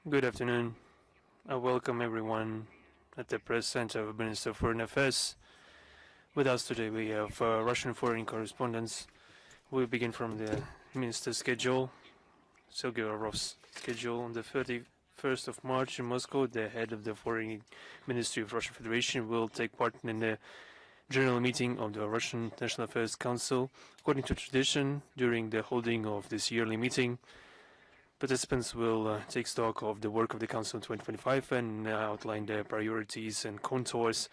Good afternoon. I welcome everyone at the press center of Minister of Foreign Affairs. With us today we have Russian foreign correspondents. We'll begin from the minister's schedule, Sergei Lavrov's schedule. On the 31st of March in Moscow, the head of the Foreign Ministry of Russian Federation will take part in the general meeting of the Russian National Affairs Council. According to tradition, during the holding of this yearly meeting, participants will take stock of the work of the Council in 2025 and outline the priorities and contours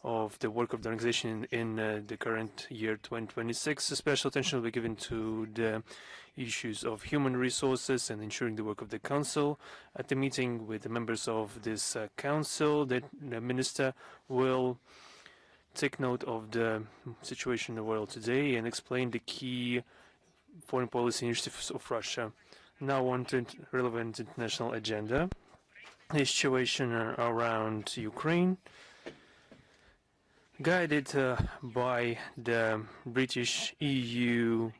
of the work of the organization in the current year 2026. Special attention will be given to the issues of human resources and ensuring the work of the Council. At the meeting with the members of this Council, the Minister will take note of the situation in the world today and explain the key foreign policy initiatives of Russia. Now on to relevant international agenda. The situation around Ukraine, guided by the British EU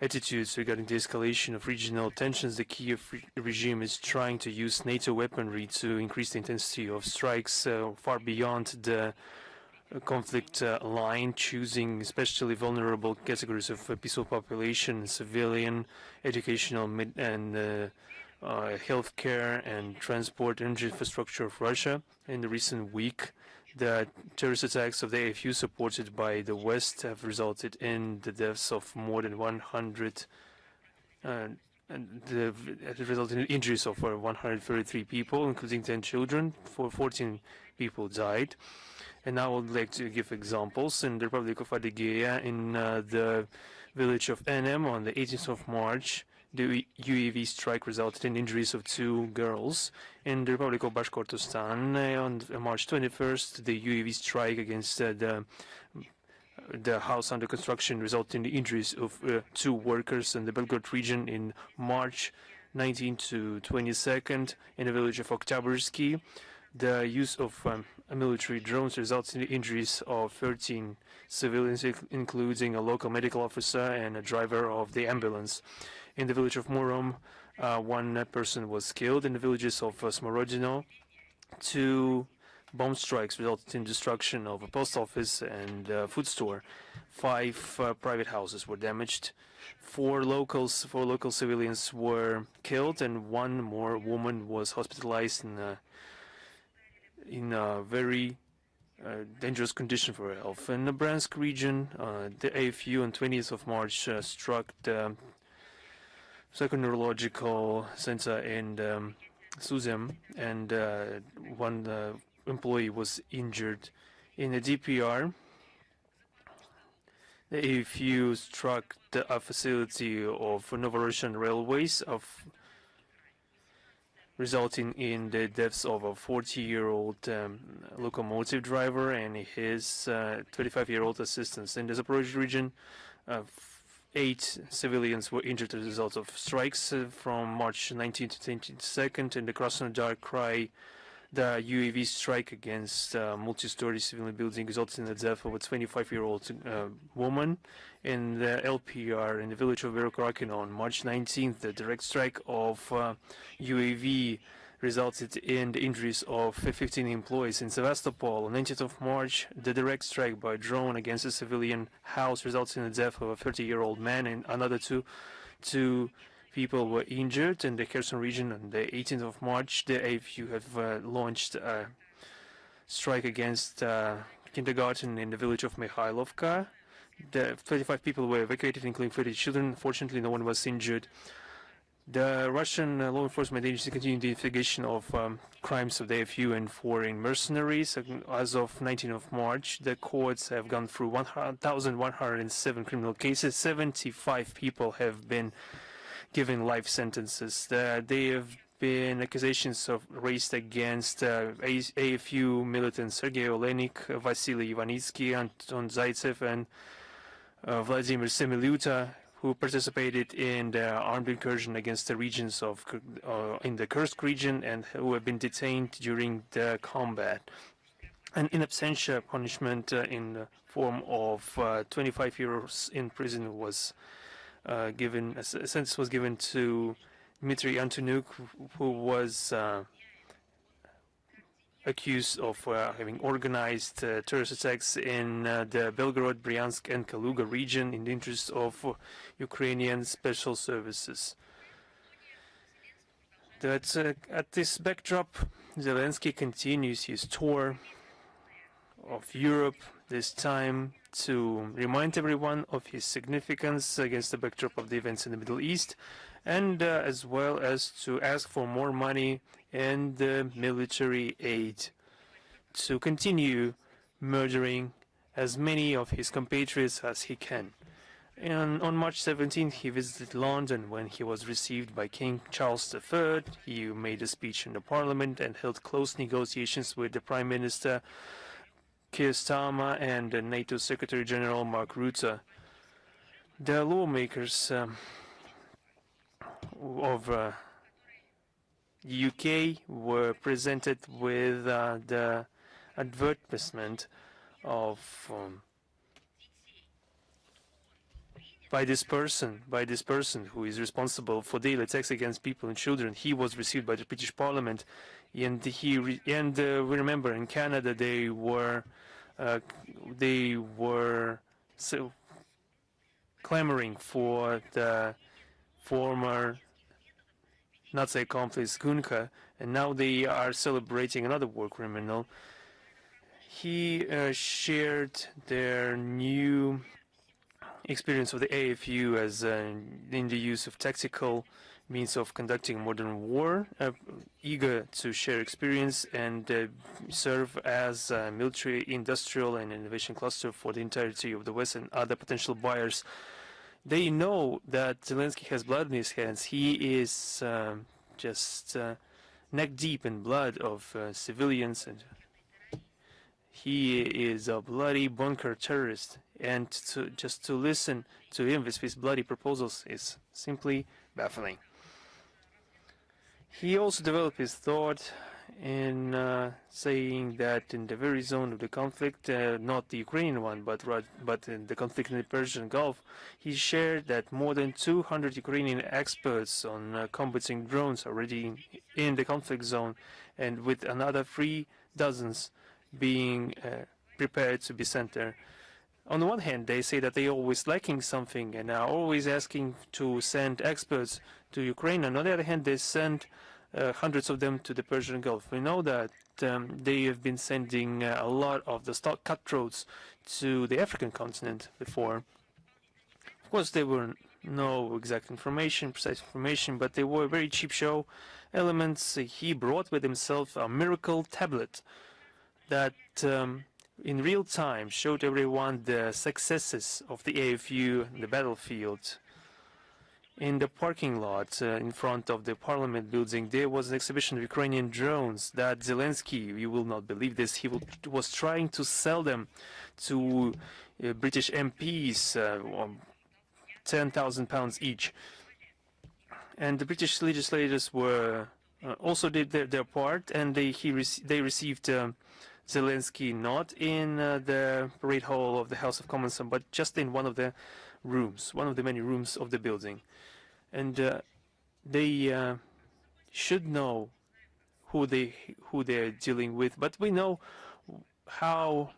attitudes regarding the escalation of regional tensions, the Kiev regime is trying to use NATO weaponry to increase the intensity of strikes far beyond the conflict line, choosing especially vulnerable categories of peaceful population, civilian, educational, and healthcare and transport energy infrastructure of Russia. In the recent week, the terrorist attacks of the AFU supported by the West have resulted in the deaths of more than 100 and it resulted in injuries of 133 people, including 10 children. 14 people died. And now I would like to give examples. In the Republic of Adygea, in the village of Enem, on the 18th of March, the UAV strike resulted in injuries of 2 girls. In the Republic of Bashkortostan, on March 21st, the UAV strike against the house under construction resulted in the injuries of 2 workers in the Belgorod region in March 19 to 22nd. In the village of Oktyabrski, the use of military drones results in the injuries of 13 civilians, including a local medical officer and a driver of the ambulance. In the village of Murom, 1 person was killed. In the villages of Smorodino, 2 bomb strikes resulted in destruction of a post office and a food store. 5 private houses were damaged. 4 local civilians were killed, and 1 more woman was hospitalized in a very dangerous condition for her health. In the Bryansk region, the AFU on 20th of March struck the psychoneurological center in Suzem, and 1 employee was injured. In the DPR, the AFU struck a facility of Novorossian Railways, resulting in the deaths of a 40-year-old locomotive driver and his 25-year-old assistant. In the Zaporozhye region, 8 civilians were injured as a result of strikes from March 19 to 22nd. In the Krasnodar Krai, the UAV strike against a multi-story civilian building resulted in the death of a 25-year-old woman. In the LPR, in the village of Verokrakino, on March 19th, the direct strike of UAV resulted in the injuries of 15 employees. In Sevastopol, on 19th of March, the direct strike by drone against a civilian house resulted in the death of a 30-year-old man, and another two people were injured. In the Kherson region, on the 18th of March, the AFU have launched a strike against kindergarten in the village of Mikhailovka. The 25 people were evacuated, including 30 children. Fortunately, no one was injured. The Russian law enforcement agency continued the investigation of crimes of the AFU and foreign mercenaries. As of 19th of March, the courts have gone through 1,107 criminal cases. 75 people have been given life sentences. They have been accusations raised against AFU militants Sergei Olenik, Vasily Ivanitsky, Anton Zaitsev, and Vladimir Semilyuta, who participated in the armed incursion against the regions of in the Kursk region and who have been detained during the combat. An in absentia punishment in the form of 25 years in prison was given. A sentence was given to Dmitry Antonuk, who was accused of having organized terrorist attacks in the Belgorod, Bryansk, and Kaluga region in the interest of Ukrainian special services. That at this backdrop, Zelensky continues his tour of Europe, this time to remind everyone of his significance against the backdrop of the events in the Middle East, and as well as to ask for more money and military aid to continue murdering as many of his compatriots as he can. And on March 17th, he visited London when he was received by King Charles III. He made a speech in the parliament and held close negotiations with the Prime Minister Keir Starmer and the NATO Secretary General Mark Rutte. The lawmakers of the UK were presented with the advertisement of by this person who is responsible for daily attacks against people and children. He was received by the British Parliament, and we remember in Canada they were so clamoring for the former Nazi accomplice Gunka, and now they are celebrating another war criminal. He shared their new experience of the AFU as in the use of tactical means of conducting modern war, eager to share experience and serve as a military, industrial, and innovation cluster for the entirety of the West and other potential buyers. They know that Zelensky has blood in his hands. He is just neck deep in blood of civilians, and he is a bloody bunker terrorist. And just to listen to him with his bloody proposals is simply baffling. He also developed his thought in saying that in the very zone of the conflict, not the Ukrainian one, but in the conflict in the Persian Gulf, he shared that more than 200 Ukrainian experts on combating drones are already in the conflict zone, and with another 3 dozens being prepared to be sent there. On the one hand, they say that they are always lacking something and are always asking to send experts to Ukraine. On the other hand, they send hundreds of them to the Persian Gulf. We know that they have been sending a lot of the stock cutthroats to the African continent before. Of course, there were no exact information, precise information, but they were very cheap show elements. He brought with himself a miracle tablet that in real time showed everyone the successes of the AFU in the battlefield. In the parking lot in front of the parliament building, there was an exhibition of Ukrainian drones that Zelensky, you will not believe this, he was trying to sell them to British MPs on £10,000 each. And the British legislators were also did their part, and they received Zelensky not in the parade hall of the House of Commons, but just in one of the rooms, one of the many rooms of the building. And they should know who they're dealing with. But we know how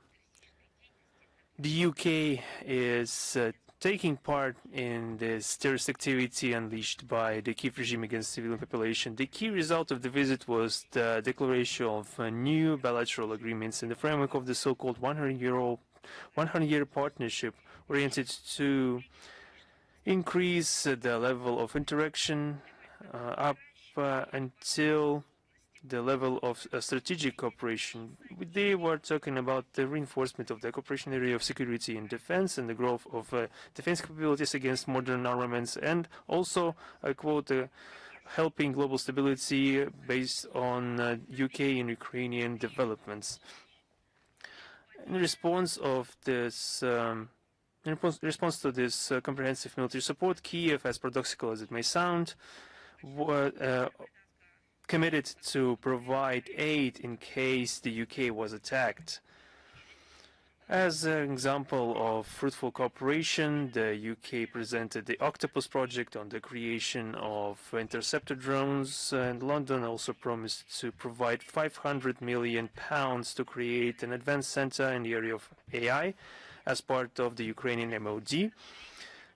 the UK is taking part in this terrorist activity unleashed by the Kiev regime against civilian population. The key result of the visit was the declaration of new bilateral agreements in the framework of the so-called 100-year partnership oriented to increase the level of interaction up until the level of strategic cooperation. They were talking about the reinforcement of the cooperation area of security and defense and the growth of defense capabilities against modern armaments, and also, I quote, helping global stability based on UK and Ukrainian developments. In response of this in response to this comprehensive military support, Kiev, as paradoxical as it may sound, committed to provide aid in case the UK was attacked. As an example of fruitful cooperation, the UK presented the Octopus project on the creation of interceptor drones, and London also promised to provide £500 million to create an advanced center in the area of AI as part of the Ukrainian MOD.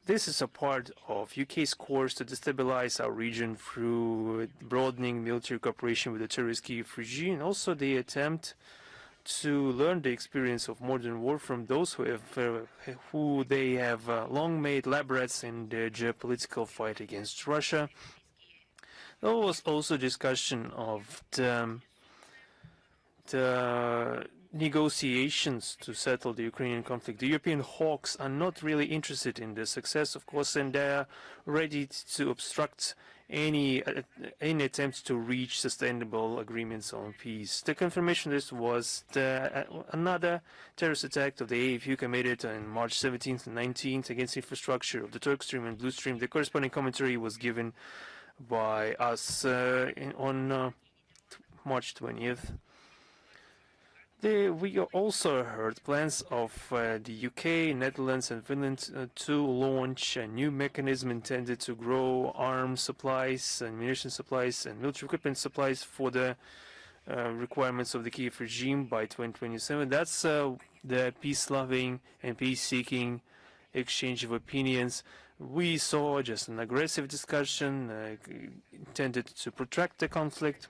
This is a part of UK's course to destabilize our region through broadening military cooperation with the terrorist Kiev regime, and also the attempt to learn the experience of modern war from those who they have long made lab rats in the geopolitical fight against Russia. There was also discussion of the negotiations to settle the Ukrainian conflict. The European hawks are not really interested in the success, of course, and they are ready to obstruct any attempts to reach sustainable agreements on peace. The confirmation list was another terrorist attack of the AFU committed on March 17th and 19th against infrastructure of the Turk Stream and Blue Stream. The corresponding commentary was given by us on March 20th. We also heard plans of the UK, Netherlands and Finland to launch a new mechanism intended to grow arms supplies and munition supplies and military equipment supplies for the requirements of the Kiev regime by 2027. That's the peace-loving and peace-seeking exchange of opinions. We saw just an aggressive discussion intended to protract the conflict.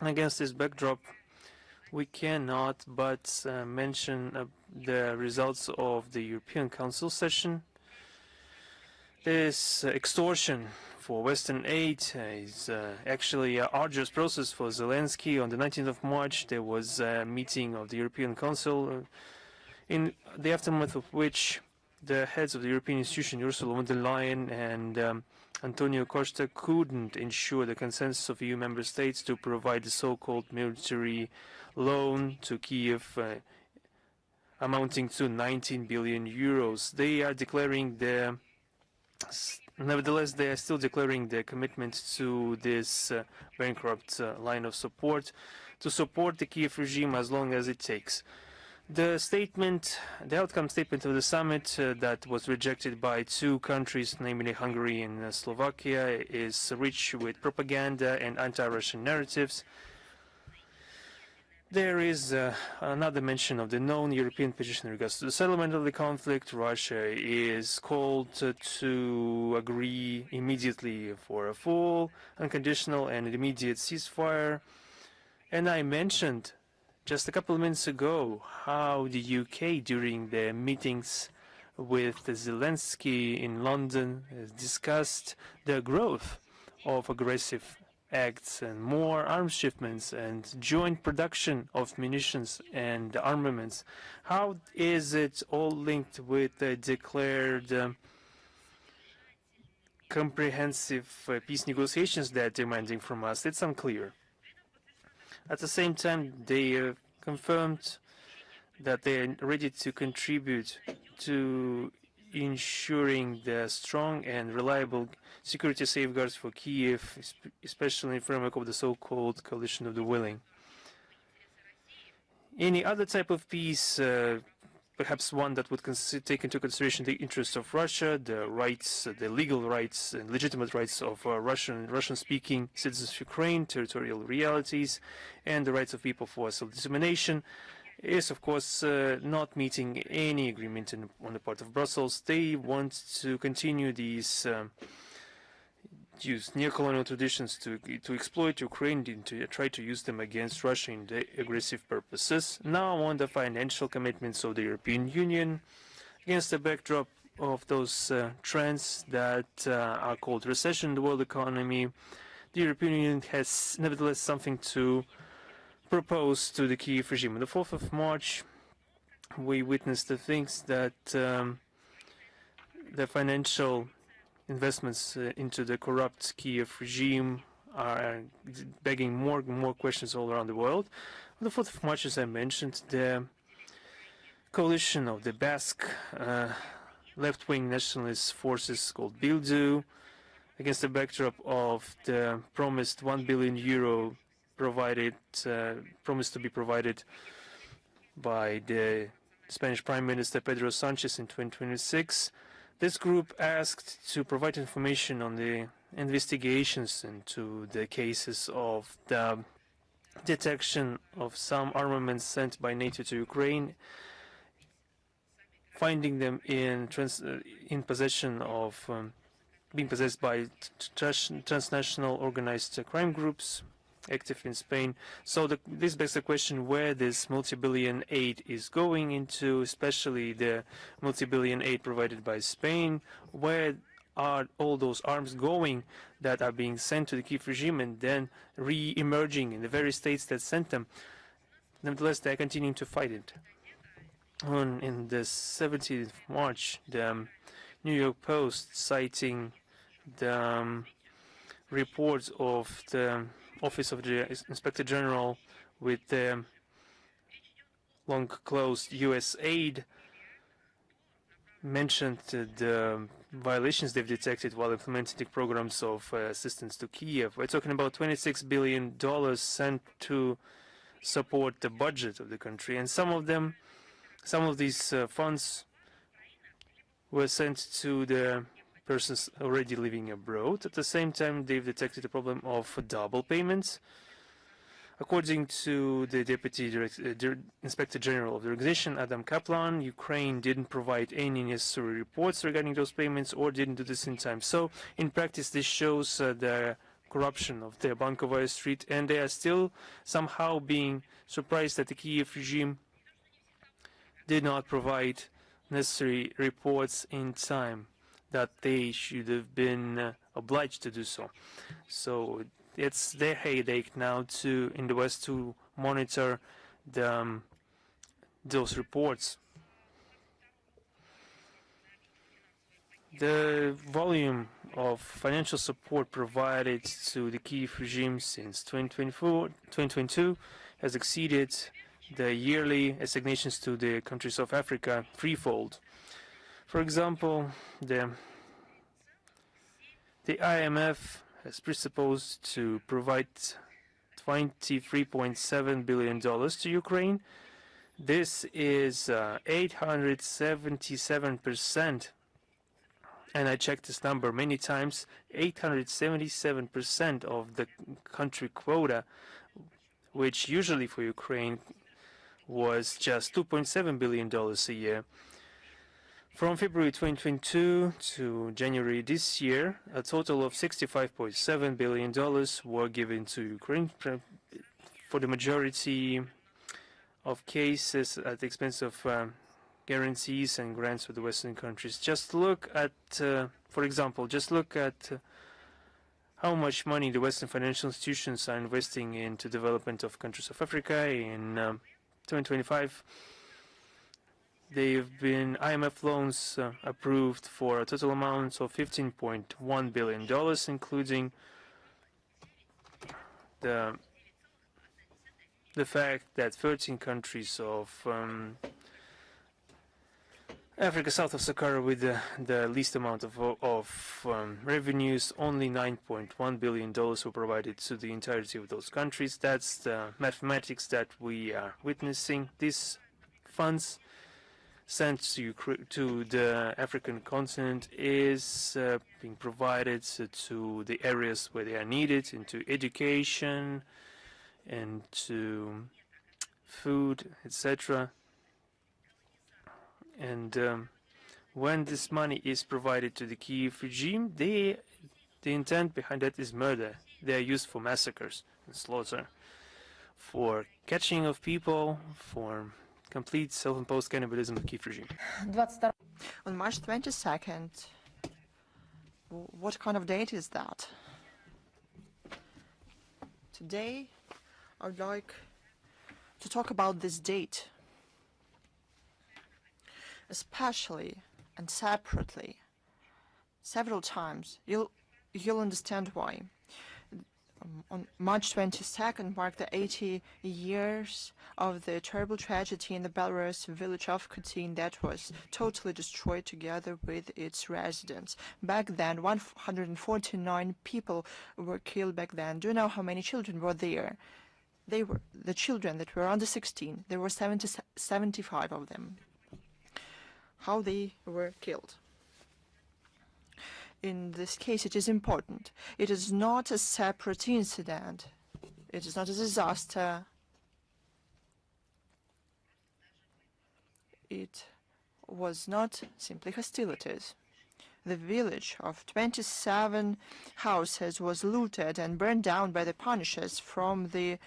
Against this backdrop, we cannot but mention the results of the European Council session. This extortion for Western aid is actually an arduous process for Zelensky. On the 19th of March, there was a meeting of the European Council, in the aftermath of which the heads of the European institution, Ursula von der Leyen and Antonio Costa, couldn't ensure the consensus of EU member states to provide the so-called military loan to Kiev amounting to 19 billion euros. They are declaring nevertheless, they are still declaring their commitment to this bankrupt line of support to support the Kiev regime as long as it takes. The outcome statement of the summit that was rejected by two countries, namely Hungary and Slovakia, is rich with propaganda and anti-Russian narratives. There is another mention of the known European position in regards to the settlement of the conflict. Russia is called to agree immediately for a full, unconditional and immediate ceasefire. And I mentioned just a couple of minutes ago how the UK, during their meetings with Zelensky in London, has discussed the growth of aggressive acts and more arms shipments and joint production of munitions and armaments. How is it all linked with the declared comprehensive peace negotiations they are demanding from us? It's unclear. At the same time, they confirmed that they are ready to contribute to ensuring the strong and reliable security safeguards for Kiev, especially in the framework of the so-called coalition of the willing. Any other type of peace, perhaps one that would take into consideration the interests of Russia, the rights, the legal rights and legitimate rights of Russian-speaking citizens of Ukraine, territorial realities, and the rights of people for self-determination, is, of course, not meeting any agreement on the part of Brussels. They want to continue these use neocolonial traditions to exploit Ukraine and to try to use them against Russia in the aggressive purposes. Now on the financial commitments of the European Union, against the backdrop of those trends that are called recession in the world economy, the European Union has nevertheless something to propose to the Kiev regime. On the 4th of March, we witnessed the things that the financial investments into the corrupt Kiev regime are begging more and more questions all around the world. On the 4th of March, as I mentioned, the coalition of the Basque left-wing nationalist forces called Bildu, against the backdrop of the promised €1 billion promised to be provided by the Spanish Prime Minister Pedro Sanchez in 2026. This group asked to provide information on the investigations into the cases of the detection of some armaments sent by NATO to Ukraine, finding them in possession of being possessed by transnational organized crime groups active in Spain. So this begs the question where this multi-billion aid is going into, especially the multi-billion aid provided by Spain. Where are all those arms going that are being sent to the Kiev regime and then re-emerging in the very states that sent them? Nevertheless, they are continuing to fight it. In the 17th of March, the New York Post, citing the reports of the Office of the Inspector General with the long-closed U.S. aid, mentioned the violations they've detected while implementing the programs of assistance to Kiev. We're talking about $26 billion sent to support the budget of the country, and some of these funds were sent to the persons already living abroad. At the same time, they've detected a problem of double payments. According to the Deputy Inspector General of the organization, Adam Kaplan, Ukraine didn't provide any necessary reports regarding those payments or didn't do this in time. So, in practice, this shows the corruption of the Bankovaya Street, and they are still somehow being surprised that the Kiev regime did not provide necessary reports in time, that they should have been obliged to do so. So it's their headache now in the West to monitor those reports. The volume of financial support provided to the Kiev regime since 2022 has exceeded the yearly assignations to the countries of Africa threefold. For example, the IMF has presupposed to provide $23.7 billion to Ukraine. This is 877%, and I checked this number many times, 877% of the country quota, which usually for Ukraine was just $2.7 billion a year. From February 2022 to January this year, a total of $65.7 billion were given to Ukraine, for the majority of cases at the expense of guarantees and grants for the Western countries. Just look at, for example, how much money the Western financial institutions are investing into development of countries of Africa. In 2025, there have been IMF loans approved for a total amount of $15.1 billion, including the fact that 13 countries of Africa south of Sahara with the least amount of revenues, only $9.1 billion were provided to the entirety of those countries. That's the mathematics that we are witnessing. These funds sent to the African continent is being provided to the areas where they are needed, into education and to food, etc. And when this money is provided to the Kiev regime, the intent behind that is murder. They are used for massacres and slaughter, for catching of people, for complete self-imposed cannibalism of the Kiev regime. On March 22nd, what kind of date is that? Today, I would like to talk about this date, especially and separately, several times. You'll understand why. On March 22nd marked the 80 years of the terrible tragedy in the Belarus village of Khatyn that was totally destroyed together with its residents. Back then, 149 people were killed back then. Do you know how many children were there? They were the children that were under 16. There were 75 of them. how they were killed. In this case, it is important. It is not a separate incident. It is not a disaster. It was not simply hostilities. The village of 27 houses was looted and burned down by the Punishers from the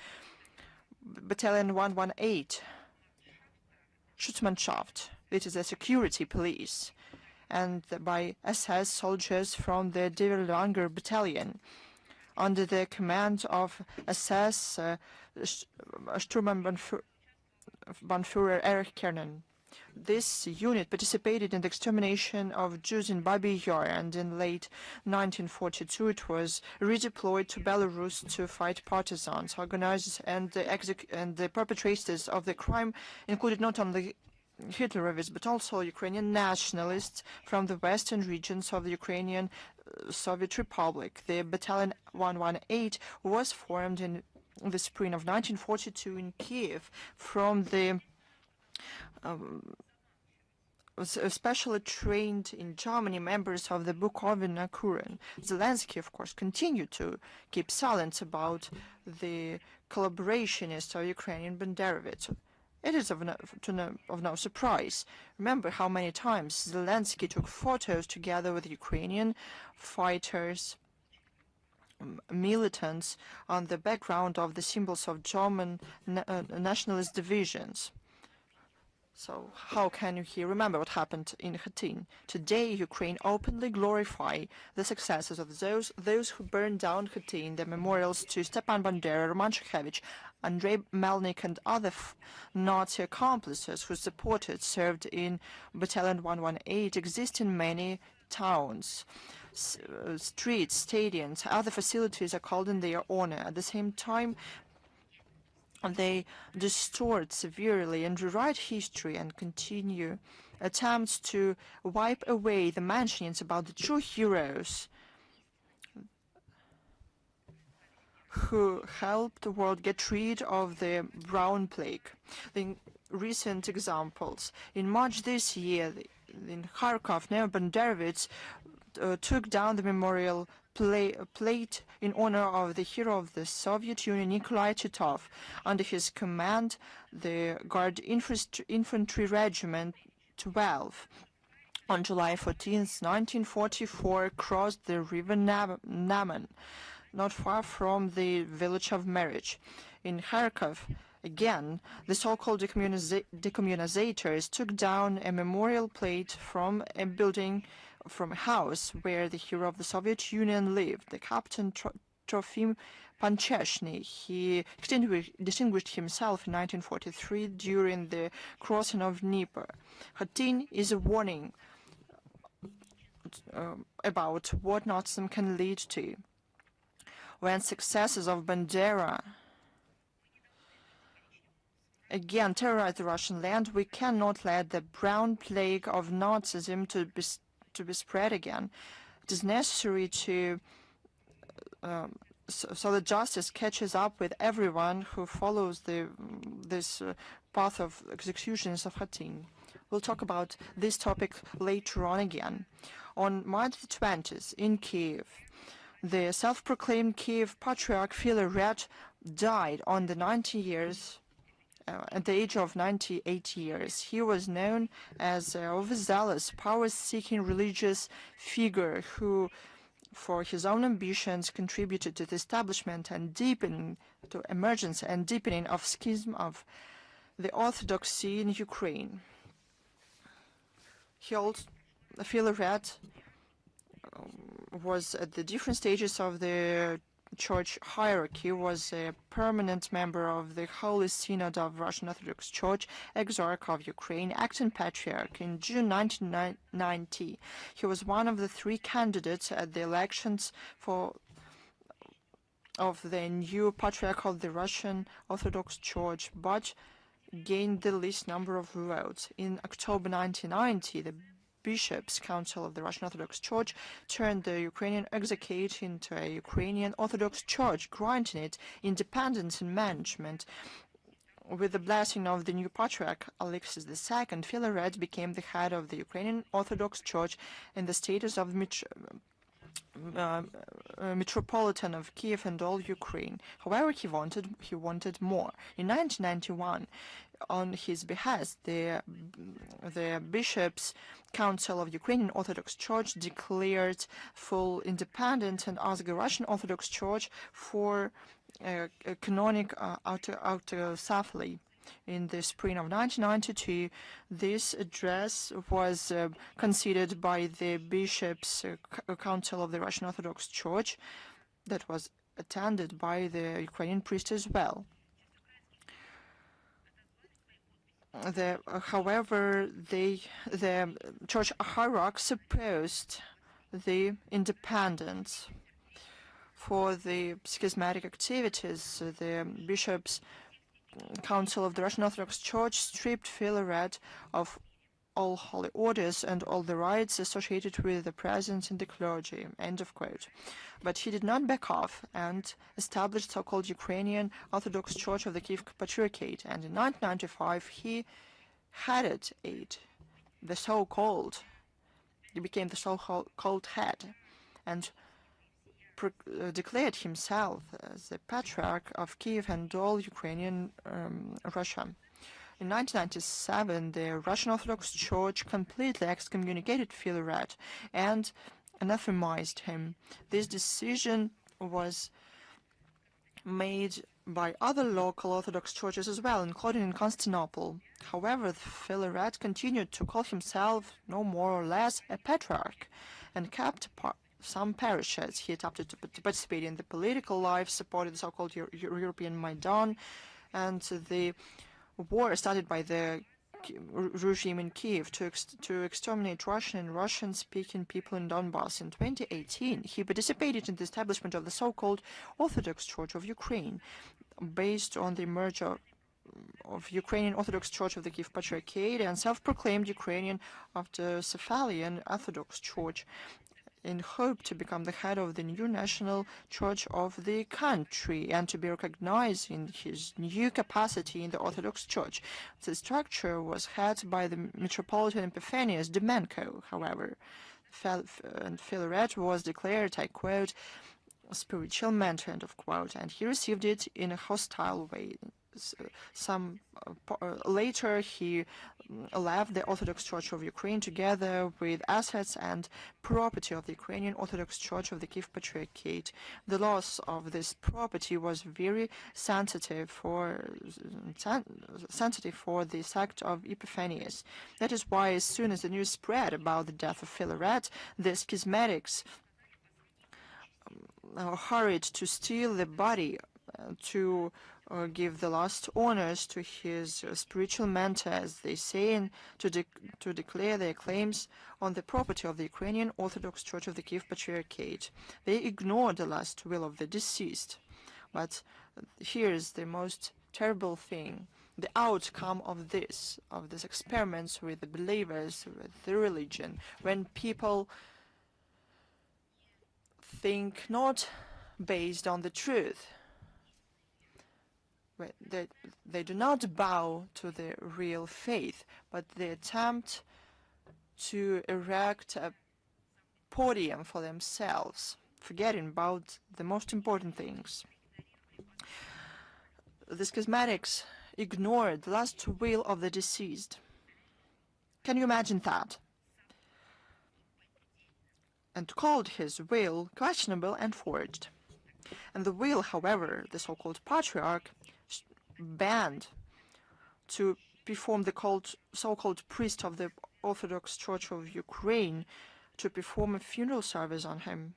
Battalion 118, Schutzmannschaft. It is a security police, and by SS soldiers from the Diverlanger Battalion, under the command of SS Sturmbannführer Erich Kernen. This unit participated in the extermination of Jews in Babi Yar, and in late 1942 it was redeployed to Belarus to fight partisans. Organizers and the perpetrators of the crime included not only Hitlerists but also Ukrainian nationalists from the western regions of the Ukrainian Soviet Republic. The Battalion 118 was formed in the spring of 1942 in Kiev from the especially trained in Germany members of the Bukovina Kuren. Zelensky, of course, continued to keep silent about the collaborationists of Ukrainian Banderovits. It is of no surprise. Remember how many times Zelensky took photos together with Ukrainian fighters, militants, on the background of the symbols of German nationalist divisions. So how can he remember what happened in Khatyn? Today, Ukraine openly glorify the successes of those who burned down Khatyn. The memorials to Stepan Bandera, Roman Shukevich, Andrei Melnik, and other Nazi accomplices whose supporters served in Battalion 118 exist in many towns. Streets, stadiums, other facilities are called in their honor. At the same time, they distort severely and rewrite history and continue attempts to wipe away the mentions about the true heroes who helped the world get rid of the brown plague. The recent examples. In March this year, in Kharkov, neo-Banderovits took down the memorial plate in honor of the hero of the Soviet Union, Nikolai Titov. Under his command, the Guard Infantry Regiment 12 on July 14, 1944, crossed the river Naman, not far from the village of Marich. In Kharkov, again, the so-called decommunizators took down a memorial plate from a building, from a house where the hero of the Soviet Union lived, the Captain Trofim Pancheshny. He distinguished himself in 1943 during the crossing of Dnieper. Khatyn is a warning about what Nazism can lead to. When successes of Bandera again terrorize the Russian land, we cannot let the brown plague of Nazism to be spread again. It is necessary to so that justice catches up with everyone who follows this path of executions of Khatyn. We'll talk about this topic later on again. On March 20th in Kiev, the self-proclaimed Kiev Patriarch Philaret died on the 90 years. At the age of 98 years. He was known as an overzealous, power-seeking religious figure who, for his own ambitions, contributed to the establishment and deepening, to emergence and deepening of schism of the Orthodoxy in Ukraine. Philaret was at the different stages of the church hierarchy, was a permanent member of the Holy Synod of Russian Orthodox Church, Exarch of Ukraine, acting patriarch. In June 1990, he was one of the 3 candidates at the elections of the new patriarch of the Russian Orthodox Church, but gained the least number of votes. In October 1990, the Bishops' Council of the Russian Orthodox Church turned the Ukrainian Exarchate into a Ukrainian Orthodox Church, granting it independence in management with the blessing of the new patriarch Alexis II, Filaret became the head of the Ukrainian Orthodox Church in the status of Metropolitan of Kiev and all Ukraine. However, he wanted more. In 1991, on his behest, the Bishops' Council of Ukrainian Orthodox Church declared full independence and asked the Russian Orthodox Church for canonic autocephaly. In the spring of 1992, this address was considered by the Bishops' Council of the Russian Orthodox Church, that was attended by the Ukrainian priest as well. However, the church hierarchs opposed the independence. For the schismatic activities, the Bishops' Council of the Russian Orthodox Church stripped Filaret of all holy orders and all the rights associated with the presence in the clergy, end of quote. But he did not back off and established so-called Ukrainian Orthodox Church of the Kiev Patriarchate, and in 1995 he headed it, he became the so-called head, and declared himself as the Patriarch of Kiev and all Ukrainian Russia. In 1997, the Russian Orthodox Church completely excommunicated Filaret and anathemized him. This decision was made by other local Orthodox churches as well, including in Constantinople. However, Filaret continued to call himself no more or less a patriarch and kept some parishes. He attempted to participate in the political life, supported the so-called European Maidan, and the war started by the regime in Kiev to exterminate Russian and Russian-speaking people in Donbass. In 2018, he participated in the establishment of the so-called Orthodox Church of Ukraine, based on the merger of Ukrainian Orthodox Church of the Kiev Patriarchate and self-proclaimed Ukrainian Autocephalian Orthodox Church, in hope to become the head of the new national church of the country and to be recognized in his new capacity in the Orthodox Church. The structure was headed by the Metropolitan Epiphanius Domenko, however. And Filaret was declared, I quote, spiritual mentor, end of quote, and he received it in a hostile way. Later, he left the Orthodox Church of Ukraine together with assets and property of the Ukrainian Orthodox Church of the Kiev Patriarchate. The loss of this property was very sensitive for the sect of Epiphanius. That is why, as soon as the news spread about the death of Filaret, the schismatics hurried to steal the body to give the last honors to his spiritual mentor, as they say, and to declare their claims on the property of the Ukrainian Orthodox Church of the Kiev Patriarchate. They ignored the last will of the deceased. But here's the most terrible thing. The outcome of these experiments with the believers, with the religion, when people think not based on the truth, they do not bow to the real faith, but they attempt to erect a podium for themselves, forgetting about the most important things. The schismatics ignored the last will of the deceased. Can you imagine that? And called his will questionable and forged. And the will, however, the so-called patriarch banned to perform the so-called priest of the Orthodox Church of Ukraine to perform a funeral service on him.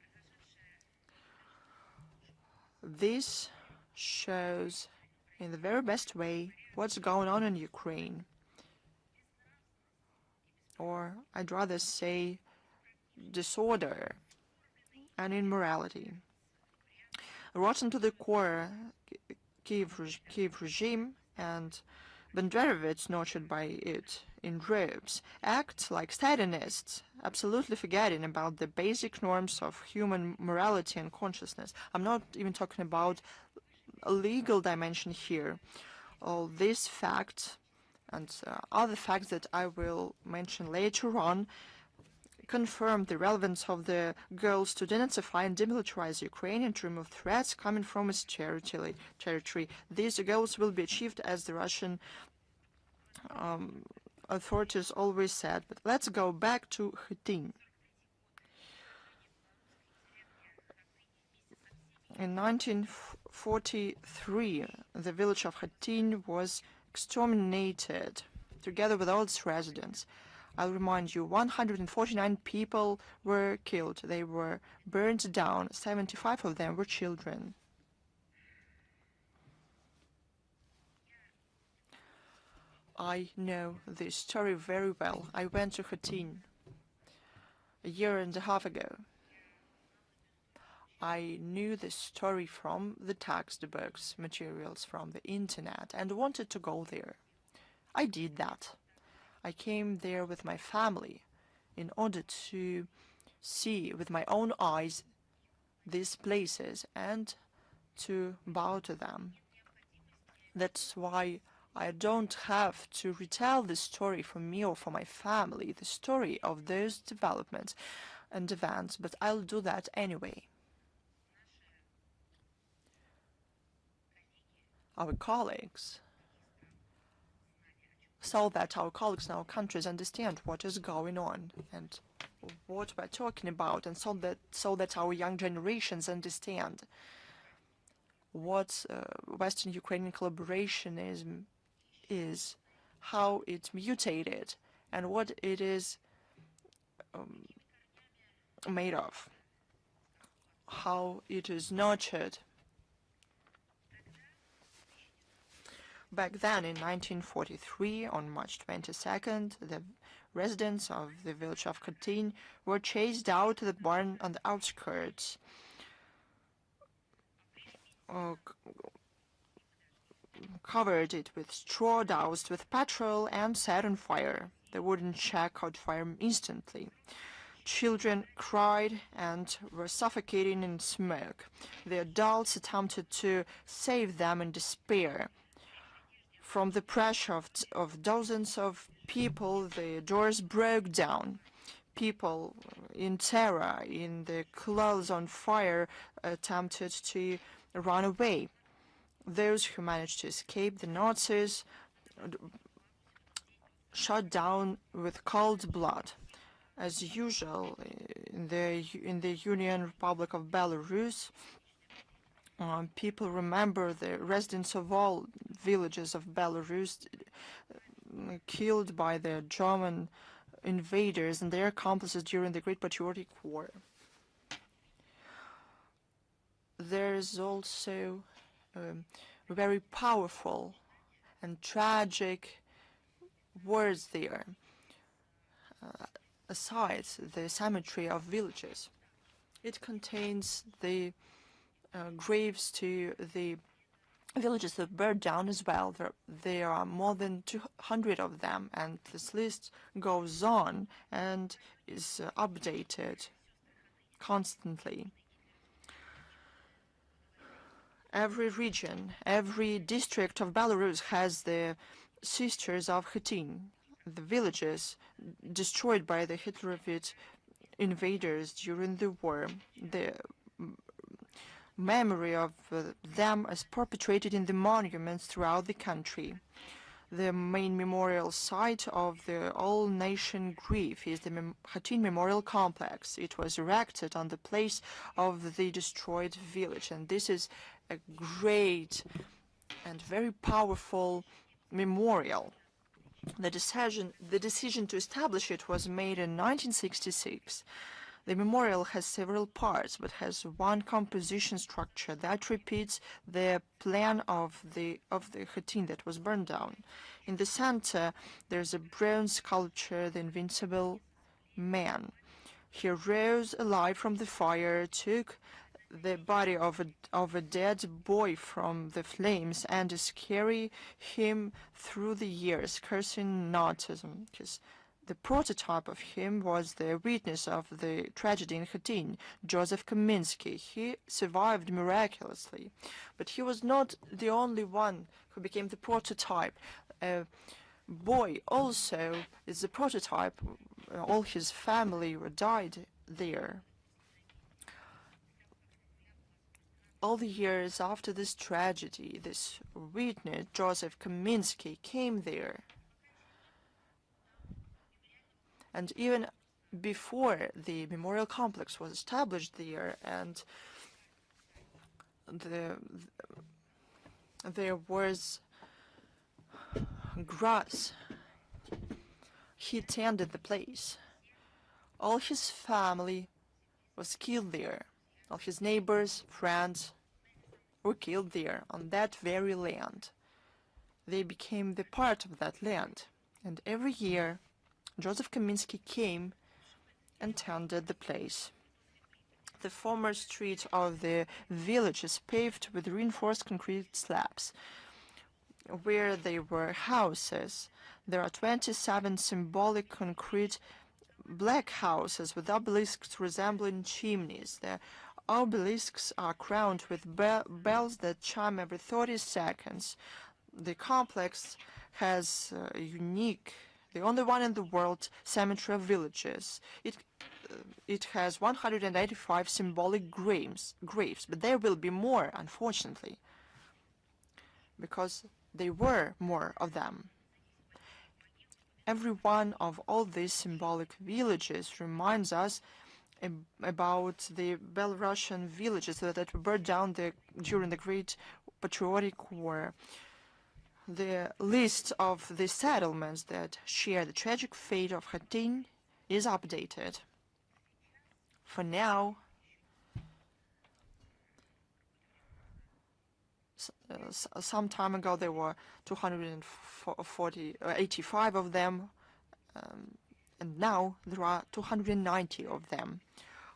This shows in the very best way what's going on in Ukraine, or I'd rather say disorder and immorality. Rotten to the core, Kiev regime and Banderovits, nurtured by it in robes, act like Stalinists, absolutely forgetting about the basic norms of human morality and consciousness. I'm not even talking about a legal dimension here. All these facts and other facts that I will mention later on confirm the relevance of the goals to denazify and demilitarize Ukraine and to remove threats coming from its territory. These goals will be achieved, as the Russian authorities always said. But let's go back to Khatyn. In 1943, the village of Khatyn was exterminated, together with all its residents. I'll remind you, 149 people were killed. They were burned down. 75 of them were children. I know this story very well. I went to Khatyn a year and a half ago. I knew the story from the textbooks, materials from the internet, and wanted to go there. I did that. I came there with my family in order to see with my own eyes these places and to bow to them. That's why I don't have to retell the story from me or for my family, the story of those developments and events, but I'll do that anyway. Our colleagues, so that our colleagues in our countries understand what is going on and what we're talking about, and so that our young generations understand what Western Ukrainian collaborationism is, how it mutated, and what it is made of, how it is nurtured. Back then, in 1943, on March 22nd, the residents of the village of Khatyn were chased out to the barn on the outskirts, covered it with straw, doused with petrol, and set on fire. The wooden shack caught fire instantly. Children cried and were suffocating in smoke. The adults attempted to save them in despair. From the pressure of dozens of people, the doors broke down. People in terror, in their clothes on fire, attempted to run away. Those who managed to escape the Nazis shot down with cold blood. As usual, in the Union Republic of Belarus, people remember the residents of all villages of Belarus killed by the German invaders and their accomplices during the Great Patriotic War. There is also very powerful and tragic words there, aside the cemetery of villages. It contains the graves to the villages that burned down as well. There are more than 200 of them, and this list goes on and is updated constantly. Every region, every district of Belarus has the Sisters of Khatyn, the villages destroyed by the Hitlerite invaders during the war. The memory of them is perpetuated in the monuments throughout the country. The main memorial site of the all-nation grief is the Khatyn Memorial Complex. It was erected on the place of the destroyed village, and this is a great and very powerful memorial. The decision to establish it was made in 1966. The memorial has several parts, but has one composition structure that repeats the plan of the Khatyn that was burned down. In the center, there's a bronze sculpture, the Invincible Man. He rose alive from the fire, took the body of a dead boy from the flames, and is carrying him through the years, cursing Nazism, because The prototype of him was the witness of the tragedy in Khatyn, Joseph Kaminsky. He survived miraculously, but he was not the only one who became the prototype. A boy also is the prototype. All his family died there. All the years after this tragedy, this witness, Joseph Kaminsky, came there. And even before the memorial complex was established there and there was grass, he tended the place. All his family was killed there. All his neighbors, friends were killed there on that very land. They became the part of that land. And every year, Joseph Kaminsky came and tended the place. The former street of the village is paved with reinforced concrete slabs. Where there were houses, there are 27 symbolic concrete black houses with obelisks resembling chimneys. The obelisks are crowned with bells that chime every 30 seconds. The complex has a unique, the only one in the world, cemetery of villages. It has 185 symbolic graves, but there will be more, unfortunately, because there were more of them. Every one of all these symbolic villages reminds us about the Belarusian villages that were burned down during the Great Patriotic War. The list of the settlements that share the tragic fate of Khatyn is updated. For now, some time ago there were 285 of them, and now there are 290 of them.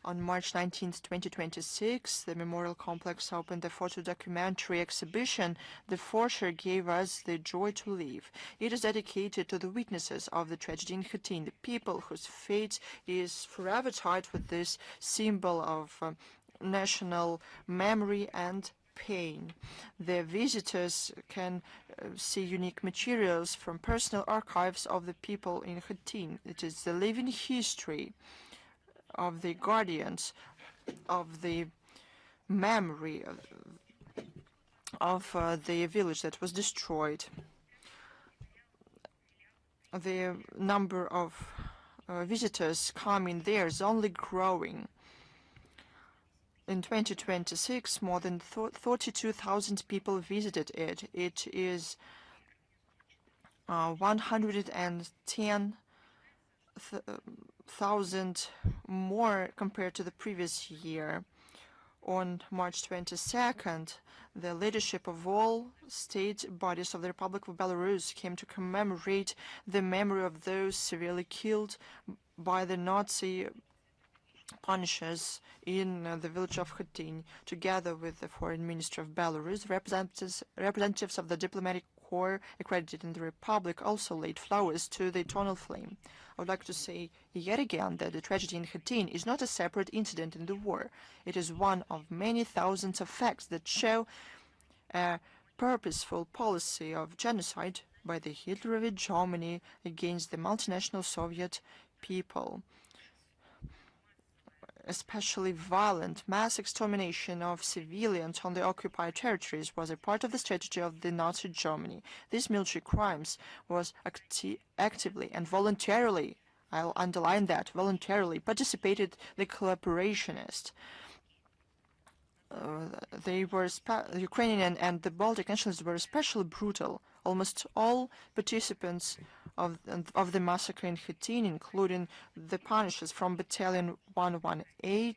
On March 19, 2026, the memorial complex opened a photo documentary exhibition, The Forger Gave Us the Joy to Live. It is dedicated to the witnesses of the tragedy in Khatyn, the people whose fate is forever tied with this symbol of national memory and pain. The visitors can see unique materials from personal archives of the people in Khatyn. It is the living history of the guardians of the memory of the village that was destroyed. The number of visitors coming there is only growing. In 2026, more than 32,000 people visited it. It is 110,000 more compared to the previous year. On March 22nd, the leadership of all state bodies of the Republic of Belarus came to commemorate the memory of those severely killed by the Nazi punishers in the village of Khatyn. Together with the Foreign Minister of Belarus, representatives of the diplomatic corps accredited in the Republic also laid flowers to the eternal flame. I would like to say yet again that the tragedy in Khatyn is not a separate incident in the war. It is one of many thousands of facts that show a purposeful policy of genocide by the Hitlerite Germany against the multinational Soviet people. Especially violent mass extermination of civilians on the occupied territories was a part of the strategy of the Nazi Germany. These military crimes was actively and voluntarily, I'll underline that, voluntarily participated the collaborationists. The Ukrainian and the Baltic nationalists were especially brutal. Almost all participants of the massacre in Khatyn, including the punishers from Battalion 118,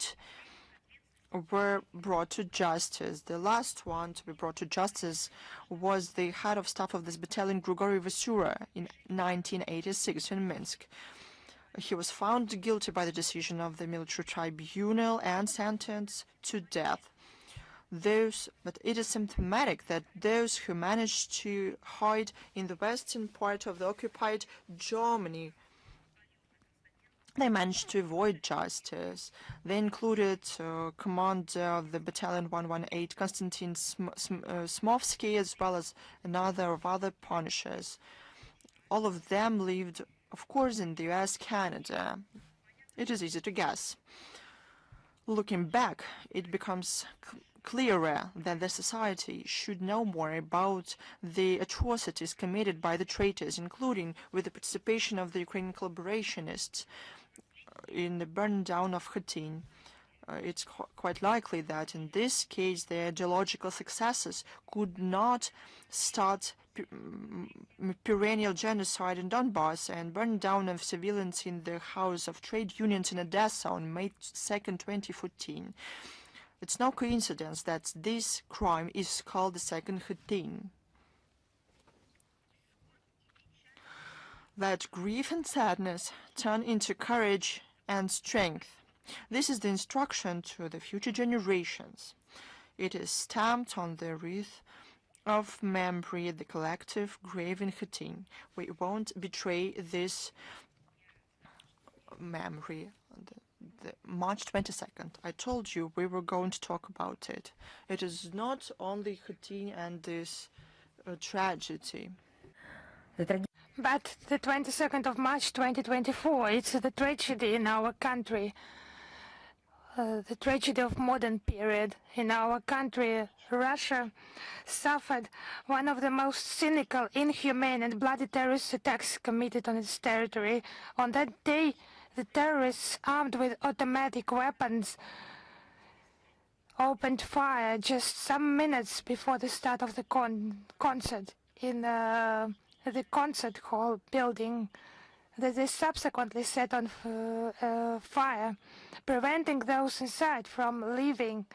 were brought to justice. The last one to be brought to justice was the head of staff of this battalion, Grigory Vasura, in 1986 in Minsk. He was found guilty by the decision of the military tribunal and sentenced to death. But it is symptomatic that those who managed to hide in the western part of the occupied Germany They managed to avoid justice. They included commander of the Battalion 118, Konstantin Smovsky, as well as another of other punishers. All of them lived, of course, in the US, Canada. It is easy to guess. Looking back, it becomes clearer that the society should know more about the atrocities committed by the traitors, including with the participation of the Ukrainian collaborationists in the burn down of Khatyn. It's quite likely that in this case the ideological successors could not start perennial genocide in Donbass and burn down of civilians in the House of Trade Unions in Odessa on May 2nd, 2014. It's no coincidence that this crime is called the Second Khatyn. That grief and sadness turn into courage and strength. This is the instruction to the future generations. It is stamped on the wreath of memory at the collective grave in Khatyn. We won't betray this memory. March 22nd. I told you we were going to talk about it. It is not only Khatyn and this tragedy. But the 22nd of March 2024, it's the tragedy in our country. The tragedy of modern period in our country. Russia suffered one of the most cynical, inhumane and bloody terrorist attacks committed on its territory. On that day, the terrorists, armed with automatic weapons, opened fire just some minutes before the start of the concert in the concert hall building that they subsequently set on fire, preventing those inside from leaving.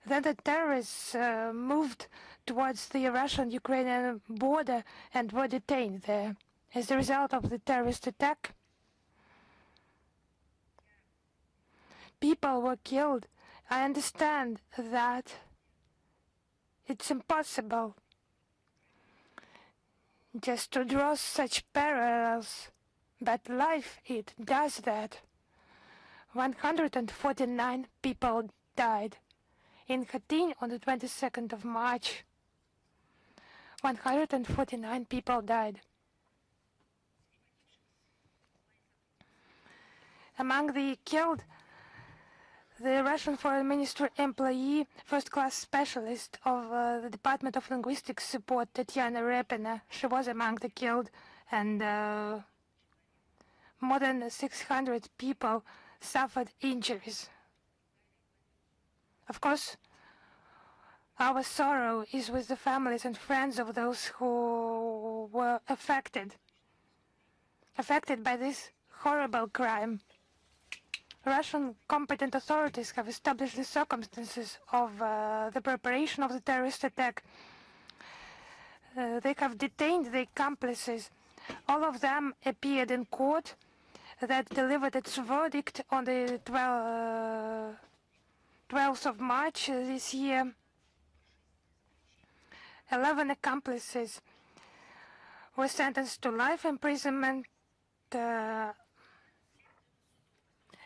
Then the terrorists moved towards the Russian-Ukrainian border and were detained there. As a result of the terrorist attack, people were killed. I understand that it's impossible just to draw such parallels, but life, it does that. 149 people died. In Khatyn on the 22nd of March, 149 people died. Among the killed, the Russian Foreign Ministry employee, first-class specialist of the Department of Linguistics Support, Tatiana Repina, she was among the killed, and more than 600 people suffered injuries. Of course, our sorrow is with the families and friends of those who were affected by this horrible crime. Russian competent authorities have established the circumstances of the preparation of the terrorist attack. They have detained the accomplices. All of them appeared in court that delivered its verdict on the 12th of March this year. 11 accomplices were sentenced to life imprisonment.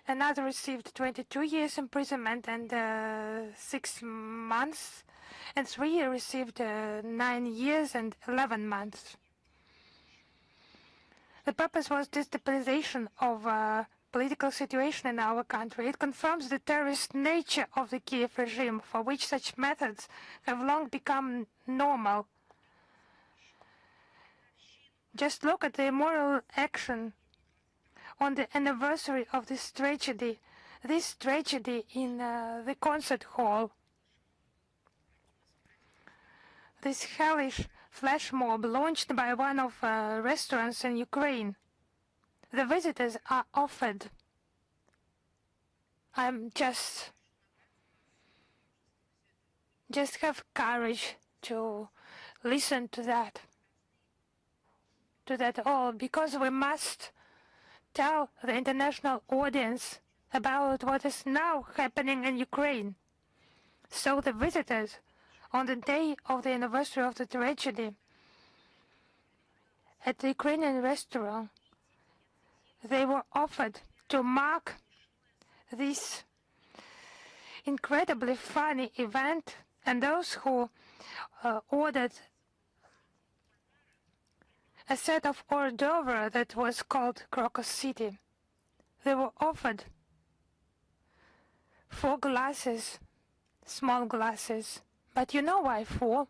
Another received 22 years imprisonment and 6 months, and 3 received 9 years and 11 months. The purpose was destabilization of political situation in our country. It confirms the terrorist nature of the Kiev regime, for which such methods have long become normal. Just look at the immoral action on the anniversary of this tragedy in the concert hall. This hellish flash mob launched by one of restaurants in Ukraine. The visitors are offered. Just have courage to listen to that all, because we must tell the international audience about what is now happening in Ukraine. So the visitors, on the day of the anniversary of the tragedy, at the Ukrainian restaurant, they were offered to mark this incredibly funny event, and those who ordered a set of hors d'oeuvre that was called Crocus City. They were offered 4 glasses, small glasses. But you know why 4?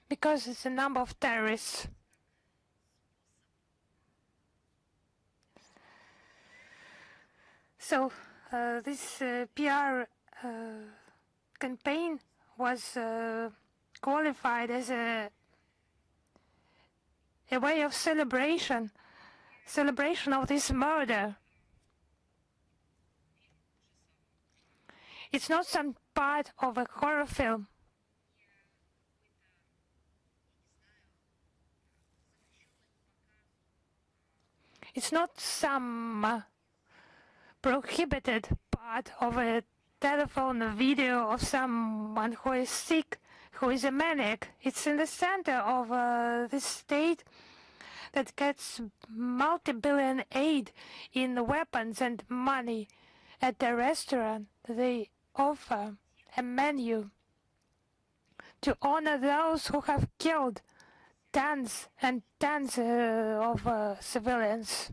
Because it's the number of terrorists. So this PR campaign was qualified as a way of celebration of this murder. It's not some part of a horror film. It's not some prohibited part of a telephone video of someone who is sick, who is a maniac. It's in the center of this state that gets multi-billion aid in weapons and money. At the restaurant, they offer a menu to honor those who have killed tons and tons of civilians.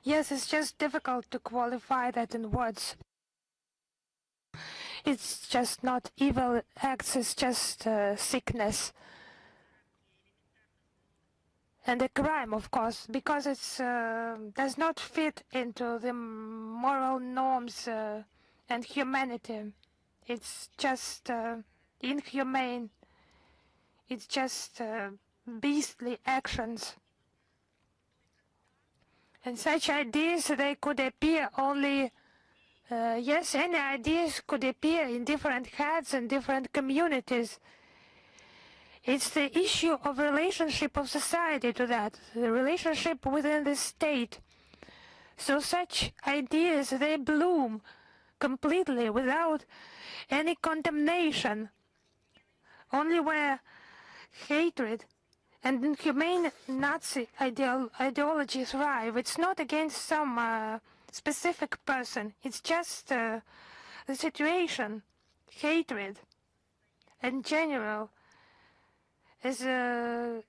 Yes, it's just difficult to qualify that in words. It's just not evil acts, it's just sickness. And a crime, of course, because it does not fit into the moral norms and humanity. It's just inhumane. It's just beastly actions. And such ideas, they could appear only, yes, any ideas could appear in different heads and different communities. It's the issue of relationship of society to that, the relationship within the state. So such ideas, they bloom completely without any condemnation, only where hatred and inhumane Nazi ideology thrive. It's not against some specific person. It's just the situation, hatred, in general, is a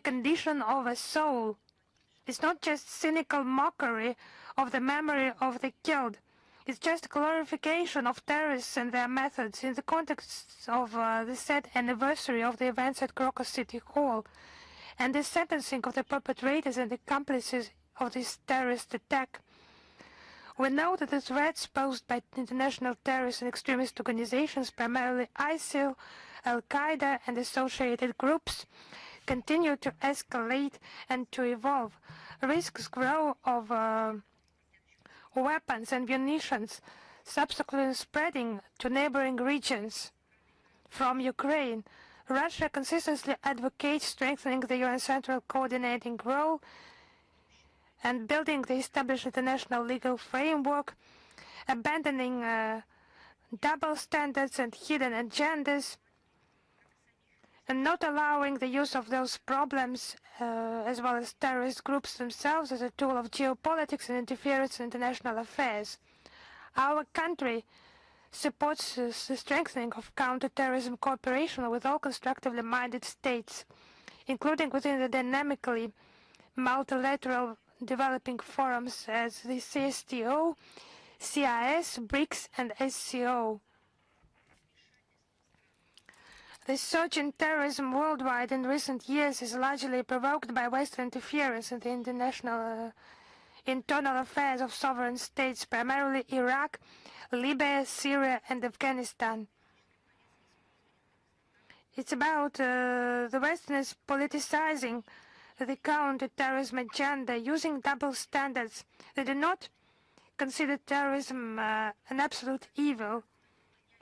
condition of a soul. It's not just cynical mockery of the memory of the killed. It's just glorification of terrorists and their methods in the context of the said anniversary of the events at Crocus City Hall and the sentencing of the perpetrators and accomplices of this terrorist attack. We know that the threats posed by international terrorist and extremist organizations, primarily ISIL, Al-Qaeda and associated groups, continue to escalate and to evolve. Risks grow of weapons and munitions subsequently spreading to neighboring regions. From Ukraine, Russia consistently advocates strengthening the UN Central coordinating role and building the established international legal framework, abandoning double standards and hidden agendas, and not allowing the use of those problems as well as terrorist groups themselves as a tool of geopolitics and interference in international affairs. Our country supports the strengthening of counterterrorism cooperation with all constructively minded states, including within the dynamically multilateral developing forums as the CSTO, CIS, BRICS, and SCO. The surge in terrorism worldwide in recent years is largely provoked by Western interference in the international internal affairs of sovereign states, primarily Iraq, Libya, Syria, and Afghanistan. It's about the Westerners politicizing the counter-terrorism agenda, using double standards. They do not consider terrorism an absolute evil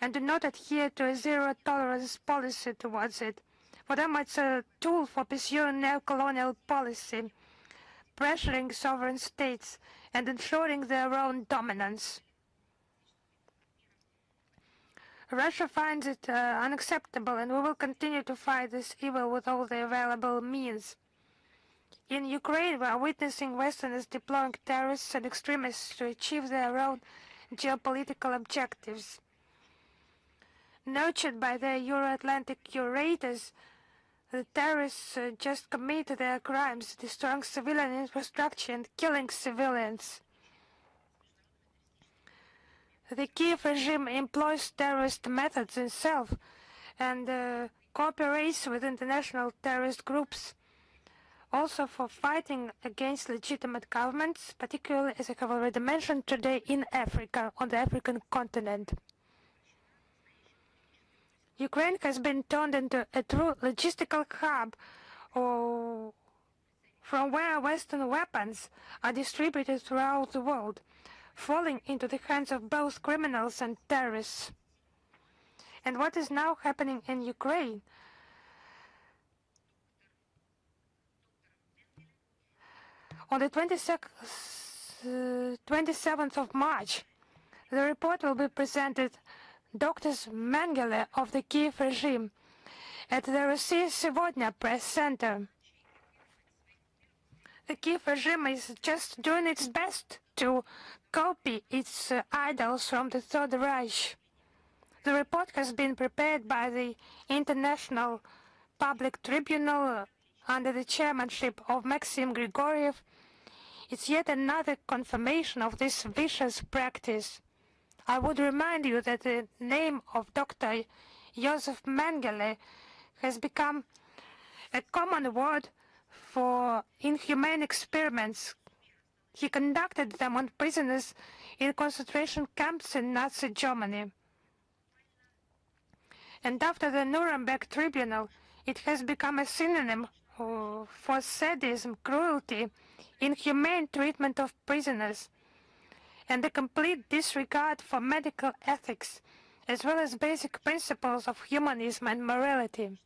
and do not adhere to a zero-tolerance policy towards it. For them, it's a tool for pursuing neo-colonial policy, pressuring sovereign states and ensuring their own dominance. Russia finds it unacceptable, and we will continue to fight this evil with all the available means. In Ukraine, we are witnessing Westerners deploying terrorists and extremists to achieve their own geopolitical objectives. Nurtured by their Euro-Atlantic curators, the terrorists just commit their crimes, destroying civilian infrastructure and killing civilians. The Kiev regime employs terrorist methods itself and cooperates with international terrorist groups, also for fighting against legitimate governments, particularly, as I have already mentioned today, in Africa, on the African continent. Ukraine has been turned into a true logistical hub from where Western weapons are distributed throughout the world, falling into the hands of both criminals and terrorists. And what is now happening in Ukraine? On the 27th of March, the report will be presented Dr. Mengele of the Kiev regime at the Россия Сегодня press center. The Kiev regime is just doing its best to copy its idols from the Third Reich. The report has been prepared by the International Public Tribunal under the chairmanship of Maxim Grigoriev. It's yet another confirmation of this vicious practice. I would remind you that the name of Dr. Josef Mengele has become a common word for inhumane experiments. He conducted them on prisoners in concentration camps in Nazi Germany. And after the Nuremberg Tribunal, it has become a synonym for sadism, cruelty, inhumane treatment of prisoners, and a complete disregard for medical ethics, as well as basic principles of humanism and morality.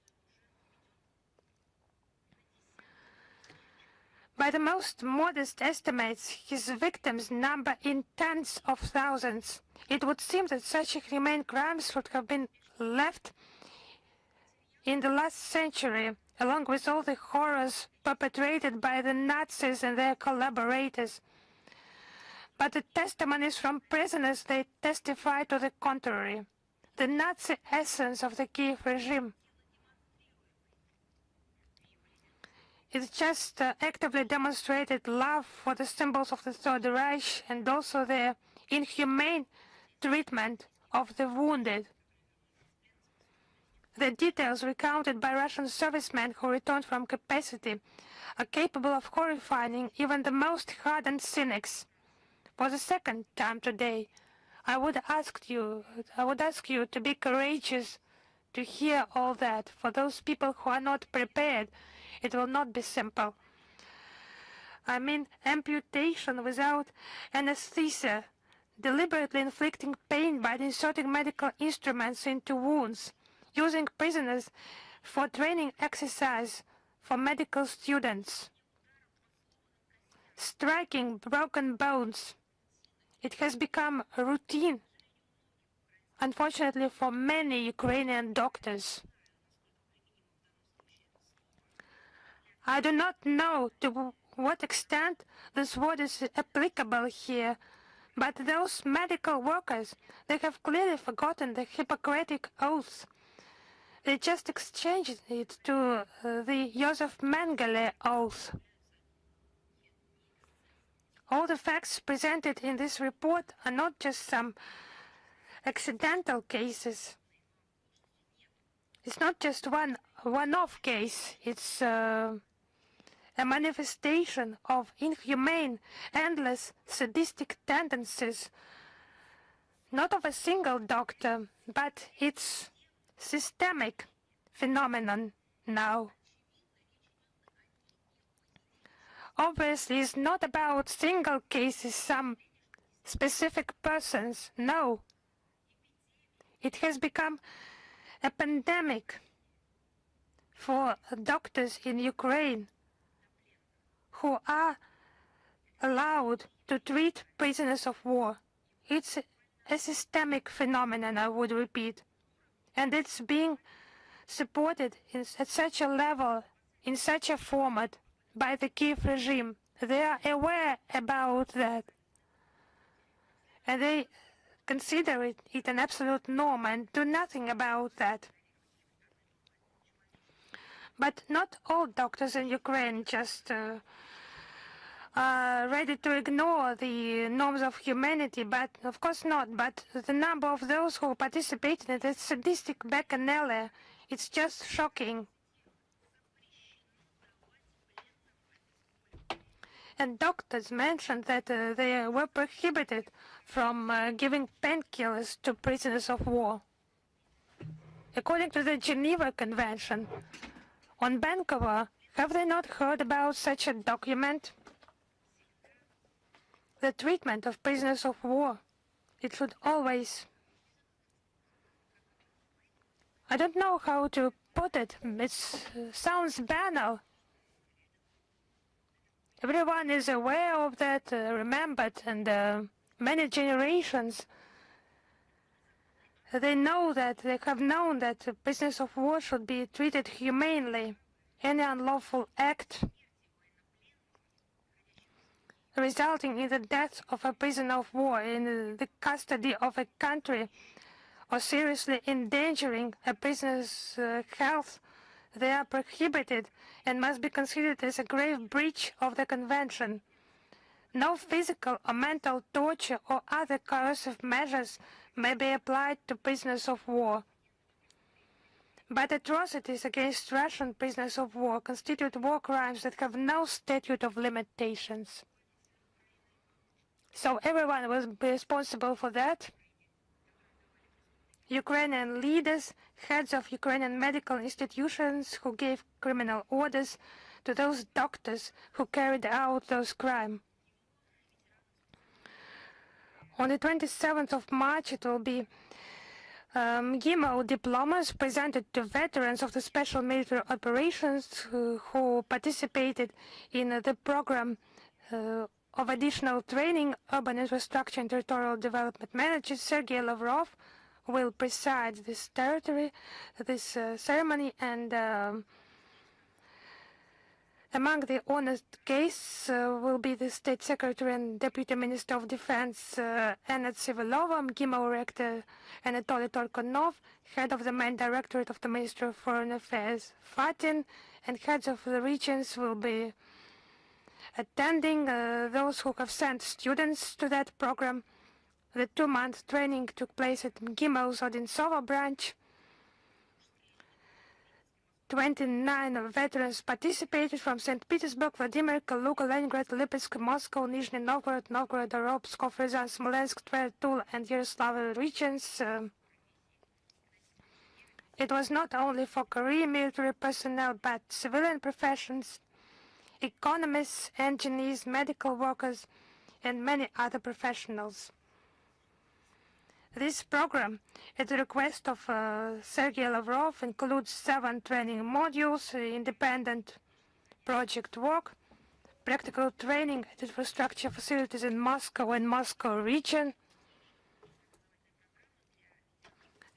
By the most modest estimates, his victims number in tens of thousands. It would seem that such inhumane crimes would have been left in the last century, along with all the horrors perpetrated by the Nazis and their collaborators. But the testimonies from prisoners, they testify to the contrary. The Nazi essence of the Kiev regime is just actively demonstrated love for the symbols of the Third Reich and also their inhumane treatment of the wounded. The details recounted by Russian servicemen who returned from capacity are capable of horrifying even the most hardened cynics. For the second time today, I would ask you to be courageous to hear all that. For those people who are not prepared, it will not be simple. I mean amputation without anesthesia, deliberately inflicting pain by inserting medical instruments into wounds, using prisoners for training exercise for medical students, striking broken bones. It has become a routine, unfortunately, for many Ukrainian doctors. I do not know to what extent this word is applicable here, but those medical workers, they have clearly forgotten the Hippocratic oath. They just exchanged it to the Josef Mengele oath. All the facts presented in this report are not just some accidental cases. It's not just one-off case. It's a manifestation of inhumane, endless, sadistic tendencies, not of a single doctor, but it's systemic phenomenon now. Obviously, it's not about single cases, some specific persons. No. It has become a pandemic for doctors in Ukraine who are allowed to treat prisoners of war. It's a systemic phenomenon, I would repeat. And it's being supported at such a level, in such a format, by the Kiev regime. They are aware about that. And they consider it an absolute norm and do nothing about that. But not all doctors in Ukraine just are ready to ignore the norms of humanity, but of course not. But the number of those who participate in that sadistic bacchanal, it's just shocking. And doctors mentioned that they were prohibited from giving painkillers to prisoners of war. According to the Geneva Convention on Vancouver, have they not heard about such a document? The treatment of prisoners of war, it should always... I don't know how to put it. It sounds banal. Everyone is aware of that, remembered, and many generations, they know that, they have known that prisoners of war should be treated humanely. Any unlawful act resulting in the death of a prisoner of war in the custody of a country or seriously endangering a prisoner's health, they are prohibited and must be considered as a grave breach of the Convention. No physical or mental torture or other coercive measures may be applied to prisoners of war. But atrocities against Russian prisoners of war constitute war crimes that have no statute of limitations. So everyone will be responsible for that. Ukrainian leaders, heads of Ukrainian medical institutions who gave criminal orders to those doctors who carried out those crimes. On the 27th of March, it will be GIMO diplomas presented to veterans of the special military operations who participated in the program of additional training. Urban infrastructure and territorial development manager Sergei Lavrov will preside this ceremony, and among the honored guests will be the State Secretary and Deputy Minister of Defense Anna Tsivilova, GIMO Rector Anatoly Torkonov, Head of the Main Directorate of the Ministry of Foreign Affairs Khatyn, and heads of the regions will be attending. Those who have sent students to that program. The 2-month training took place at GIMO's Odintsova branch. 29 veterans participated from St. Petersburg, Vladimir, Kaluga, Leningrad, Lipetsk, Moscow, Nizhny Novgorod, Novgorod-Orel, Pskov, Ryazan, Smolensk, Tver, Tula, and Yaroslavl regions. It was not only for career military personnel, but civilian professions, economists, engineers, medical workers, and many other professionals. This program, at the request of Sergei Lavrov, includes 7 training modules, independent project work, practical training at infrastructure facilities in Moscow and Moscow region.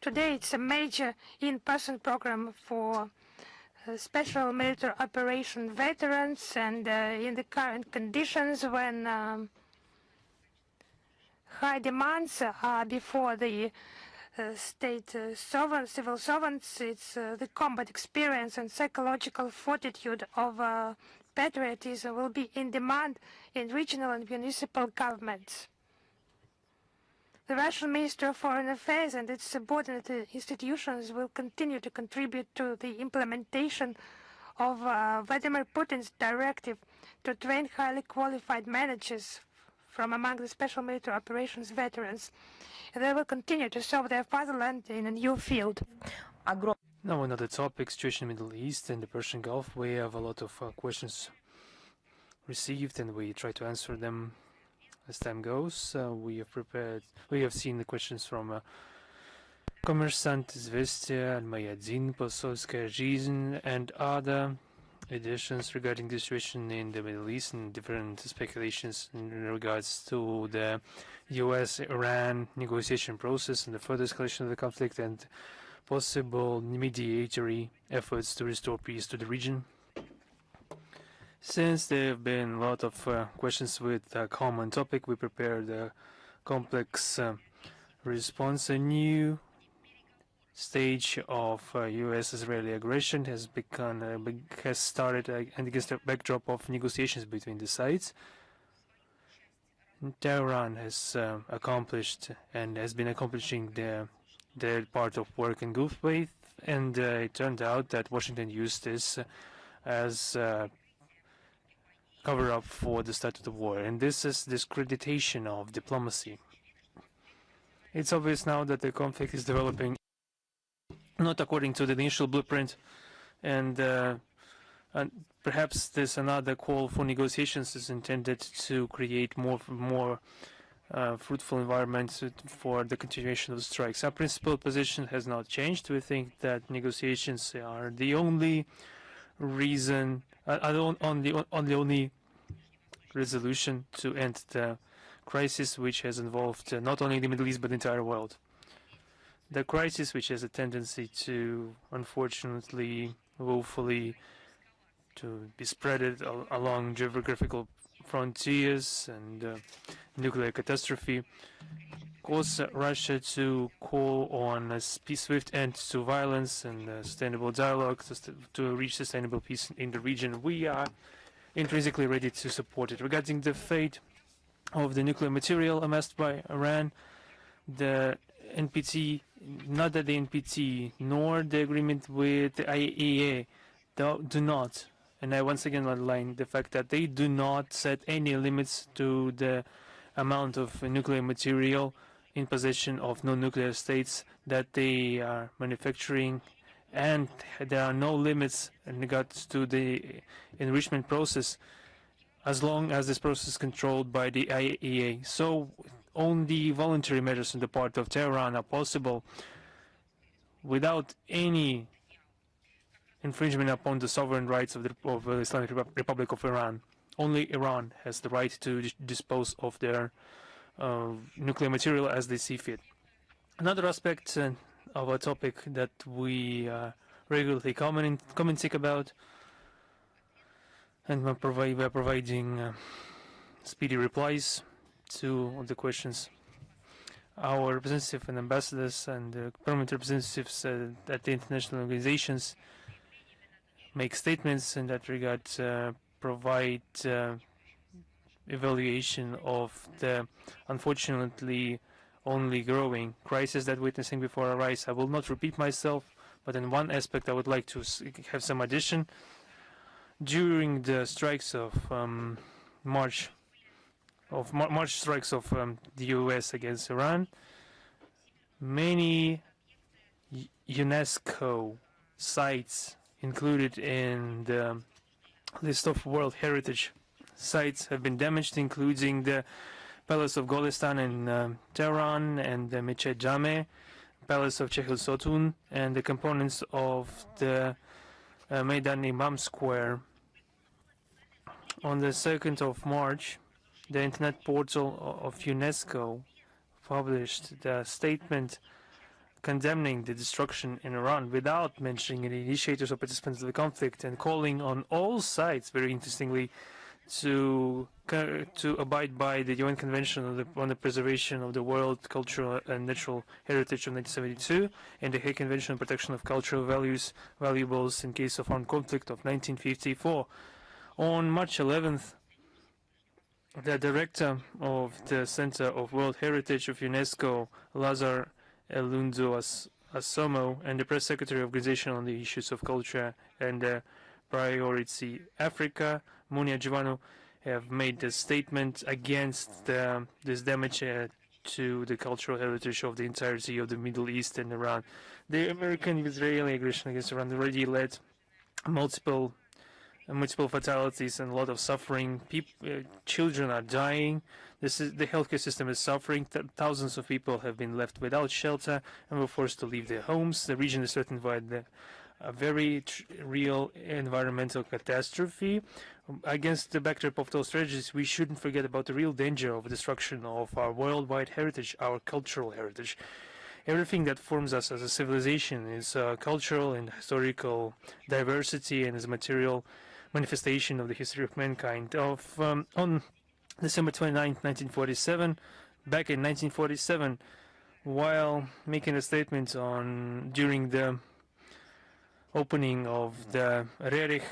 Today, it's a major in-person program for special military operation veterans, and in the current conditions when high demands are before the state civil servants, it's the combat experience and psychological fortitude of patriotism will be in demand in regional and municipal governments. The Russian Ministry of Foreign Affairs and its subordinate institutions will continue to contribute to the implementation of Vladimir Putin's directive to train highly qualified managers from among the special military operations veterans. And they will continue to serve their fatherland in a new field. Now another topic, situation in the Middle East and the Persian Gulf. We have a lot of questions received, and we try to answer them as time goes. We have seen the questions from Kommersant, Izvestia, Almayadin, Posovskaya Жизнь, and other editions regarding the situation in the Middle East and different speculations in regards to the US-Iran negotiation process and the further escalation of the conflict, and possible mediatory efforts to restore peace to the region. Since there have been a lot of questions with a common topic, we prepared a complex response. A new stage of U.S.-Israeli aggression has started against the backdrop of negotiations between the sides. Tehran has accomplished and has been accomplishing their part of work in good faith, and it turned out that Washington used this as cover-up for the start of the war, and this is discreditation of diplomacy. It's obvious now that the conflict is developing not according to the initial blueprint, and perhaps there's another call for negotiations is intended to create more fruitful environment for the continuation of the strikes. Our principal position has not changed. We think that negotiations are the only reason, on the only resolution to end the crisis, which has involved not only the Middle East but the entire world. The crisis, which has a tendency to, unfortunately, woefully, to be spread along geographical frontiers and nuclear catastrophe, caused Russia to call on a swift end to violence and sustainable dialogue to reach sustainable peace in the region. We are intrinsically ready to support it. Regarding the fate of the nuclear material amassed by Iran, the NPT, neither the NPT nor the agreement with the IAEA do not, and I once again underline the fact that they do not set any limits to the amount of nuclear material in possession of non-nuclear states that they are manufacturing, and there are no limits in regards to the enrichment process as long as this process is controlled by the IAEA. So only voluntary measures on the part of Tehran are possible without any infringement upon the sovereign rights of the Islamic Republic of Iran. Only Iran has the right to dispose of their nuclear material as they see fit. Another aspect of a topic that we regularly commenting about, and we are providing speedy replies to the questions. Our representatives and ambassadors and permanent representatives at the international organizations make statements in that regard, provide evaluation of the unfortunately only growing crisis that we're witnessing before our eyes. I will not repeat myself, but in one aspect I would like to have some addition. During the strikes of March strikes of the US against Iran, many UNESCO sites included in the list of World Heritage sites have been damaged, including the Palace of Golistan in Tehran and the Mechet Jame, Palace of Chehil Sotun, and the components of the Meydan Imam Square. On the 2nd of March, the Internet portal of UNESCO published the statement condemning the destruction in Iran without mentioning any initiators or participants of the conflict, and calling on all sides, very interestingly, to abide by the UN Convention on the Preservation of the World Cultural and Natural Heritage of 1972 and the Hague Convention on Protection of Cultural Valuables in case of armed conflict of 1954. On March 11th, the director of the Center of World Heritage of UNESCO, Lazar Elundu Asomo, and the press secretary of the Organization on the Issues of Culture and Priority Africa, Munia Jivanu, have made a statement against this damage to the cultural heritage of the entirety of the Middle East and Iran. The American-Israeli aggression against Iran already led multiple fatalities and a lot of suffering. Children are dying. The healthcare system is suffering. Thousands of people have been left without shelter and were forced to leave their homes. The region is threatened by a very real environmental catastrophe. Against the backdrop of those tragedies, we shouldn't forget about the real danger of destruction of our worldwide heritage, our cultural heritage. Everything that forms us as a civilization is cultural and historical diversity and is a material manifestation of the history of mankind. On December 29th, 1947, back in 1947, while making a statement during the opening of the Rerich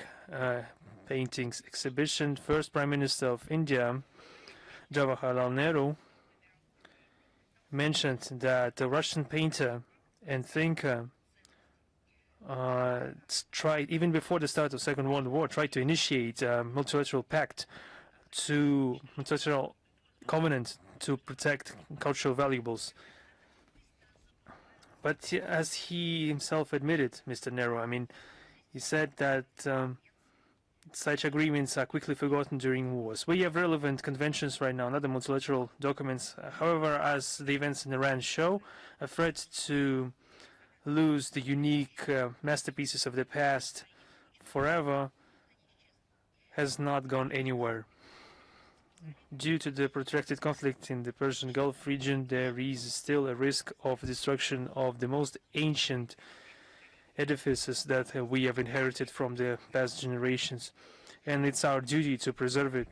paintings exhibition, first Prime Minister of India, Jawaharlal Nehru, mentioned that the Russian painter and thinker tried, even before the start of Second World War, tried to initiate a multilateral multilateral covenant to protect cultural valuables. But as he himself admitted, Mr. Nehru, he said that such agreements are quickly forgotten during wars. We have relevant conventions right now, not the multilateral documents. However, as the events in Iran show, a threat to lose the unique masterpieces of the past forever has not gone anywhere. Due to the protracted conflict in the Persian Gulf region, there is still a risk of destruction of the most ancient edifices that we have inherited from the past generations, and it's our duty to preserve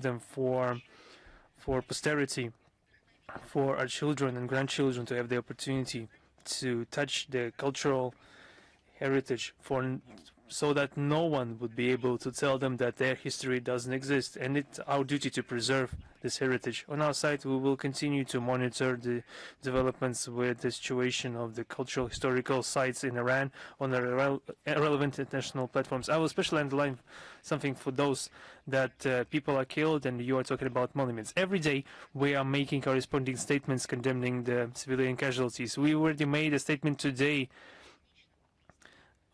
them for posterity, for our children and grandchildren to have the opportunity to touch the cultural heritage, so that no one would be able to tell them that their history doesn't exist. And it's our duty to preserve this heritage. On our side, we will continue to monitor the developments with the situation of the cultural historical sites in Iran on the relevant international platforms. I will especially underline something for those that people are killed, and you are talking about monuments. Every day we are making corresponding statements condemning the civilian casualties. We already made a statement today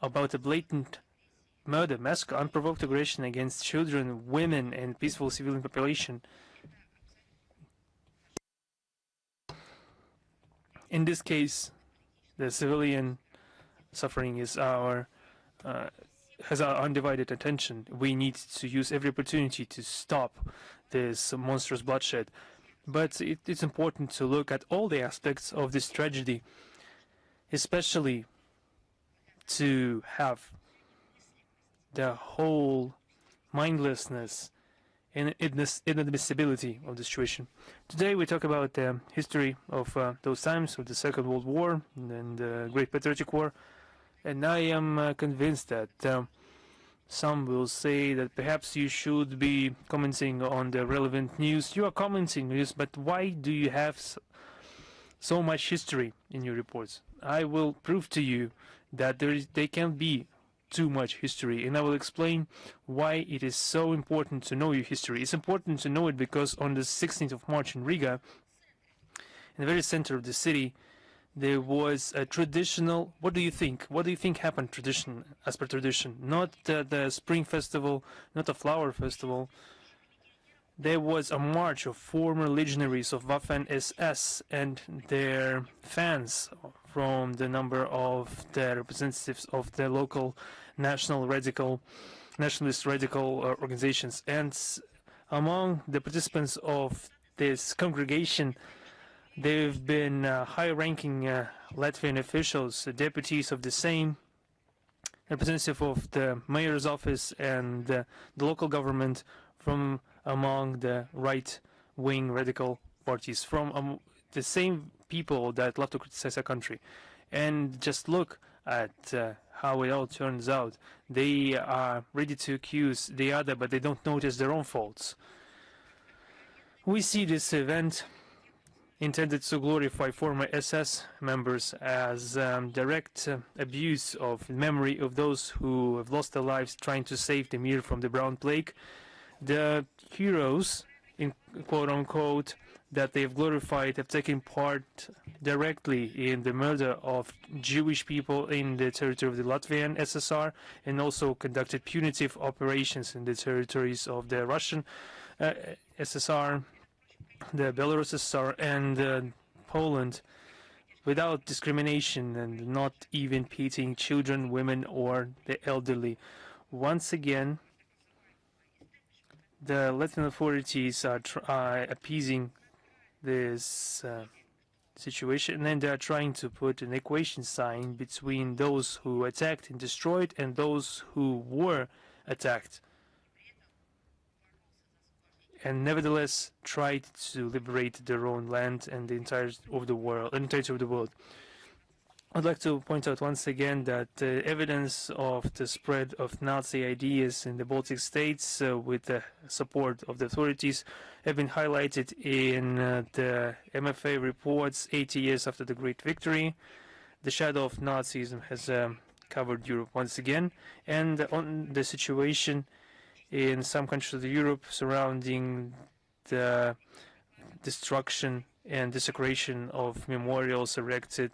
about a blatant murder, massacre, unprovoked aggression against children, women, and peaceful civilian population. In this case, the civilian suffering is has our undivided attention. We need to use every opportunity to stop this monstrous bloodshed. But it's important to look at all the aspects of this tragedy, especially to have the whole mindlessness and inadmissibility of the situation. Today we talk about the history of those times, of the Second World War and the Great Patriotic War, and I am convinced that some will say that perhaps you should be commenting on the relevant news. You are commenting news, but why do you have so much history in your reports? I will prove to you that there can be too much history, and I will explain why it is so important to know your history. It's important to know it because on the 16th of March in Riga, in the very center of the city, there was a traditional, what do you think happened as per tradition? Not the spring festival, not a flower festival. There was a march of former legionaries of Waffen-SS and their fans from the number of the representatives of the local nationalist radical organizations. And among the participants of this congregation, there have been high-ranking Latvian officials, deputies of the same, representative of the mayor's office and the local government from among the right-wing radical parties, from the same people that love to criticize our country. And just look at how it all turns out. They are ready to accuse the other, but they don't notice their own faults. We see this event intended to glorify former SS members as direct abuse of memory of those who have lost their lives trying to save the Mir from the brown plague. The heroes, in quote-unquote, that they have glorified have taken part directly in the murder of Jewish people in the territory of the Latvian SSR, and also conducted punitive operations in the territories of the Russian SSR, the Belarus SSR, and Poland, without discrimination and not even pitying children, women, or the elderly. Once again, the Latvian authorities are appeasing this situation, and they are trying to put an equation sign between those who attacked and destroyed and those who were attacked, and nevertheless tried to liberate their own land and the entirety of the world. I'd like to point out once again that evidence of the spread of Nazi ideas in the Baltic states with the support of the authorities have been highlighted in the MFA reports 80 years after the Great Victory. The shadow of Nazism has covered Europe once again, and on the situation in some countries of Europe surrounding the destruction and desecration of memorials erected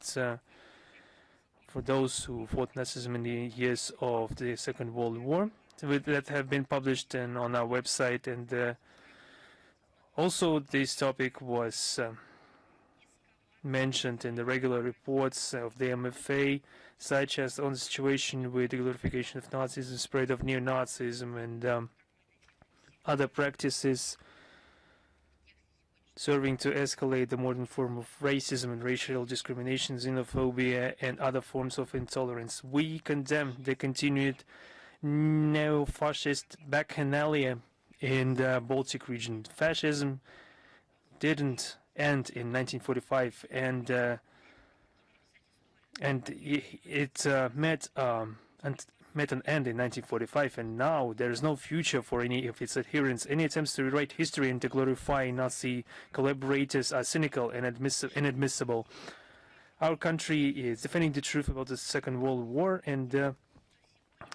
for those who fought Nazism in the years of the Second World War, that have been published on our website. And also this topic was mentioned in the regular reports of the MFA, such as on the situation with the glorification of Nazism, spread of neo-Nazism, and other practices serving to escalate the modern form of racism and racial discrimination, xenophobia, and other forms of intolerance. We condemn the continued neo-fascist bacchanalia in the Baltic region. Fascism didn't end in 1945, and it met an end in 1945, and now there is no future for any of its adherents. Any attempts to rewrite history and to glorify Nazi collaborators are cynical and inadmissible. Our country is defending the truth about the Second World War, and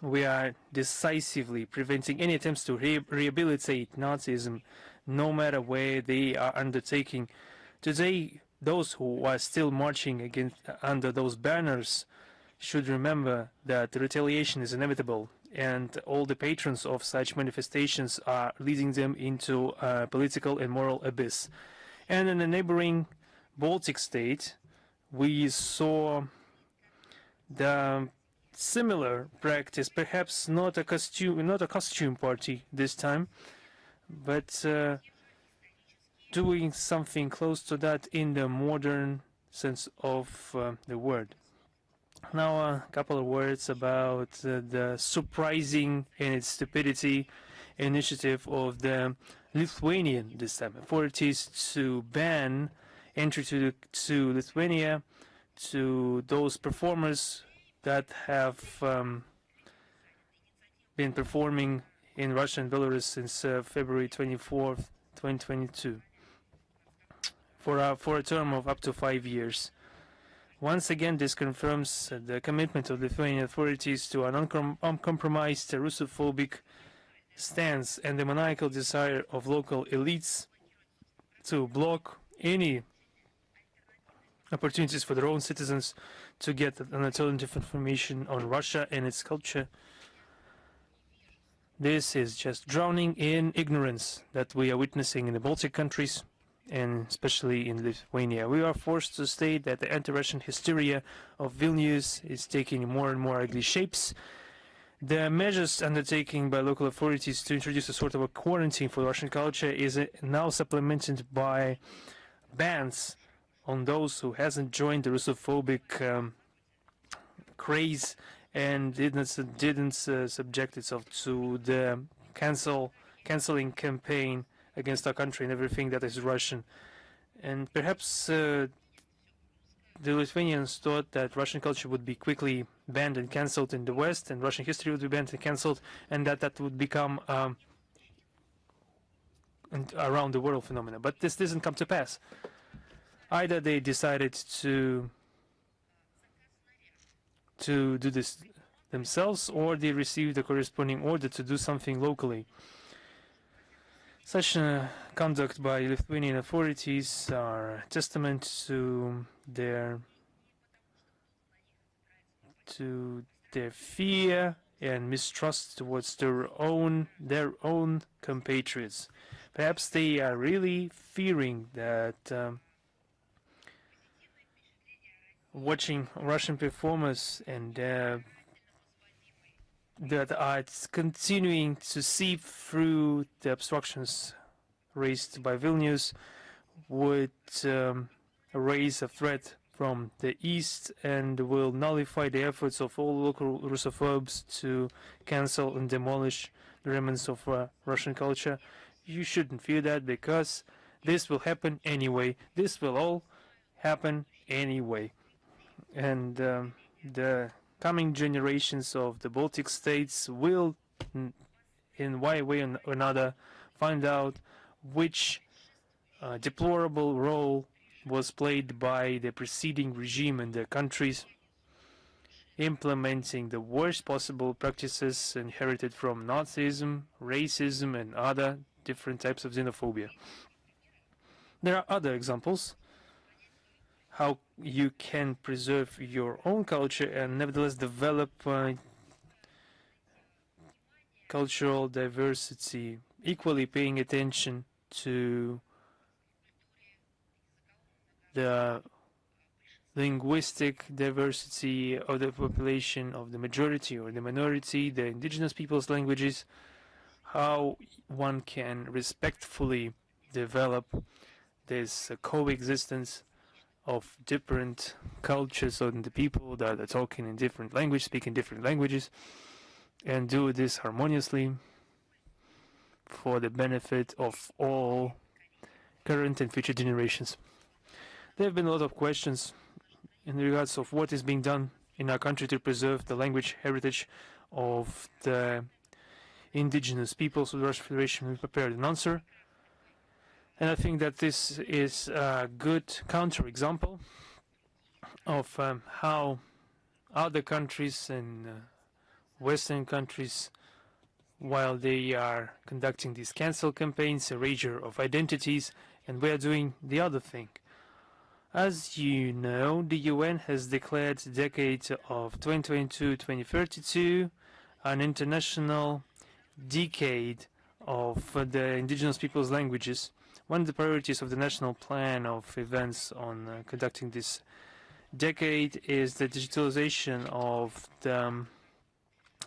we are decisively preventing any attempts to rehabilitate Nazism, no matter where they are undertaking. Today, those who are still marching under those banners should remember that the retaliation is inevitable, and all the patrons of such manifestations are leading them into a political and moral abyss. And in a neighboring Baltic state, we saw the similar practice, perhaps not a costume party this time, but doing something close to that in the modern sense of the word. Now a couple of words about the surprising in its stupidity initiative of the Lithuanian this time authorities to ban entry to Lithuania to those performers that have been performing in Russia and Belarus since February 24th, 2022 for a term of up to 5 years. Once again, this confirms the commitment of Lithuanian authorities to an uncompromised Russophobic stance and the maniacal desire of local elites to block any opportunities for their own citizens to get an alternative information on Russia and its culture. This is just drowning in ignorance that we are witnessing in the Baltic countries, and especially in Lithuania. We are forced to state that the anti-Russian hysteria of Vilnius is taking more and more ugly shapes. The measures undertaken by local authorities to introduce a sort of a quarantine for Russian culture is now supplemented by bans on those who hasn't joined the Russophobic craze and didn't subject itself to the canceling campaign against our country and everything that is Russian. And perhaps the Lithuanians thought that Russian culture would be quickly banned and cancelled in the West, and Russian history would be banned and cancelled, and that would become an around the world phenomena. But this doesn't come to pass. Either they decided to do this themselves, or they received a corresponding order to do something locally. Such conduct by Lithuanian authorities are testament to their fear and mistrust towards their own compatriots. Perhaps they are really fearing that watching Russian performers and that are continuing to seep through the obstructions raised by Vilnius would raise a threat from the east and will nullify the efforts of all local Russophobes to cancel and demolish the remnants of Russian culture. You shouldn't fear that, because this will happen anyway. This will all happen anyway. And the coming generations of the Baltic states will, in one way or another, find out which deplorable role was played by the preceding regime in their countries, implementing the worst possible practices inherited from Nazism, racism, and other different types of xenophobia. There are other examples how you can preserve your own culture and nevertheless develop cultural diversity, equally paying attention to the linguistic diversity of the population, of the majority or the minority, the indigenous peoples' languages, how one can respectfully develop this coexistence of different cultures and the people that are talking in different languages, speaking different languages, and do this harmoniously for the benefit of all current and future generations. There have been a lot of questions in regards of what is being done in our country to preserve the language heritage of the indigenous peoples of the Russian Federation. We prepared an answer, and I think that this is a good counterexample of how other countries and Western countries, while they are conducting these cancel campaigns, erasure of identities, and we are doing the other thing. As you know, the UN has declared the decade of 2022-2032 an international decade of the indigenous peoples' languages. One of the priorities of the national plan of events on conducting this decade is the digitalization of the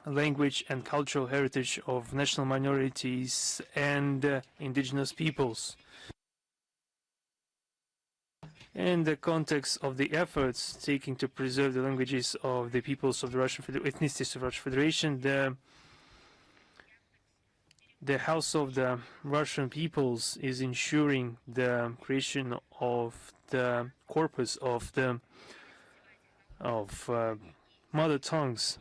language and cultural heritage of national minorities and indigenous peoples. In the context of the efforts taken to preserve the languages of the peoples of the ethnicities of the Russian Federation, the House of the Russian Peoples is ensuring the creation of the corpus of mother tongues,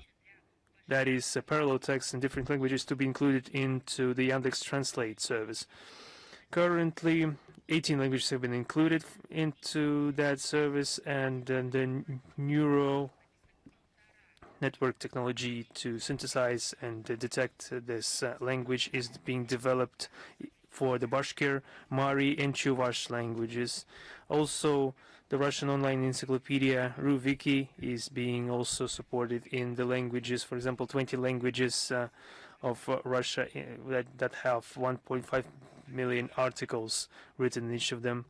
that is parallel text in different languages, to be included into the Yandex Translate service. Currently, 18 languages have been included into that service, and the neural network technology to synthesize and detect this language is being developed for the Bashkir, Mari, and Chuvash languages. Also, the Russian online encyclopedia RuWiki is being also supported in the languages. For example, 20 languages of Russia that have 1.5 million articles written in each of them.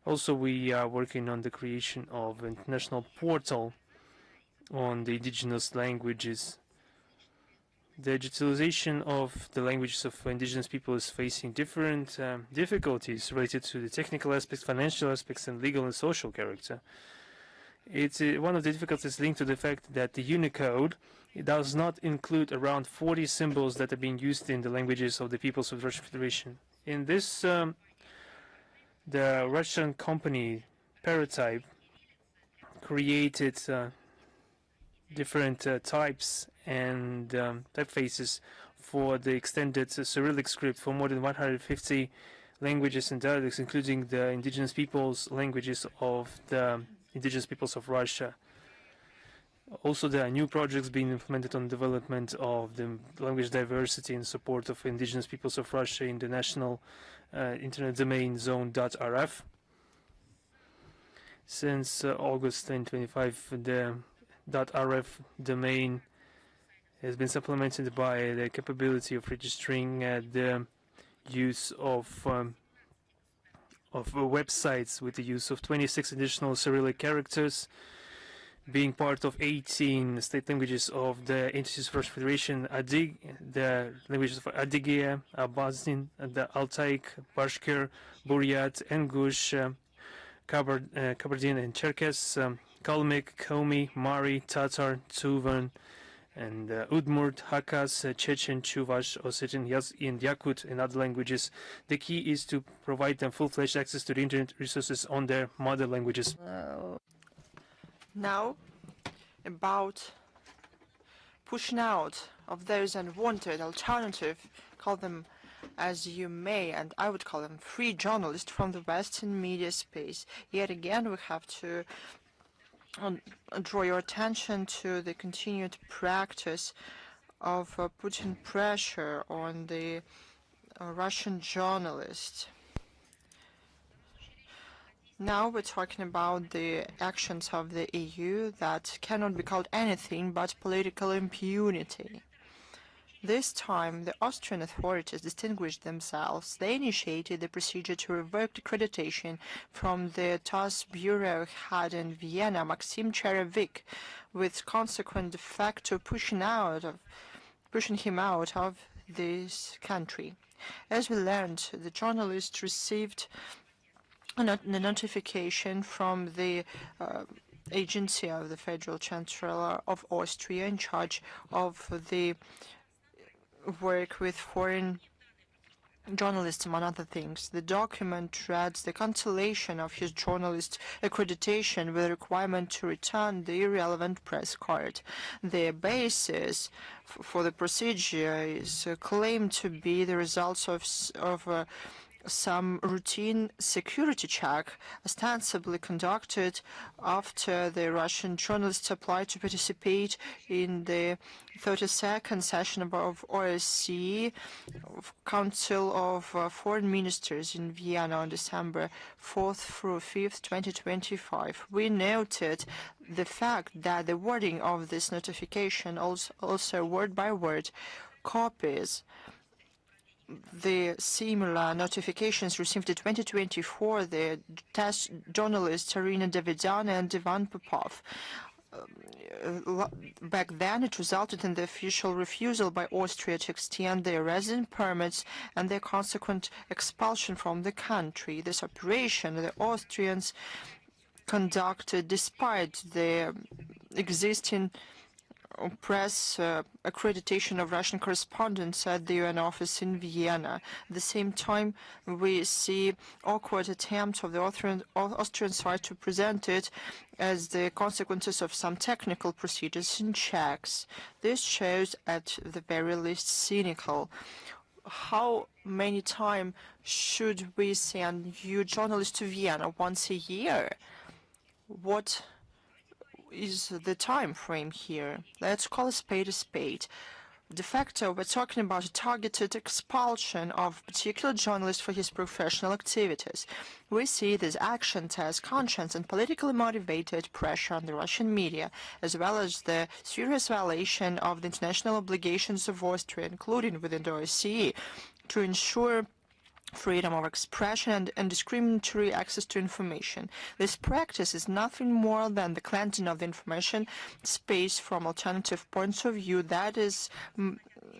Also, we are working on the creation of an international portal on the indigenous languages. The digitalization of the languages of indigenous people is facing different difficulties related to the technical aspects, financial aspects, and legal and social character. It's one of the difficulties linked to the fact that the Unicode does not include around 40 symbols that are being used in the languages of the peoples of the Russian Federation. In this, the Russian company Paratype created different types and typefaces for the extended Cyrillic script for more than 150 languages and dialects, including the indigenous peoples' languages of the indigenous peoples of Russia. Also, there are new projects being implemented on development of the language diversity in support of indigenous peoples of Russia in the national internet domain zone.rf. Since August 2025, the .rf domain has been supplemented by the capability of registering the use of websites with the use of 26 additional Cyrillic characters, being part of 18 state languages of the entities of Russian Federation, the languages of Adygea, Abazin, the Altaic, Bashkir, Buryat, Ingush, Kabardin and Cherkess, Kalmyk, Komi, Mari, Tatar, Tuvan, and Udmurt, Hakas, Chechen, Chuvash, Ossetin, and Yakut, and other languages. The key is to provide them full-fledged access to the internet resources on their mother languages. Now, about pushing out of those unwanted alternative, call them as you may, and I would call them free journalists from the Western media space. Yet again, we have to draw your attention to the continued practice of putting pressure on the Russian journalists. Now we're talking about the actions of the EU that cannot be called anything but political impunity. This time, the Austrian authorities distinguished themselves. They initiated the procedure to revoke accreditation from the TASS bureau head in Vienna, Maxim Cherevik, with consequent de facto pushing him out of this country. As we learned, the journalist received a notification from the agency of the Federal Chancellor of Austria in charge of the work with foreign journalists, among other things. The document reads the cancellation of his journalist accreditation with a requirement to return the irrelevant press card. The basis for the procedure is claimed to be the results of some routine security check ostensibly conducted after the Russian journalists applied to participate in the 32nd session of OSCE, Council of Foreign Ministers in Vienna on December 4th through 5th, 2025. We noted the fact that the wording of this notification also word by word copies the similar notifications received in 2024, the TASS journalists Arina Davidan and Ivan Popov. Back then, it resulted in the official refusal by Austria to extend their resident permits and their consequent expulsion from the country. This operation, the Austrians conducted despite the existing press accreditation of Russian correspondents at the UN office in Vienna. At the same time, we see awkward attempts of the Austrian side to present it as the consequences of some technical procedures and checks. This shows at the very least cynical. How many times should we send new journalists to Vienna? Once a year? What is the time frame here? Let's call a spade a spade. De facto, we're talking about a targeted expulsion of particular journalist for his professional activities. We see these actions as conscience and politically motivated pressure on the Russian media, as well as the serious violation of the international obligations of Austria, including within the OSCE, to ensure freedom of expression and indiscriminatory access to information. This practice is nothing more than the cleansing of the information space from alternative points of view that is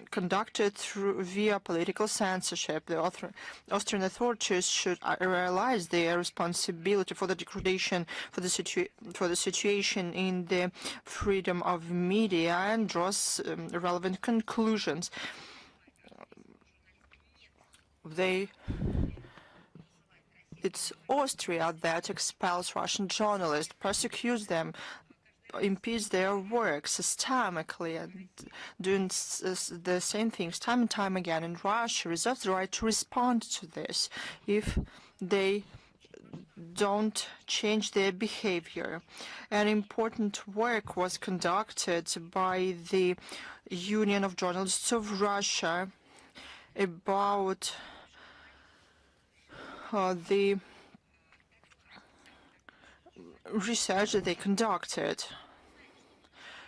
conducted via political censorship. The Austrian authorities should realize their responsibility for the degradation for the situation in the freedom of media and draws relevant conclusions. It's Austria that expels Russian journalists, persecutes them, impedes their work systemically, and doing the same things time and time again. And Russia reserves the right to respond to this if they don't change their behavior. An important work was conducted by the Union of Journalists of Russia about the research that they conducted.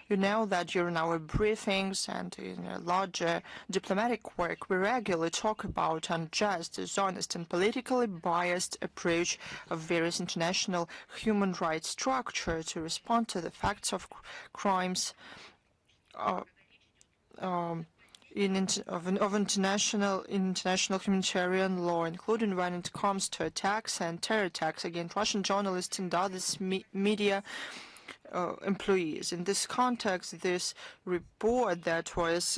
You know that during our briefings and in a larger diplomatic work, we regularly talk about unjust, dishonest, and politically biased approach of various international human rights structure to respond to the facts of crimes of international humanitarian law, including when it comes to attacks and terror attacks against Russian journalists and other media employees. In this context, this report that was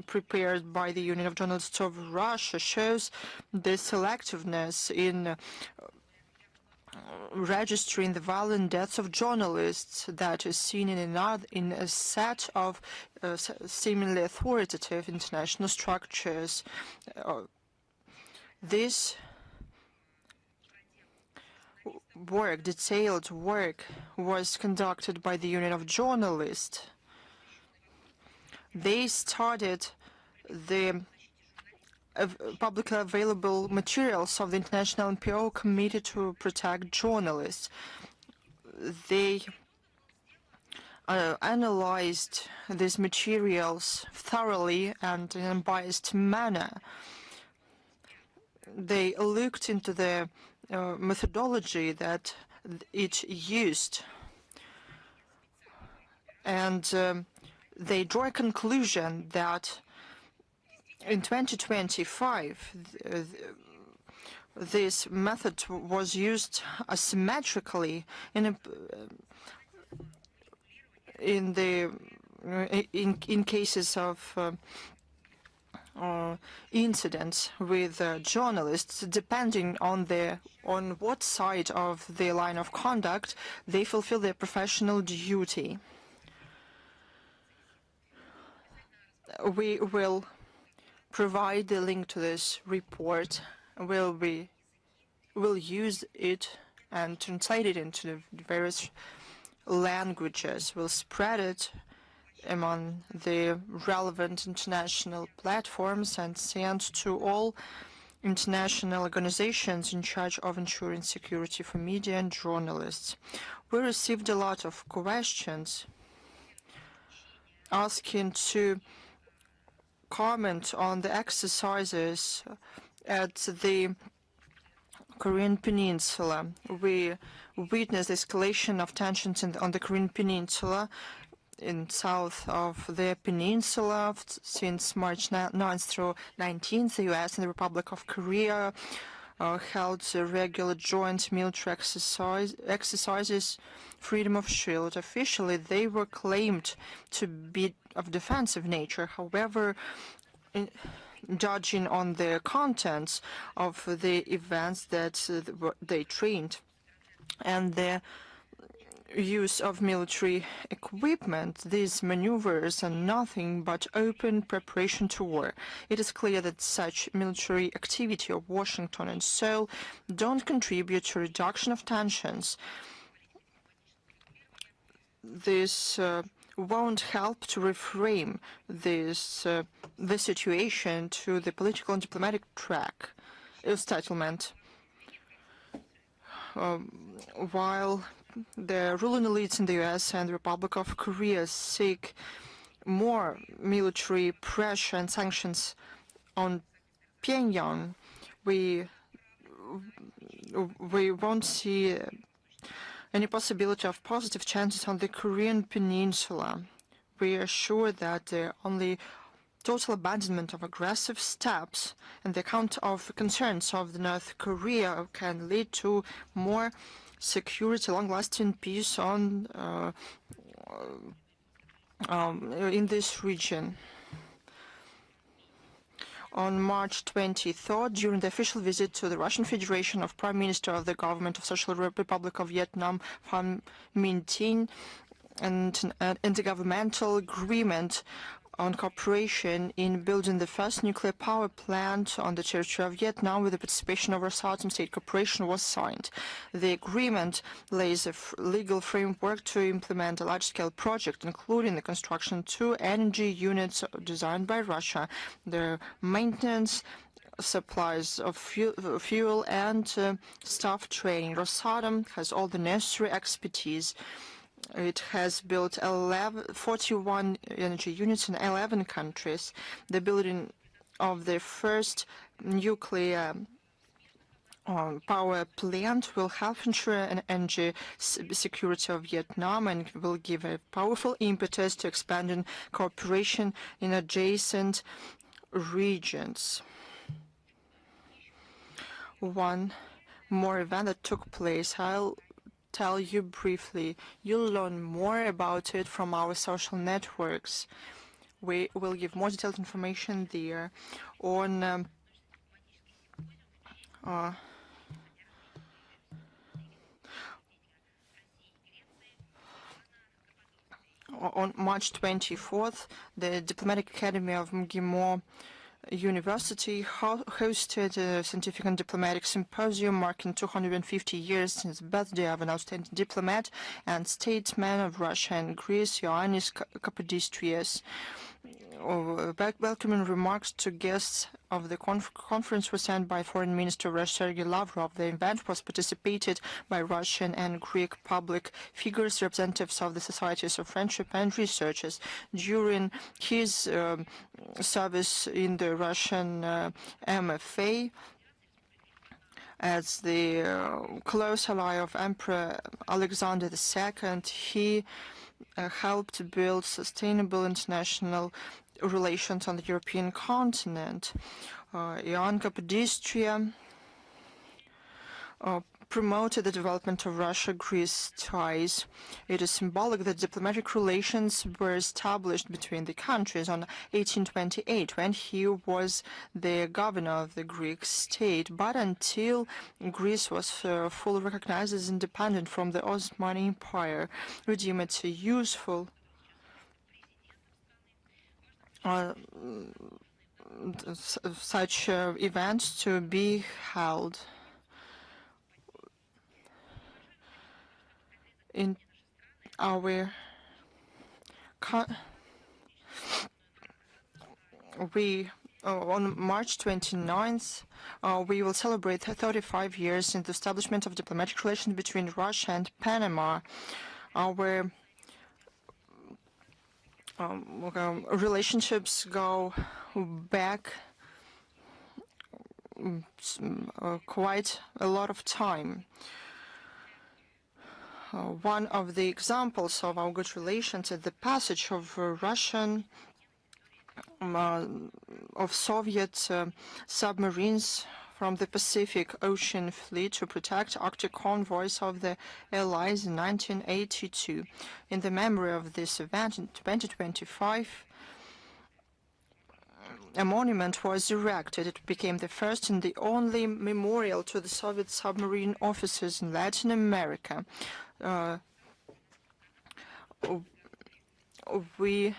prepared by the Union of Journalists of Russia shows the selectiveness in registering the violent deaths of journalists that is seen in a set of seemingly authoritative international structures. This work, detailed work, was conducted by the Union of Journalists. They started the publicly available materials of the International NPO Committee to Protect Journalists. They analyzed these materials thoroughly and in an unbiased manner. They looked into the methodology that it used, and they draw a conclusion that in 2025 this method was used asymmetrically in cases of incidents with journalists, depending on what side of the line of conduct they fulfill their professional duty. We will provide the link to this report. We'll use it and translate it into the various languages. We'll spread it among the relevant international platforms and send to all international organizations in charge of ensuring security for media and journalists. We received a lot of questions asking to comment on the exercises at the Korean Peninsula. We witnessed escalation of tensions on the Korean Peninsula in south of the peninsula since March 9th through 19th. The U.S. and the Republic of Korea held regular joint military exercises, freedom of shield. Officially, they were claimed to be of defensive nature. However, judging on the contents of the events that they trained and the use of military equipment, these maneuvers are nothing but open preparation to war. It is clear that such military activity of Washington and Seoul don't contribute to reduction of tensions. This won't help to reframe the situation to the political and diplomatic track settlement. While the ruling elites in the U.S. and the Republic of Korea seek more military pressure and sanctions on Pyongyang, we won't see any possibility of positive chances on the Korean Peninsula. We are sure that the only total abandonment of aggressive steps and the account of concerns of North Korea can lead to more security, long-lasting peace in this region. On March 23rd, during the official visit to the Russian Federation of Prime Minister of the Government of Social Republic of Vietnam, Pham Minh Thien, and an intergovernmental agreement on cooperation in building the first nuclear power plant on the territory of Vietnam with the participation of Rosatom State Corporation was signed. The agreement lays a legal framework to implement a large-scale project, including the construction of 2 energy units designed by Russia, the maintenance, supplies of fuel and staff training. Rosatom has all the necessary expertise. It has built 41 energy units in 11 countries. The building of the first nuclear power plant will help ensure an energy security of Vietnam and will give a powerful impetus to expanding cooperation in adjacent regions. One more event that took place, I'll tell you briefly. You'll learn more about it from our social networks. We will give more detailed information there on March 24th, the Diplomatic Academy of MGIMO University hosted a scientific and diplomatic symposium marking 250 years since the birthday of an outstanding diplomat and statesman of Russia and Greece, Ioannis Kapodistrias. Welcoming remarks to guests of the conference were sent by Foreign Minister of Russia Sergei Lavrov. The event was participated by Russian and Greek public figures, representatives of the Societies of Friendship and researchers. During his service in the Russian MFA, as the close ally of Emperor Alexander II, he helped build sustainable international relations on the European continent. Ioannis Kapodistrias promoted the development of Russia-Greece ties. It is symbolic that diplomatic relations were established between the countries on 1828 when he was the governor of the Greek state, but until Greece was fully recognized as independent from the Ottoman Empire, we deem it useful such events to be held. In our on March 29th, we will celebrate 35 years in the establishment of diplomatic relations between Russia and Panama. Our relationships go back quite a lot of time. One of the examples of our good relations is the passage of Soviet submarines from the Pacific Ocean Fleet to protect Arctic convoys of the Allies in 1982. In the memory of this event in 2025, a monument was erected. It became the first and the only memorial to the Soviet submarine officers in Latin America. We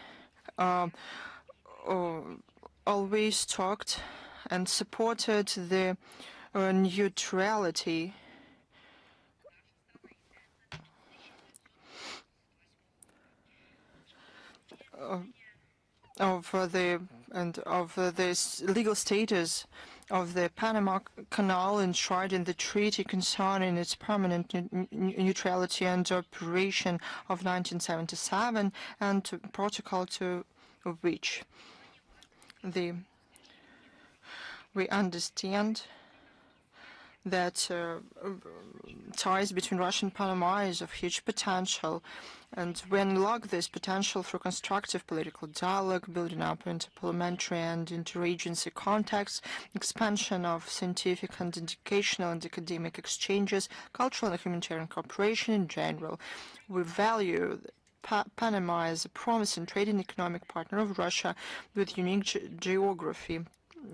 always talked and supported the neutrality of the legal status of the Panama Canal enshrined in the treaty concerning its permanent neutrality and operation of 1977, and protocol to which we understand that ties between Russia and Panama is of huge potential, and we unlock this potential through constructive political dialogue, building up interparliamentary and interagency contacts, expansion of scientific and educational and academic exchanges, cultural and humanitarian cooperation in general. We value Panama as a promising trade and economic partner of Russia with unique geography,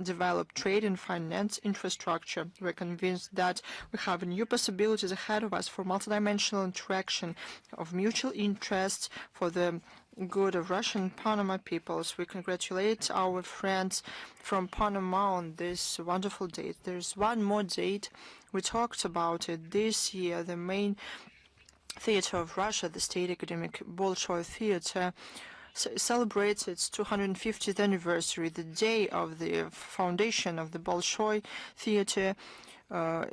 develop trade and finance infrastructure. We're convinced that we have new possibilities ahead of us for multidimensional interaction of mutual interests for the good of Russian and Panama peoples. We congratulate our friends from Panama on this wonderful date. There's one more date. We talked about it this year. The main theater of Russia, the State Academic Bolshoi Theater, celebrates its 250th anniversary. The day of the foundation of the Bolshoi Theater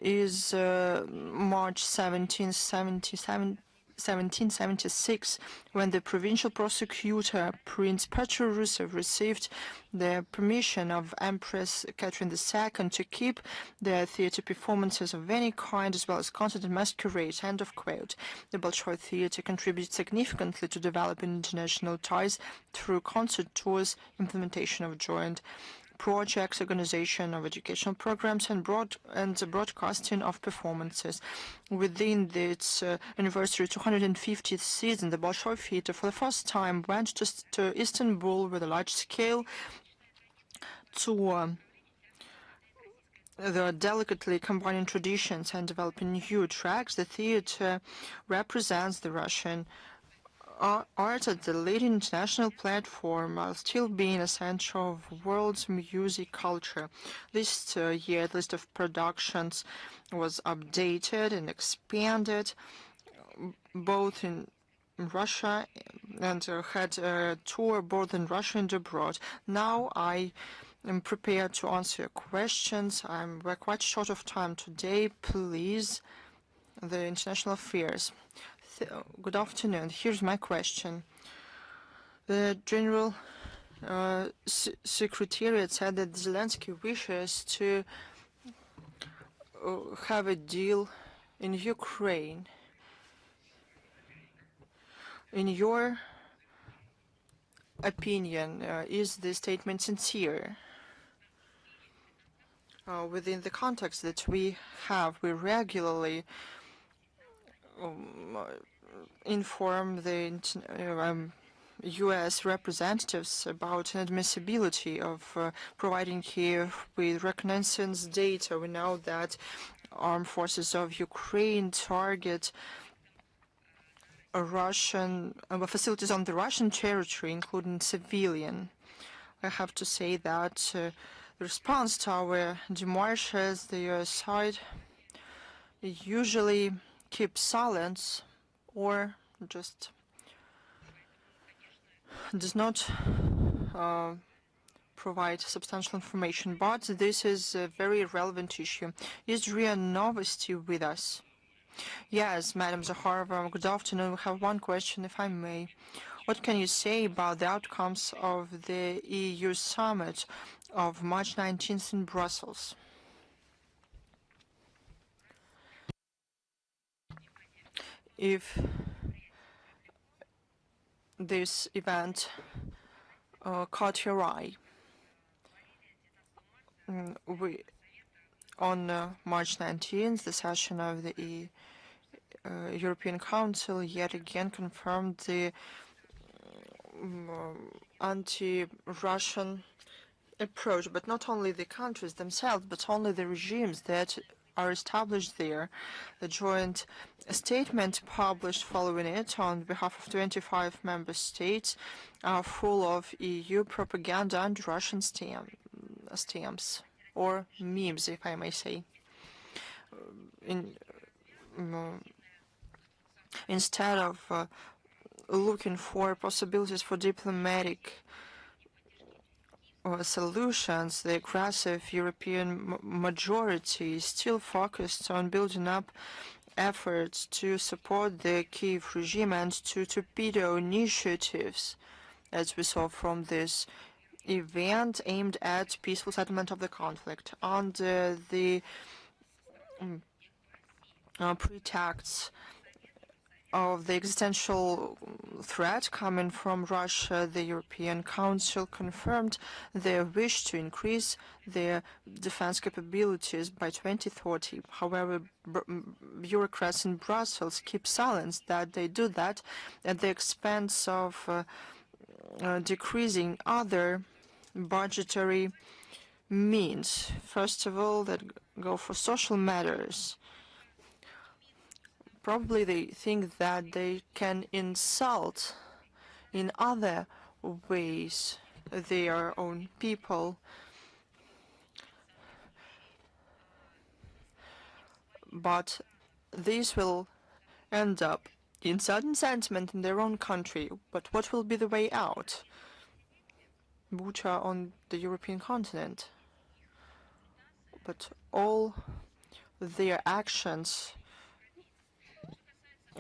is March 1776, when the provincial prosecutor, Prince Petro Rusev, received the permission of Empress Khatyn II to keep the theater performances of any kind, as well as concert and masquerade. End of quote. The Bolshoi Theater contributes significantly to developing international ties through concert tours, implementation of joint projects, organization of educational programs, and the broadcasting of performances. Within its anniversary 250th season, the Bolshoi Theatre for the first time went to Istanbul with a large-scale tour. The delicately combining traditions and developing new tracks, the theater represents the Russian art at the leading international platform while still being a center of world's music culture. This year, the list of productions was updated and expanded, both in Russia and had a tour both in Russia and abroad. Now I am prepared to answer your questions. We're quite short of time today. Please, the international affairs. Good afternoon. Here's my question. The General Secretariat said that Zelensky wishes to have a deal in Ukraine. In your opinion, is this statement sincere? Within the context that we have, we regularly inform the U.S. representatives about inadmissibility of providing Kiev with reconnaissance data. We know that armed forces of Ukraine target Russian facilities on the Russian territory, including civilian. I have to say that the response to our demarches, the U.S. side usually keeps silence or just does not provide substantial information. But this is a very relevant issue. Is RIA Novosti with us? Yes, Madam Zakharova, good afternoon. We have one question, if I may. What can you say about the outcomes of the EU summit of March 19th in Brussels? If this event caught your eye, on March 19th, the session of the European Council yet again confirmed the anti-Russian approach, but not only the countries themselves, but only the regimes that are established there. The joint statement published following it on behalf of 25 member states are full of EU propaganda and Russian stamps, or memes, if I may say. Instead of looking for possibilities for diplomatic solutions, the aggressive European majority is still focused on building up efforts to support the Kiev regime and to torpedo initiatives, as we saw from this event, aimed at peaceful settlement of the conflict. Under the pretexts of the existential threat coming from Russia, the European Council confirmed their wish to increase their defense capabilities by 2030. However, bureaucrats in Brussels keep silence that they do that at the expense of decreasing other budgetary means. First of all, that go for social matters. Probably they think that they can insult in other ways their own people. But this will end up in certain sentiment in their own country. But what will be the way out? Bucha on the European continent. But all their actions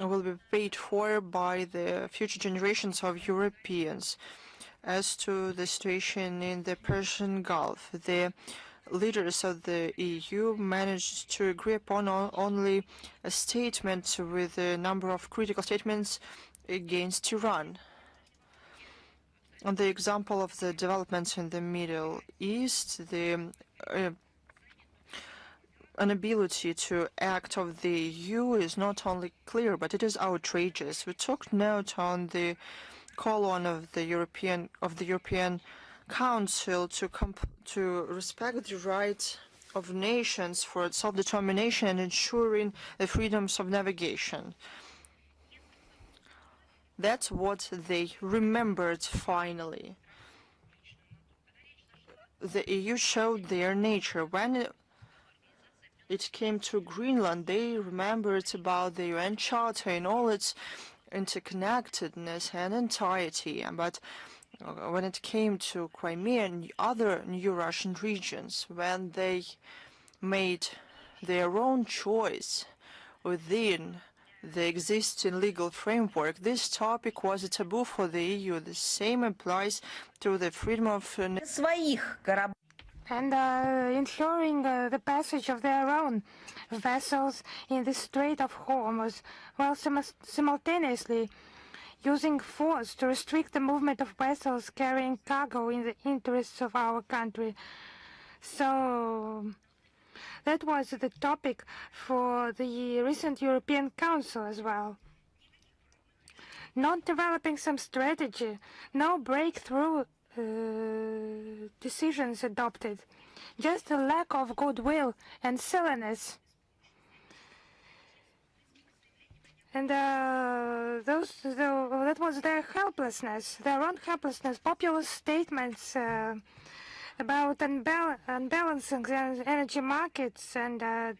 will be paid for by the future generations of Europeans. As to the situation in the Persian Gulf, the leaders of the EU managed to agree upon only a statement with a number of critical statements against Iran. On the example of the developments in the Middle East, the inability to act of the EU is not only clear, but it is outrageous. We took note on the call on of the European Council to respect the rights of nations for self-determination and ensuring the freedoms of navigation. That's what they remembered finally. The EU showed their nature. When it came to Greenland, they remembered about the UN Charter and all its interconnectedness and entirety. But when it came to Crimea and other new Russian regions, when they made their own choice within the existing legal framework, this topic was a taboo for the EU. The same applies to the freedom of and ensuring the passage of their own vessels in the Strait of Hormuz, while simultaneously using force to restrict the movement of vessels carrying cargo in the interests of our country. So that was the topic for the recent European Council as well. Not developing some strategy, no breakthrough decisions adopted, just a lack of goodwill and silliness. And that was their helplessness, their own helplessness, popular statements about unbalancing the energy markets and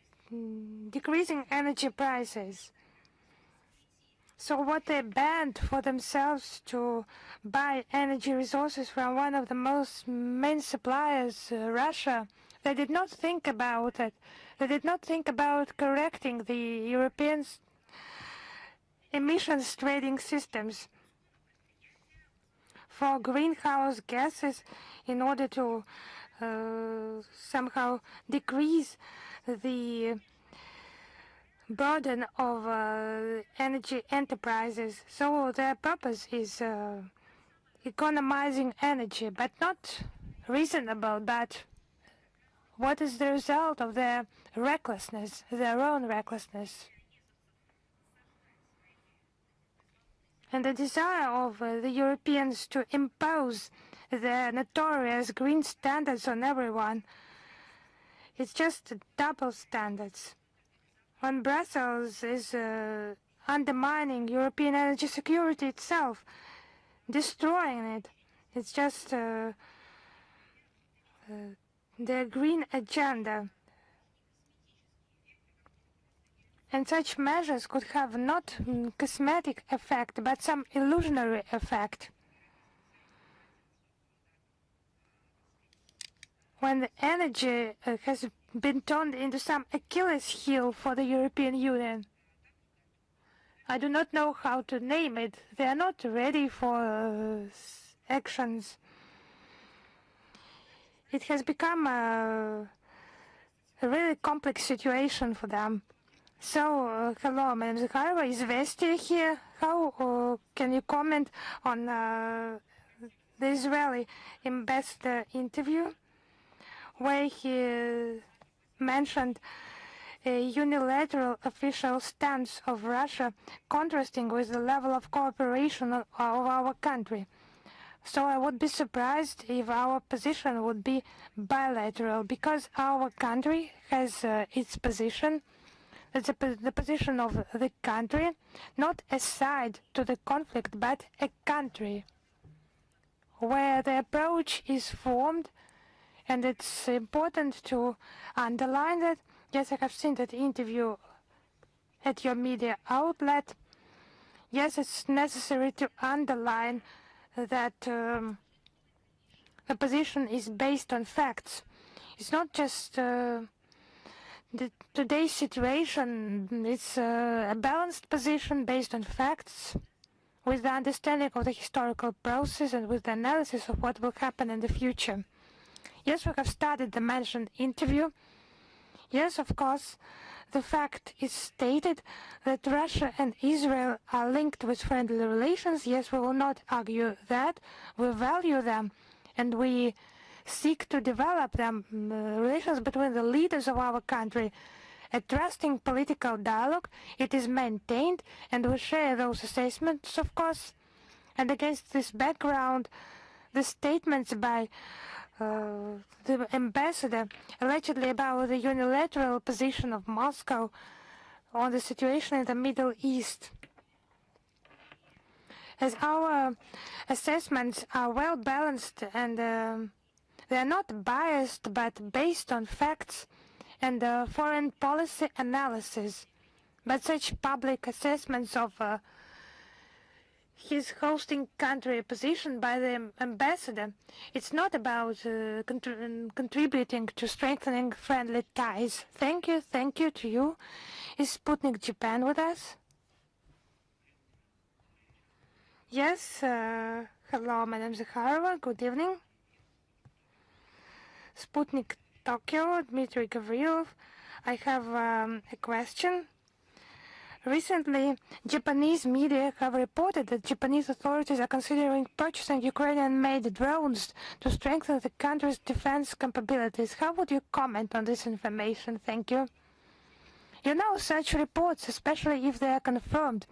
decreasing energy prices. So what they banned for themselves to buy energy resources from one of the main suppliers, Russia, they did not think about it. They did not think about correcting the European emissions trading systems for greenhouse gases in order to somehow decrease the burden of energy enterprises. So their purpose is economizing energy, but not reasonable. But what is the result of their recklessness, their own recklessness? And the desire of the Europeans to impose their notorious green standards on everyone. It's just double standards. When Brussels is undermining European energy security itself, destroying it. It's just their green agenda. And such measures could have not cosmetic effect, but some illusionary effect. When the energy has been turned into some Achilles heel for the European Union. I do not know how to name it. They are not ready for actions. It has become a really complex situation for them. So, hello, Maria Zakharova, is Vestia here? How can you comment on the Israeli ambassador interview, where he mentioned a unilateral official stance of Russia contrasting with the level of cooperation of our country. So I would be surprised if our position would be bilateral, because our country has its position. It's the position of the country, not a side to the conflict, but a country, where the approach is formed. And it's important to underline that. Yes, I have seen that interview at your media outlet. Yes, it's necessary to underline that the position is based on facts. It's not just today's situation. It's a balanced position based on facts, with the understanding of the historical process and with the analysis of what will happen in the future. Yes, we have started the mentioned interview. Yes, of course, the fact is stated that Russia and Israel are linked with friendly relations. Yes, we will not argue that. We value them, and we seek to develop them, relations between the leaders of our country. A trusting political dialogue, it is maintained, and we share those assessments, of course. And against this background, the statements by the ambassador allegedly about the unilateral position of Moscow on the situation in the Middle East. As our assessments are well balanced and they are not biased but based on facts and foreign policy analysis, but such public assessments of his hosting country position by the ambassador, it's not about contributing to strengthening friendly ties. Thank you to you. Is Sputnik Japan with us? Yes, hello, Madam Zakharova, good evening. Sputnik Tokyo, Dmitry Gavrilov. I have a question. Recently, Japanese media have reported that Japanese authorities are considering purchasing Ukrainian-made drones to strengthen the country's defense capabilities. How would you comment on this information? Thank you. You know, such reports, especially if they are confirmed,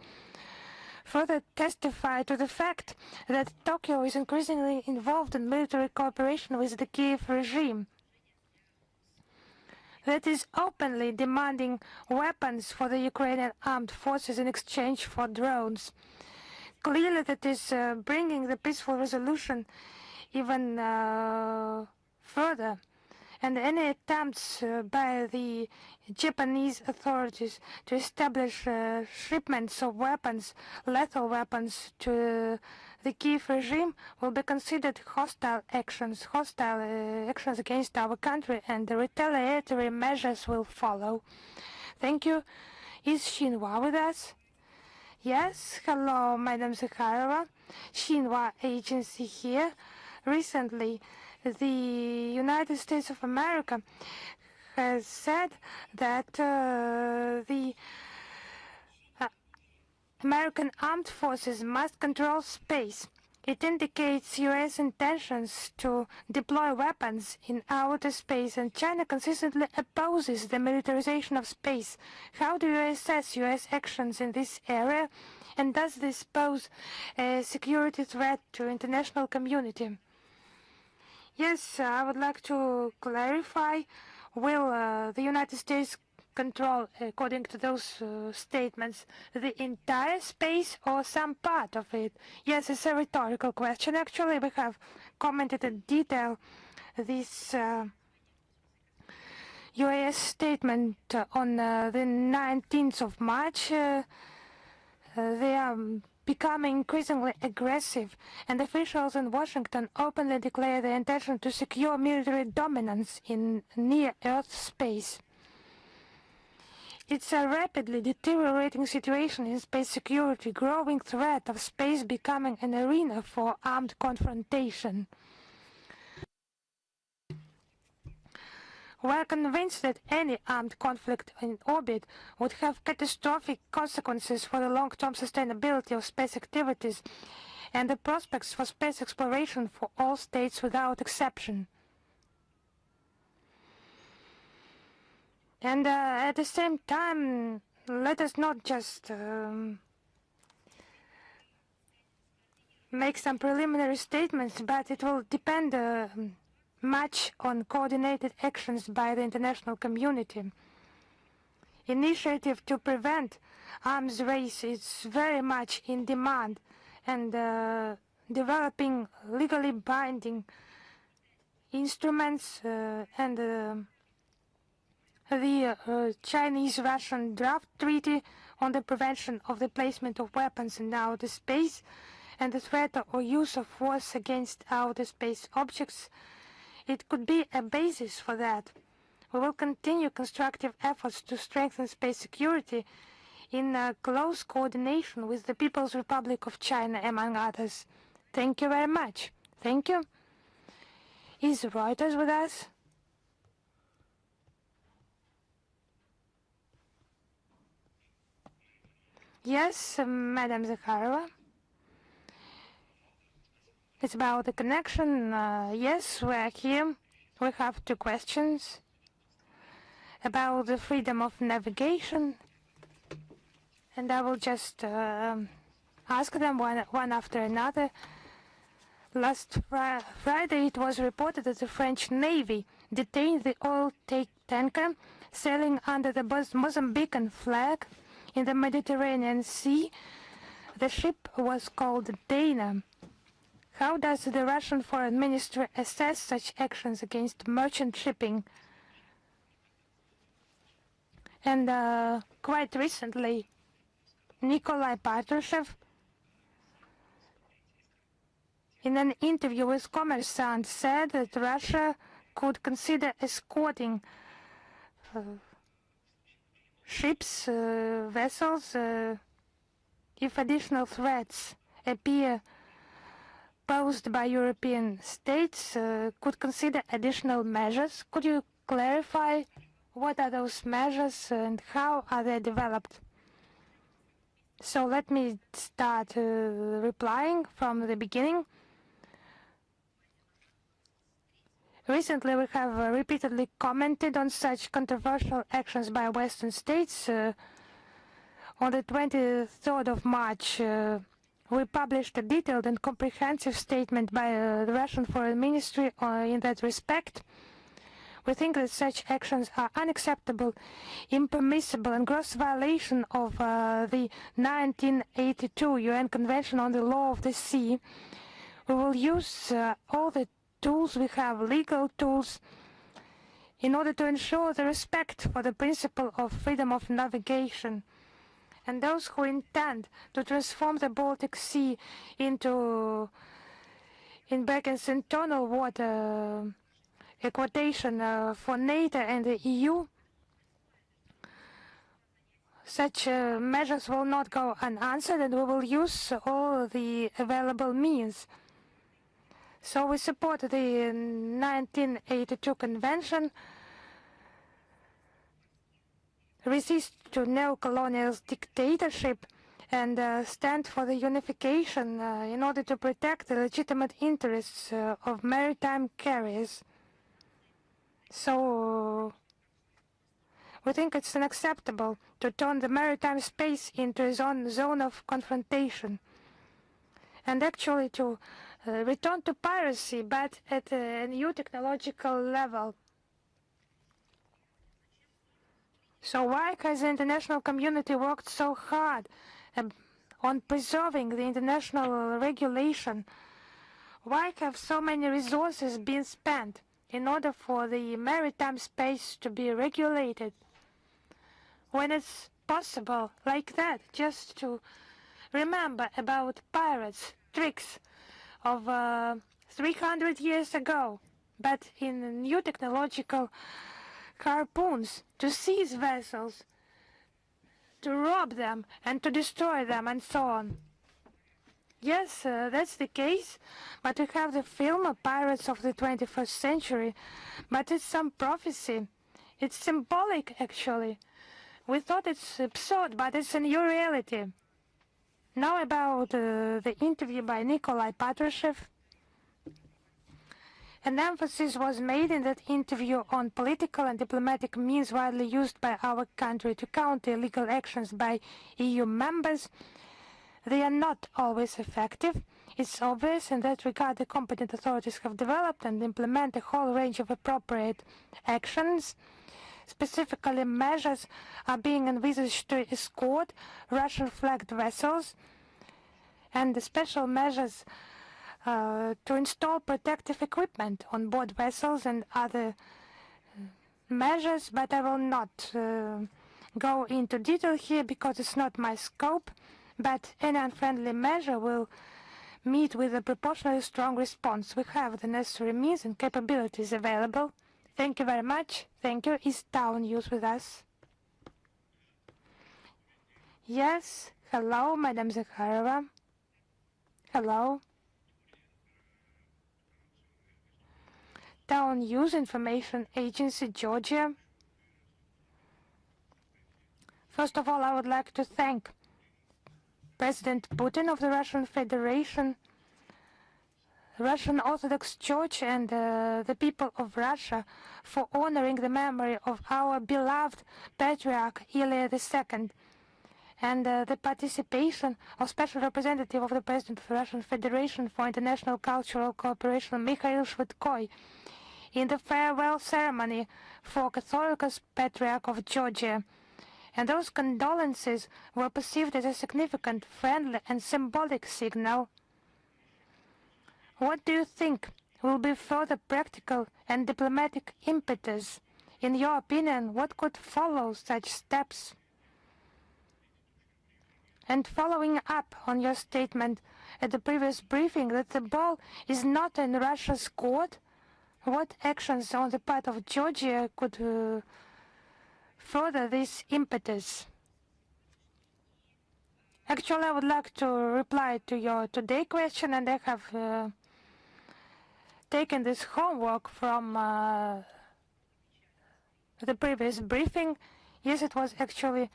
further testify to the fact that Tokyo is increasingly involved in military cooperation with the Kiev regime that is openly demanding weapons for the Ukrainian armed forces in exchange for drones. Clearly that is bringing the peaceful resolution even further. And any attempts by the Japanese authorities to establish shipments of weapons, lethal weapons, to the Kiev regime will be considered hostile actions against our country, and the retaliatory measures will follow. Thank you. Is Xinhua with us? Yes, hello, Madam Zakharova. Xinhua agency here. Recently, the United States of America has said that the American armed forces must control space. It indicates U.S. intentions to deploy weapons in outer space, and China consistently opposes the militarization of space. How do you assess U.S. actions in this area, and does this pose a security threat to international community? Yes, I would like to clarify. Will the United States control, according to those statements, the entire space or some part of it? Yes, it's a rhetorical question. Actually, we have commented in detail this U.S. statement on the 19th of March. They are becoming increasingly aggressive, and officials in Washington openly declare their intention to secure military dominance in near-Earth space. It's a rapidly deteriorating situation in space security, growing threat of space becoming an arena for armed confrontation. We are convinced that any armed conflict in orbit would have catastrophic consequences for the long-term sustainability of space activities and the prospects for space exploration for all states without exception. And at the same time, let us not just make some preliminary statements, but it will depend much on coordinated actions by the international community. Initiative to prevent arms race is very much in demand, and developing legally binding instruments and the Chinese-Russian draft treaty on the prevention of the placement of weapons in outer space and the threat or use of force against outer space objects. It could be a basis for that. We will continue constructive efforts to strengthen space security in close coordination with the People's Republic of China, among others. Thank you very much. Thank you. Is Reuters with us? Yes, Madam Zakharova. It's about the connection. Yes, we're here. We have two questions about the freedom of navigation, and I will just ask them one after another. Last Friday, it was reported that the French Navy detained the oil tanker sailing under the Mozambican flag in the Mediterranean Sea. The ship was called Dana. How does the Russian Foreign Ministry assess such actions against merchant shipping? And quite recently, Nikolai Patrushev, in an interview with Kommersant, said that Russia could consider escorting ships, vessels, if additional threats appear posed by European states, could consider additional measures. Could you clarify what are those measures and how are they developed? So let me start replying from the beginning. Recently, we have repeatedly commented on such controversial actions by Western states. On the 23rd of March, we published a detailed and comprehensive statement by the Russian Foreign Ministry in that respect. We think that such actions are unacceptable, impermissible, and gross violation of the 1982 UN Convention on the Law of the Sea. We will use all the tools we have, legal tools, in order to ensure the respect for the principle of freedom of navigation. And those who intend to transform the Baltic Sea into, in brackets, internal water, a quotation for NATO and the EU, such measures will not go unanswered, and we will use all the available means. So we support the 1982 Convention, resist to neo-colonial dictatorship, and stand for the unification in order to protect the legitimate interests of maritime carriers. So we think it's unacceptable to turn the maritime space into a zone of confrontation, and actually to return to piracy, but at a new technological level. So why has the international community worked so hard on preserving the international regulation? Why have so many resources been spent in order for the maritime space to be regulated, when it's possible like that, just to remember about pirates' tricks of 300 years ago, but in new technological harpoons, to seize vessels, to rob them and to destroy them, and so on. Yes, that's the case, but we have the film Pirates of the 21st Century, but it's some prophecy. It's symbolic, actually. We thought it's absurd, but it's a new reality. Now about the interview by Nikolai Patrushev. An emphasis was made in that interview on political and diplomatic means widely used by our country to counter illegal actions by EU members. They are not always effective. It's obvious. In that regard, the competent authorities have developed and implement a whole range of appropriate actions. Specifically, measures are being envisaged to escort Russian-flagged vessels, and the special measures to install protective equipment on board vessels and other measures, but I will not go into detail here because it's not my scope, but any unfriendly measure will meet with a proportionally strong response. We have the necessary means and capabilities available. Thank you very much. Thank you. Is Town News with us? Yes. Hello, Madam Zakharova. Hello. Town News Information Agency, Georgia. First of all, I would like to thank President Putin of the Russian Federation, Russian Orthodox Church, and the people of Russia for honoring the memory of our beloved Patriarch Ilya II, and the participation of Special Representative of the President of the Russian Federation for International Cultural Cooperation, Mikhail Shvydkoy, in the farewell ceremony for Catholicos Patriarch of Georgia. And those condolences were perceived as a significant, friendly, and symbolic signal. What do you think will be further practical and diplomatic impetus? In your opinion, what could follow such steps? And following up on your statement at the previous briefing that the ball is not in Russia's court, what actions on the part of Georgia could further this impetus? Actually, I would like to reply to your today question, and I have taken this homework from the previous briefing. Yes, it was actually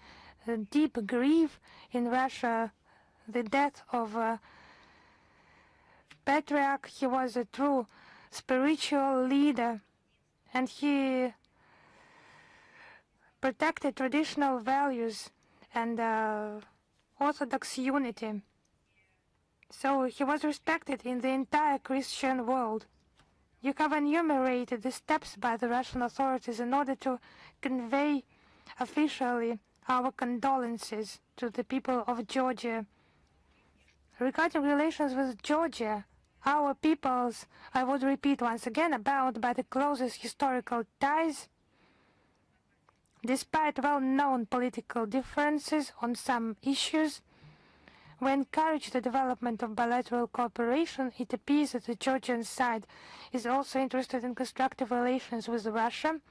a deep grief in Russia, the death of Patriarch. He was a true spiritual leader, and he protected traditional values and Orthodox unity. So he was respected in the entire Christian world. You have enumerated the steps by the Russian authorities in order to convey officially our condolences to the people of Georgia. Regarding relations with Georgia, our peoples, I would repeat once again, are bound by the closest historical ties. Despite well-known political differences on some issues, we encourage the development of bilateral cooperation. It appears that the Georgian side is also interested in constructive relations with Russia.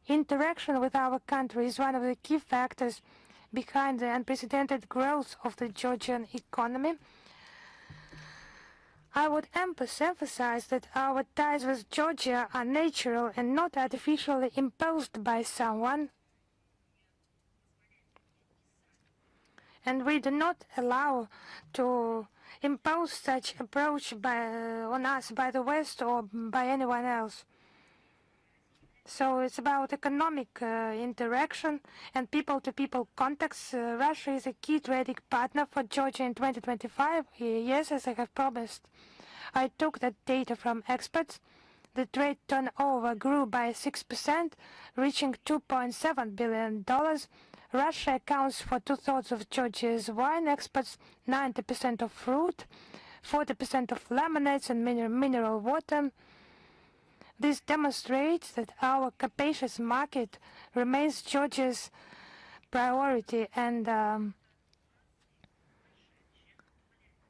Interaction with our country is one of the key factors behind the unprecedented growth of the Georgian economy. I would emphasize that our ties with Georgia are natural and not artificially imposed by someone. And we do not allow to impose such approach on us by the West or by anyone else. So it's about economic interaction and people-to-people contacts. Russia is a key trading partner for Georgia in 2025. Yes, as I have promised. I took that data from experts. The trade turnover grew by 6%, reaching $2.7 billion. Russia accounts for 2/3 of Georgia's wine exports, 90% of fruit, 40% of lemonades and mineral water. This demonstrates that our capacious market remains Georgia's priority, and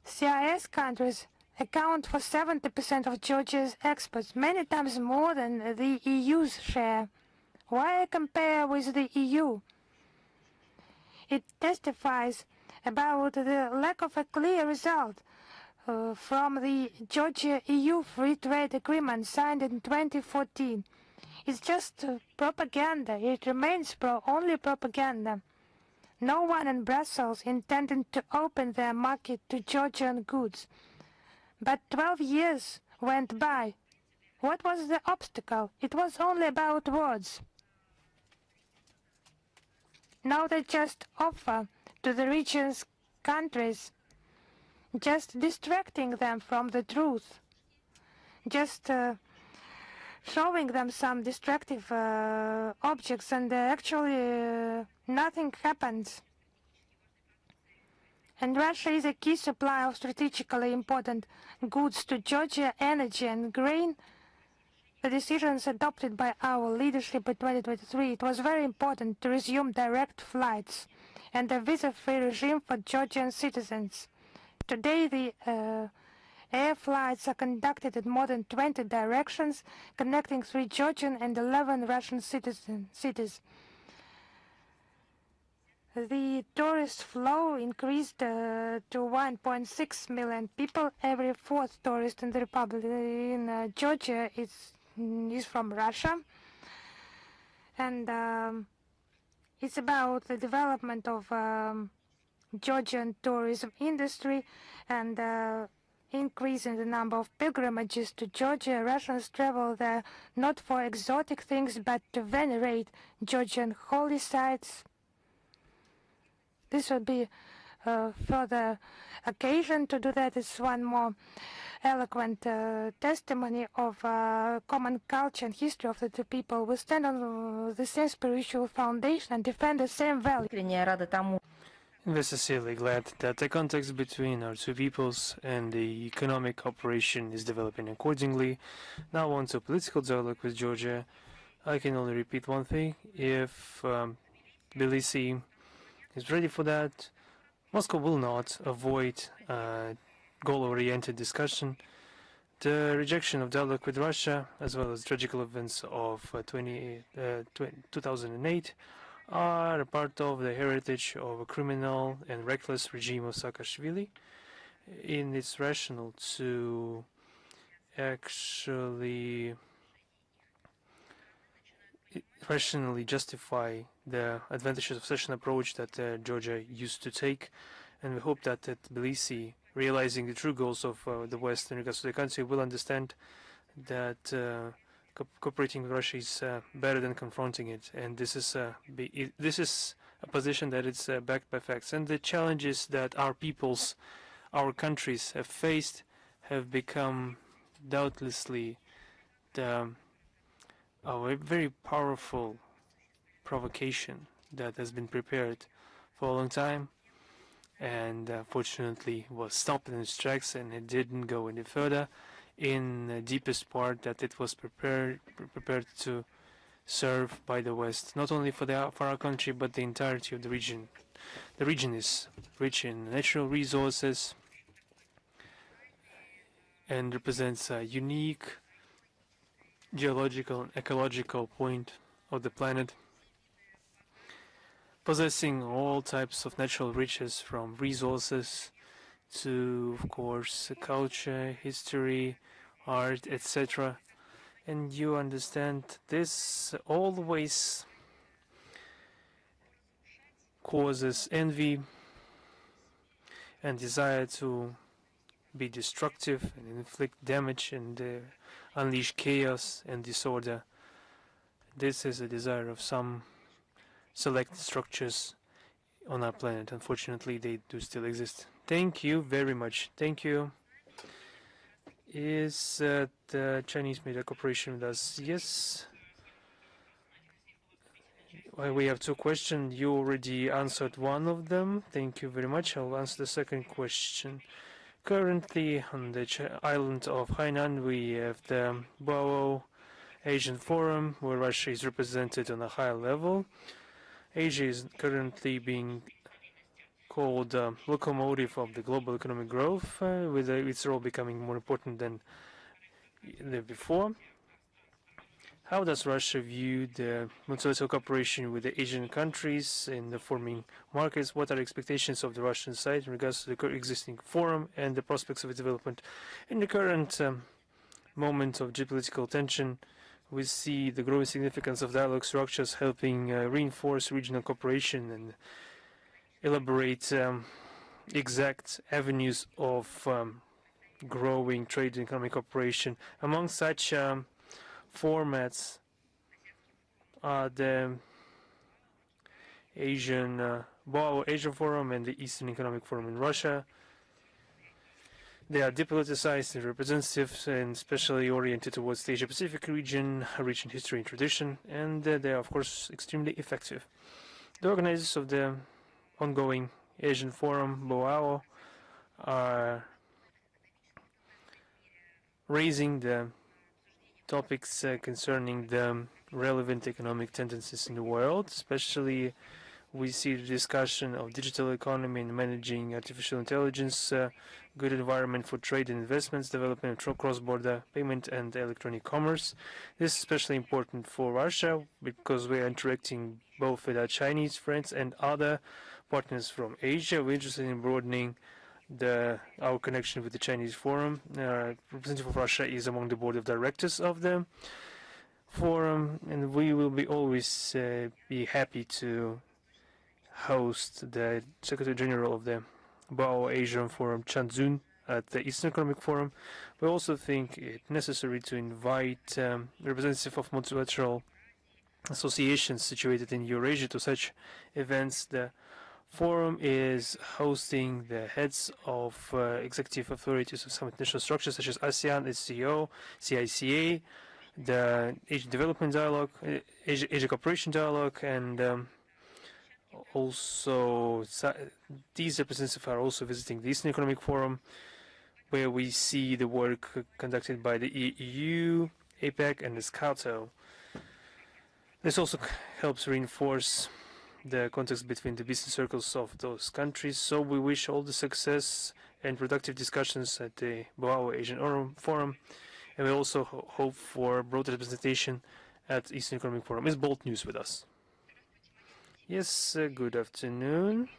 CIS countries account for 70% of Georgia's exports, many times more than the EU's share. Why I compare with the EU? It testifies about the lack of a clear result from the Georgia-EU Free Trade Agreement signed in 2014. It's just propaganda. It remains only propaganda. No one in Brussels intended to open their market to Georgian goods. But 12 years went by. What was the obstacle? It was only about words. Now they just offer to the region's countries, just distracting them from the truth, just showing them some distractive objects, and actually nothing happens. And Russia is a key supplier of strategically important goods to Georgia, energy and grain. The decisions adopted by our leadership in 2023, it was very important to resume direct flights and a visa-free regime for Georgian citizens. Today, the air flights are conducted in more than 20 directions, connecting 3 Georgian and 11 Russian cities. The tourist flow increased to 1.6 million people. Every 4th tourist in the Republic in Georgia is from Russia, and it's about the development of Georgian tourism industry and increasing the number of pilgrimages to Georgia. Russians travel there not for exotic things, but to venerate Georgian holy sites. This would be a further occasion to do that. It's one more eloquent testimony of common culture and history of the two people. We stand on the same spiritual foundation and defend the same values. We're sincerely glad that the context between our two peoples and the economic cooperation is developing accordingly. Now on to political dialogue with Georgia. I can only repeat one thing. If Tbilisi is ready for that, Moscow will not avoid goal-oriented discussion. The rejection of dialogue with Russia, as well as tragical events of 2008, are a part of the heritage of a criminal and reckless regime of Saakashvili. In its rationale to actually rationally justify the advantages of such an approach that Georgia used to take, and we hope that Tbilisi, realizing the true goals of the West in regards to the country, will understand that cooperating with Russia is better than confronting it, and this is a position that is backed by facts. And the challenges that our peoples, our countries have faced have become doubtlessly a very powerful provocation that has been prepared for a long time, and fortunately was stopped in its tracks, and it didn't go any further in the deepest part that it was prepared to serve by the West, not only for our country but the entirety of the region. The region is rich in natural resources and represents a unique geological and ecological point of the planet, possessing all types of natural riches, from resources to, of course, culture, history, art, etc. And you understand this always causes envy and desire to be destructive and inflict damage and unleash chaos and disorder. This is a desire of some select structures on our planet. Unfortunately, they do still exist. Thank you very much. Thank you. Is the Chinese Media Corporation with us? Yes. Well, we have two questions. You already answered one of them. Thank you very much. I'll answer the second question. Currently, on the island of Hainan, we have the BRICS Asian Forum, where Russia is represented on a high level. Asia is currently being called locomotive of the global economic growth, with its role becoming more important than before. How does Russia view the multilateral cooperation with the Asian countries in the forming markets? What are expectations of the Russian side in regards to the existing forum and the prospects of its development? In the current moment of geopolitical tension, we see the growing significance of dialogue structures helping reinforce regional cooperation and elaborate exact avenues of growing trade and economic cooperation. Among such formats are the Asian Forum and the Eastern Economic Forum in Russia. They are depoliticized and representative and especially oriented towards the Asia-Pacific region, rich in history and tradition, and they are, of course, extremely effective. The organizers of the ongoing Asian Forum, BOAO, are raising the topics concerning the relevant economic tendencies in the world. Especially, we see the discussion of digital economy and managing artificial intelligence, good environment for trade and investments, development of cross-border payment and electronic commerce. This is especially important for Russia because we are interacting both with our Chinese friends and other partners from Asia. We're interested in broadening our connection with the Chinese Forum. Representative of Russia is among the board of directors of the forum, and we will be always be happy to host the Secretary General of the Boao Asian Forum, Chan Zun, at the Eastern Economic Forum. We also think it necessary to invite representatives of multilateral associations situated in Eurasia to such events. The forum is hosting the heads of executive authorities of some international structures such as ASEAN, SCO, CICA, the Asian Development Dialogue, Asia Cooperation Dialogue, and also these representatives are also visiting the Eastern Economic Forum, where we see the work conducted by the EU, APEC, and the SCATO. This also helps reinforce the context between the business circles of those countries. So we wish all the success and productive discussions at the Boao Asian Forum, and we also hope for broader representation at Eastern Economic Forum. Is Bolt News with us? Yes, good afternoon.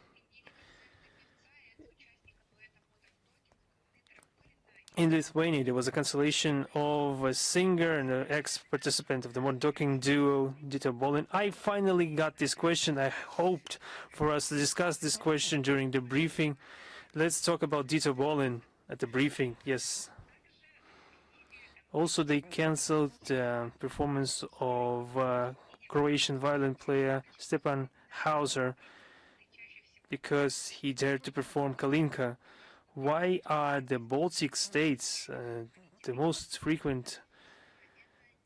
In Lithuania, there was a cancellation of a singer and an ex-participant of the modern talking duo, Dieter Bohlen. I finally got this question. I hoped for us to discuss this question during the briefing. Let's talk about Dieter Bohlen at the briefing. Yes. Also, they cancelled the performance of Croatian violin player Stepan Hauser because he dared to perform Kalinka. Why are the Baltic states the most frequent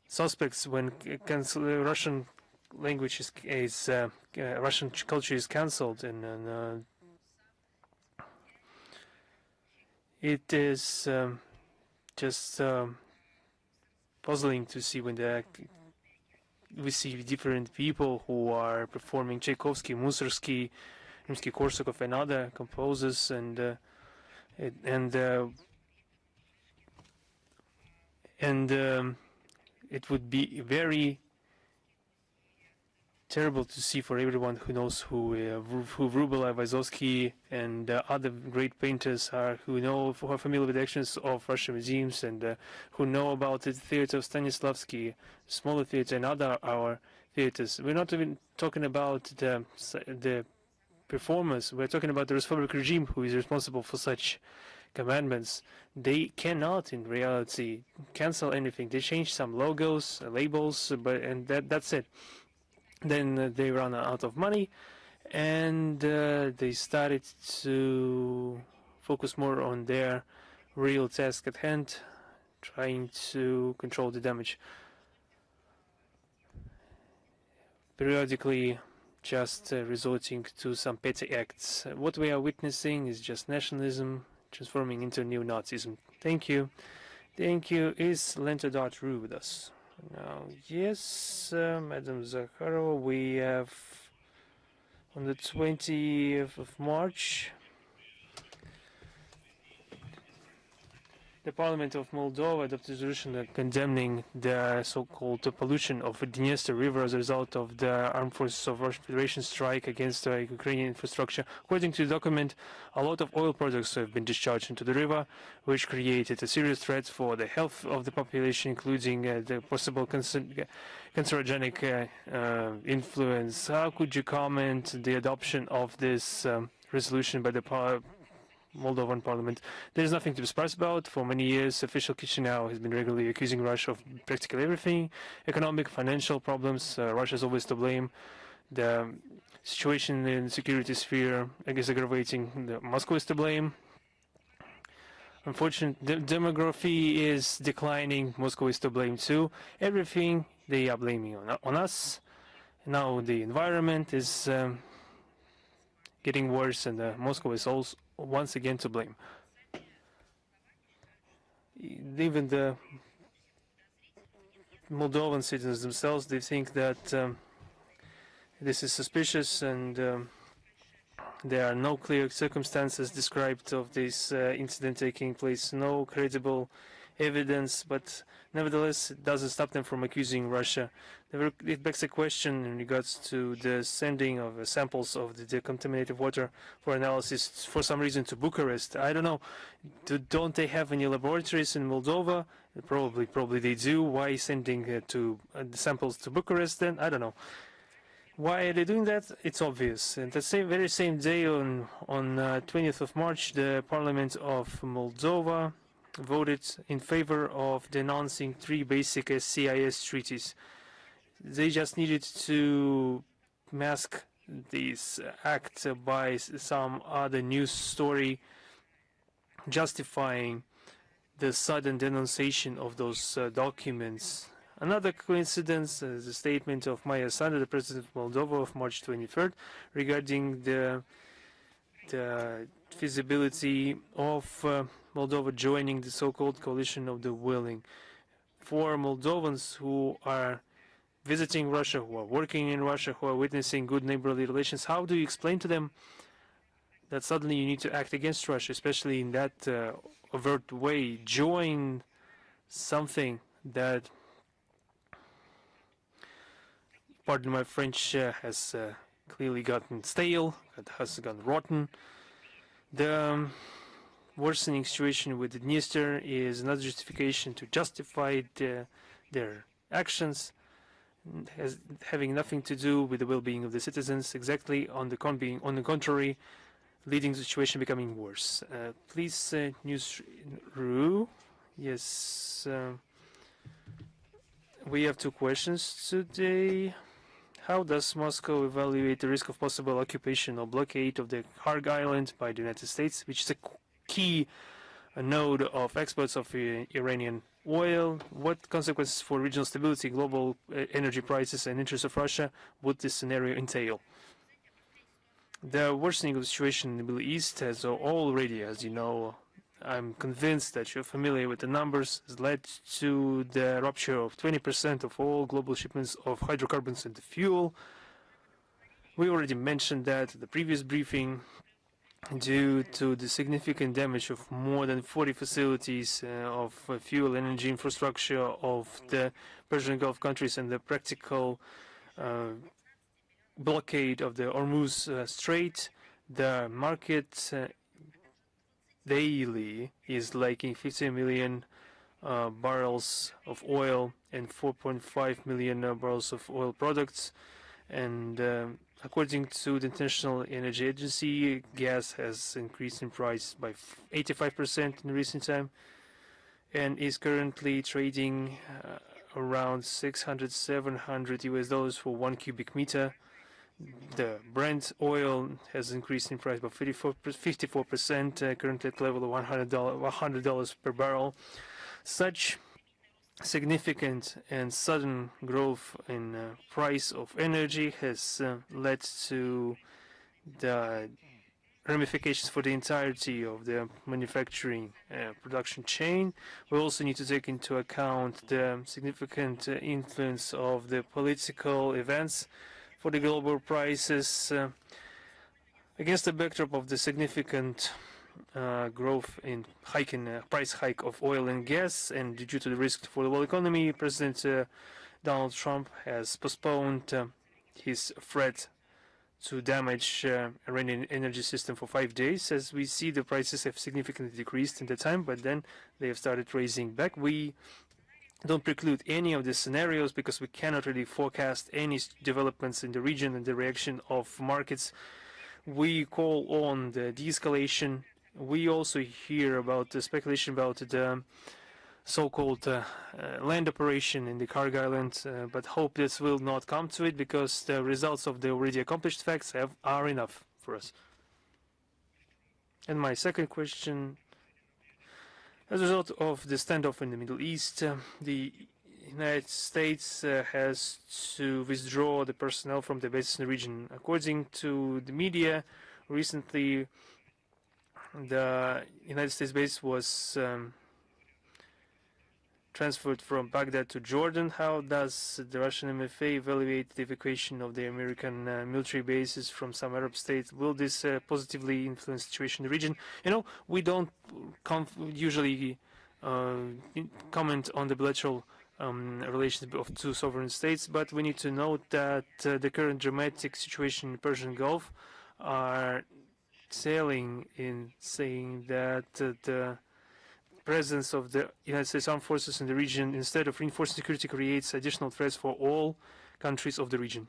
suspects when Russian language is Russian culture is cancelled? And it is just puzzling to see when we see different people who are performing Tchaikovsky, Mussorgsky, Rimsky-Korsakov, and other composers, and it would be very terrible to see for everyone who knows who Wrubel, Vysotsky, and other great painters are, who are familiar with the actions of Russian museums, and who know about the theater of Stanislavski, smaller theater, and other our theaters. We're not even talking about the performers. We're talking about the Respublic regime, who is responsible for such commandments. They cannot, in reality, cancel anything. They change some logos, labels, and that's it. Then they run out of money, and they started to focus more on their real task at hand, trying to control the damage. Periodically, just resorting to some petty acts. What we are witnessing is just nationalism transforming into neo-Nazism. Thank you. Thank you. Is Lenta.ru with us? Now, yes, Madam Zakharova, we have on the 20th of March, the Parliament of Moldova adopted a resolution condemning the so-called pollution of the Dniester River as a result of the armed forces of Russian Federation strike against the Ukrainian infrastructure. According to the document, a lot of oil products have been discharged into the river, which created a serious threat for the health of the population, including the possible cancerogenic influence. How could you comment the adoption of this resolution by the Moldovan parliament? There is nothing to be surprised about. For many years, official Chisinau has been regularly accusing Russia of practically everything. Economic, financial problems, Russia is always to blame. The situation in the security sphere is aggravating. Moscow is to blame. Unfortunately, demography is declining. Moscow is to blame too. Everything they are blaming on us. Now the environment is getting worse, and Moscow is also once again to blame. Even the Moldovan citizens themselves, they think that this is suspicious, and there are no clear circumstances described of this incident taking place, no credible evidence, but nevertheless it doesn't stop them from accusing Russia. It begs a question in regards to the sending of samples of the contaminated water for analysis for some reason to Bucharest. I don't know. Don't they have any laboratories in Moldova? Probably they do. Why sending the samples to Bucharest then? I don't know. Why are they doing that? It's obvious. And the very same day, on 20th of March, the Parliament of Moldova voted in favor of denouncing 3 basic CIS treaties. They just needed to mask this act by some other news story justifying the sudden denunciation of those documents. Another coincidence is a statement of Maria Zakharova, the President of Moldova, of March 23rd, regarding the feasibility of Moldova joining the so-called coalition of the willing. For Moldovans who are visiting Russia, who are working in Russia, who are witnessing good neighborly relations, how do you explain to them that suddenly you need to act against Russia, especially in that overt way, join something that, pardon my French, has clearly gotten stale, that has gone rotten. The worsening situation with the Dniester is another justification to justify their actions, having nothing to do with the well-being of the citizens. Exactly on the contrary, leading the situation becoming worse. Please, News.ru. Yes, we have 2 questions today. How does Moscow evaluate the risk of possible occupation or blockade of the Kharg Island by the United States, which is a key node of exports of Iranian oil? What consequences for regional stability, global energy prices, and interests of Russia would this scenario entail? The worsening of the situation in the Middle East has already, as you know, I'm convinced that you're familiar with the numbers, has led to the rupture of 20% of all global shipments of hydrocarbons and fuel. We already mentioned that at the previous briefing, due to the significant damage of more than 40 facilities of fuel energy infrastructure of the Persian Gulf countries and the practical blockade of the Hormuz Strait, the market daily is lacking 50 million barrels of oil and 4.5 million barrels of oil products. And according to the International Energy Agency, gas has increased in price by 85% in recent time and is currently trading around 600, 700 US dollars for 1 cubic meter. The Brent oil has increased in price by 54%, currently at level of $100 per barrel. Such significant and sudden growth in price of energy has led to the ramifications for the entirety of the manufacturing production chain. We also need to take into account the significant influence of the political events for the global prices. Against the backdrop of the significant growth in price hike of oil and gas, and due to the risk for the world economy, President Donald Trump has postponed his threat to damage Iranian energy system for 5 days. As we see, the prices have significantly decreased in the time, but then they have started raising back. We don't preclude any of the scenarios because we cannot really forecast any developments in the region and the reaction of markets. We call on the de-escalation. We also hear about the speculation about the so-called land operation in the Kharg Island, but hope this will not come to it because the results of the already accomplished facts are enough for us. And my second question: as a result of the standoff in the Middle East, the United States has to withdraw the personnel from the bases in the region. According to the media, recently the United States base was transferred from Baghdad to Jordan. How does the Russian MFA evaluate the evacuation of the American military bases from some Arab states? Will this positively influence the situation in the region? You know, we don't usually comment on the bilateral relations of 2 sovereign states, but we need to note that the current dramatic situation in the Persian Gulf are telling in saying that the presence of the United States Armed Forces in the region, instead of reinforcing security, creates additional threats for all countries of the region.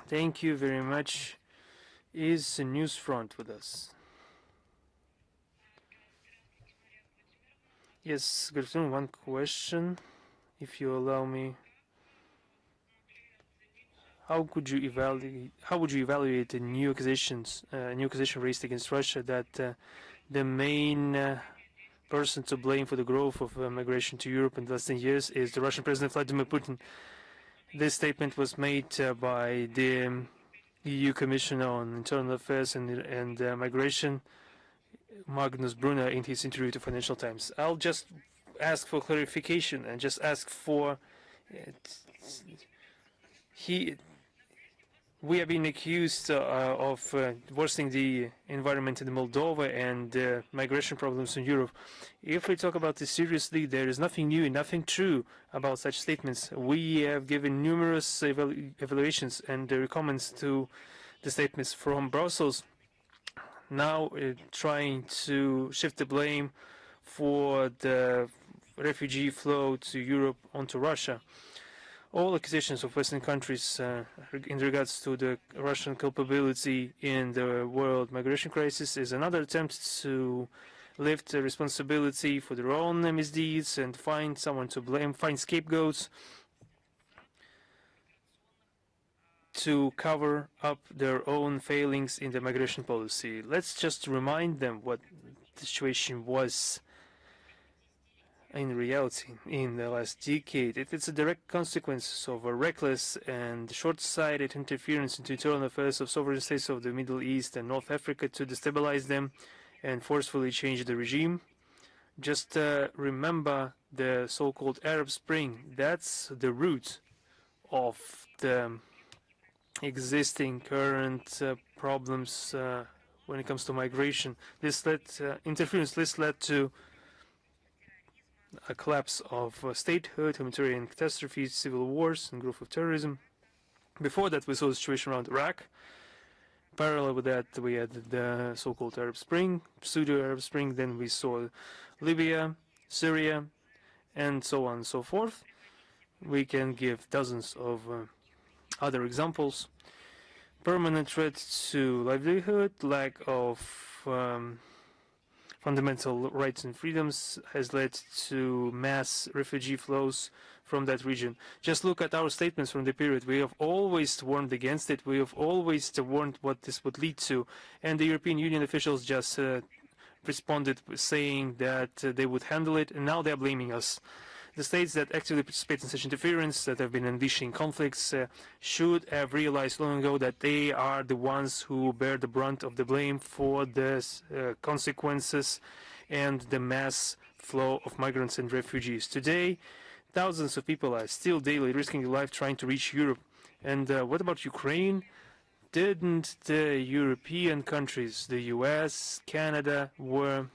Thank you very much. Is Newsfront with us? Yes, good afternoon. One question, if you allow me. How would you evaluate the new accusations raised against Russia that the main person to blame for the growth of migration to Europe in the last 10 years is the Russian President Vladimir Putin? This statement was made by the EU Commissioner on Internal Affairs and Migration, Magnus Brunner, in his interview to Financial Times. I'll just ask for clarification and just ask for we have been accused of worsening the environment in Moldova and migration problems in Europe. If we talk about this seriously, there is nothing new and nothing true about such statements. We have given numerous evaluations and comments to the statements from Brussels, now trying to shift the blame for the refugee flow to Europe onto Russia. All accusations of Western countries in regards to the Russian culpability in the world migration crisis is another attempt to lift the responsibility for their own misdeeds and find someone to blame, find scapegoats to cover up their own failings in the migration policy. Let's just remind them what the situation was in reality in the last decade. It's a direct consequence of a reckless and short-sighted interference into internal affairs of sovereign states of the Middle East and North Africa to destabilize them and forcefully change the regime. Just remember the so-called Arab Spring. That's the root of the existing current problems when it comes to migration. This led to a collapse of statehood, humanitarian catastrophes, civil wars, and growth of terrorism. Before that, we saw the situation around Iraq. Parallel with that, we had the so-called Arab Spring, pseudo-Arab Spring. Then we saw Libya, Syria, and so on and so forth. We can give dozens of other examples. Permanent threat to livelihood, lack of fundamental rights and freedoms has led to mass refugee flows from that region. Just look at our statements from the period. We have always warned against it. We have always warned what this would lead to. And the European Union officials just responded saying that they would handle it, and now they're blaming us. The states that actively participate in such interference, that have been unleashing conflicts, should have realized long ago that they are the ones who bear the brunt of the blame for the consequences and the mass flow of migrants and refugees. Today, thousands of people are still daily risking their life trying to reach Europe. And what about Ukraine? Didn't the European countries, the US, Canada, were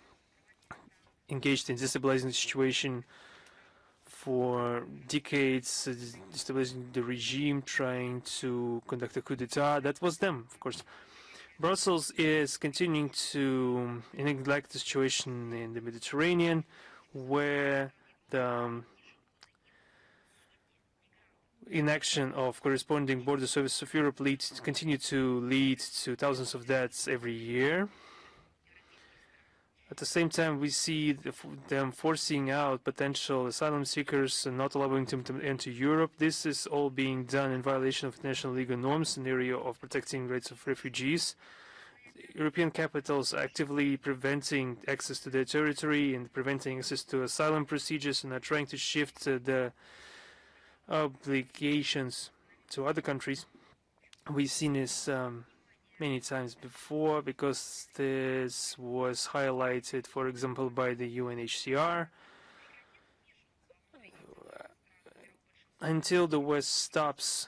engaged in destabilizing the situation for decades, destabilizing the regime, trying to conduct a coup d'etat? That was them, of course. Brussels is continuing to neglect the situation in the Mediterranean, where the inaction of corresponding border services of Europe continue to lead to thousands of deaths every year. At the same time, we see them forcing out potential asylum seekers and not allowing them to enter Europe. This is all being done in violation of international legal norms in the area of protecting rights of refugees. European capitals are actively preventing access to their territory and preventing access to asylum procedures, and are trying to shift the obligations to other countries. We've seen this many times before, because this was highlighted, for example, by the UNHCR. Until the West stops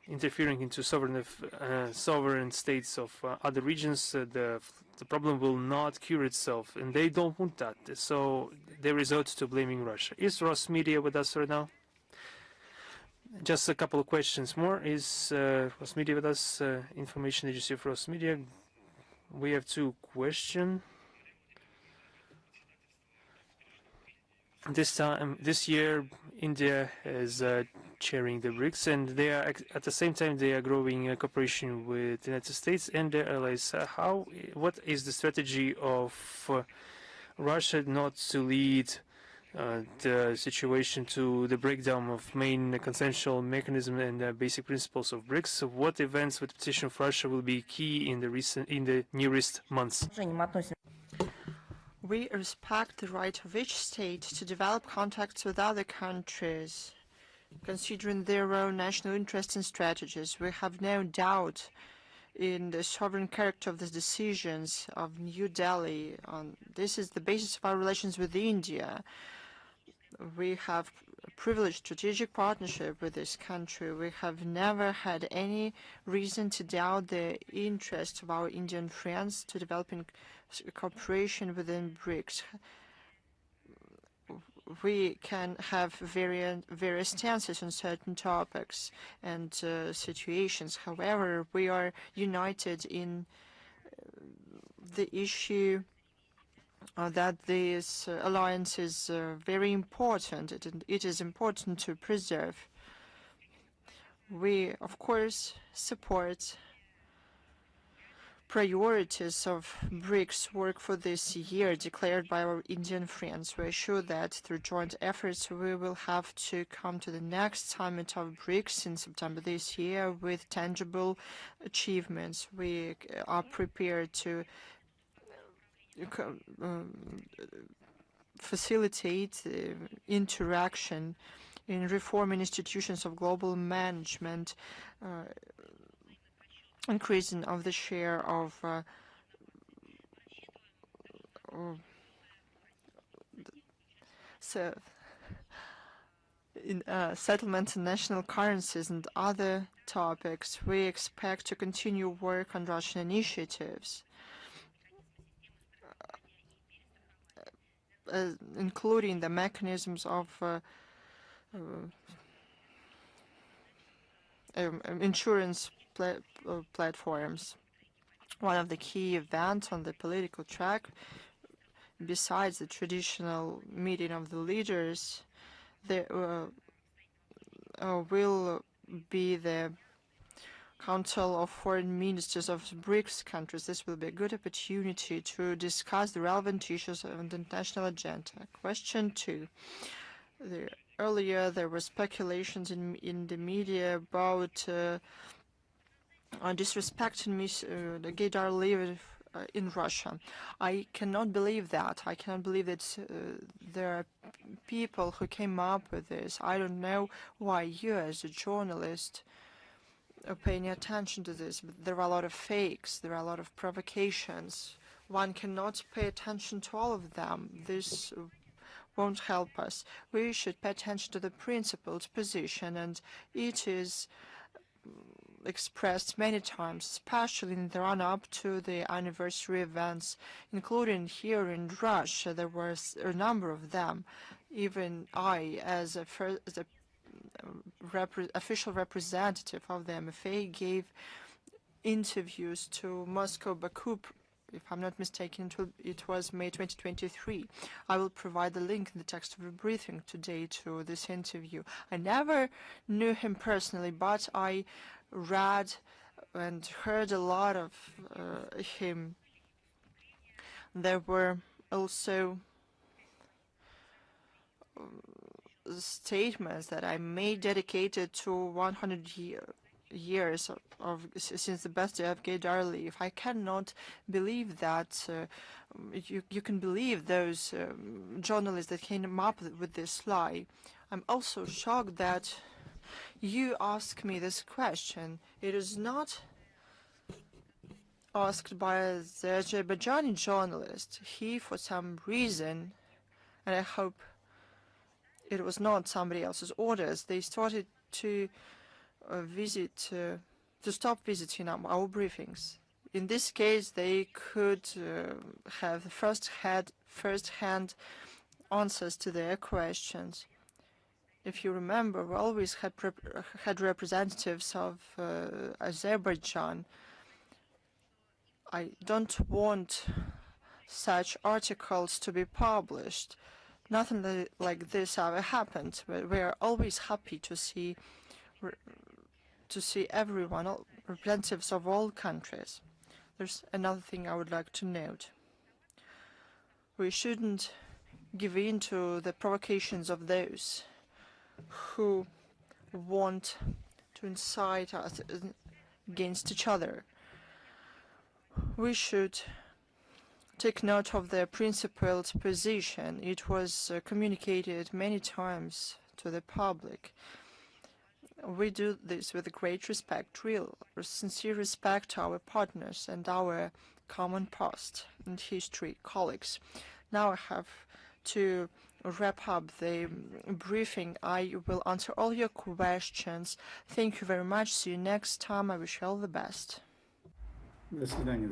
interfering into sovereign states of other regions, the problem will not cure itself, and they don't want that. So they resort to blaming Russia. Is Ross Media with us right now? Just a couple of questions more. Is Ross Media with us? Information agency of Ross Media. We have two questions. This year, India has chairing the BRICS, and they are at the same time they are growing cooperation with the United States and their allies. What is the strategy of Russia not to lead the situation to the breakdown of main consensual mechanism and basic principles of BRICS? So what events with the petition of Russia will be key in the nearest months? We respect the right of each state to develop contacts with other countries, considering their own national interests and strategies. We have no doubt in the sovereign character of the decisions of New Delhi. This is the basis of our relations with India. We have a privileged strategic partnership with this country. We have never had any reason to doubt the interest of our Indian friends to developing cooperation within BRICS. We can have various stances on certain topics and situations. However, we are united in the issue that this alliance is very important. It is important to preserve. We, of course, support priorities of BRICS work for this year declared by our Indian friends. We are sure that through joint efforts we will have to come to the next summit of BRICS in September this year with tangible achievements. We are prepared to facilitate interaction in reforming institutions of global management, increasing of the share of settlements in national currencies and other topics. We expect to continue work on Russian initiatives, including the mechanisms of insurance platforms. One of the key events on the political track, besides the traditional meeting of the leaders, there will be the Council of Foreign Ministers of BRICS countries. This will be a good opportunity to discuss the relevant issues on the international agenda. Question 2. Earlier there were speculations in the media about disrespecting the Gaydar leader in Russia. I cannot believe that. I cannot believe that there are people who came up with this. I don't know why you, as a journalist, are paying attention to this. But there are a lot of fakes. There are a lot of provocations. One cannot pay attention to all of them. This won't help us. We should pay attention to the principled position, and it is expressed many times, especially in the run-up to the anniversary events, including here in Russia. There was a number of them. Even I, as a official representative of the MFA, gave interviews to Moscow, Baku. If I'm not mistaken, it was May 2023. I will provide the link in the text of a briefing today to this interview. I never knew him personally, but I read and heard a lot of him. There were also statements that I made dedicated to 100 years since the birthday of Gaydar Aliyev. I cannot believe that you can believe those journalists that came up with this lie. I'm also shocked that you ask me this question. It is not asked by the Azerbaijani journalist. He, for some reason, and I hope it was not somebody else's orders, they started to stop visiting our briefings. In this case, they could have first-hand answers to their questions. If you remember, we always had representatives of Azerbaijan. I don't want such articles to be published. Nothing like this ever happened. But we are always happy to see everyone, representatives of all countries. There's another thing I would like to note. We shouldn't give in to the provocations of those who want to incite us against each other. We should take note of their principled position. It was communicated many times to the public. We do this with great respect, real, sincere respect to our partners and our common past and history colleagues. Now I have to wrap up the briefing. I will answer all your questions. Thank you very much. See you next time. I wish you all the best. До свидания.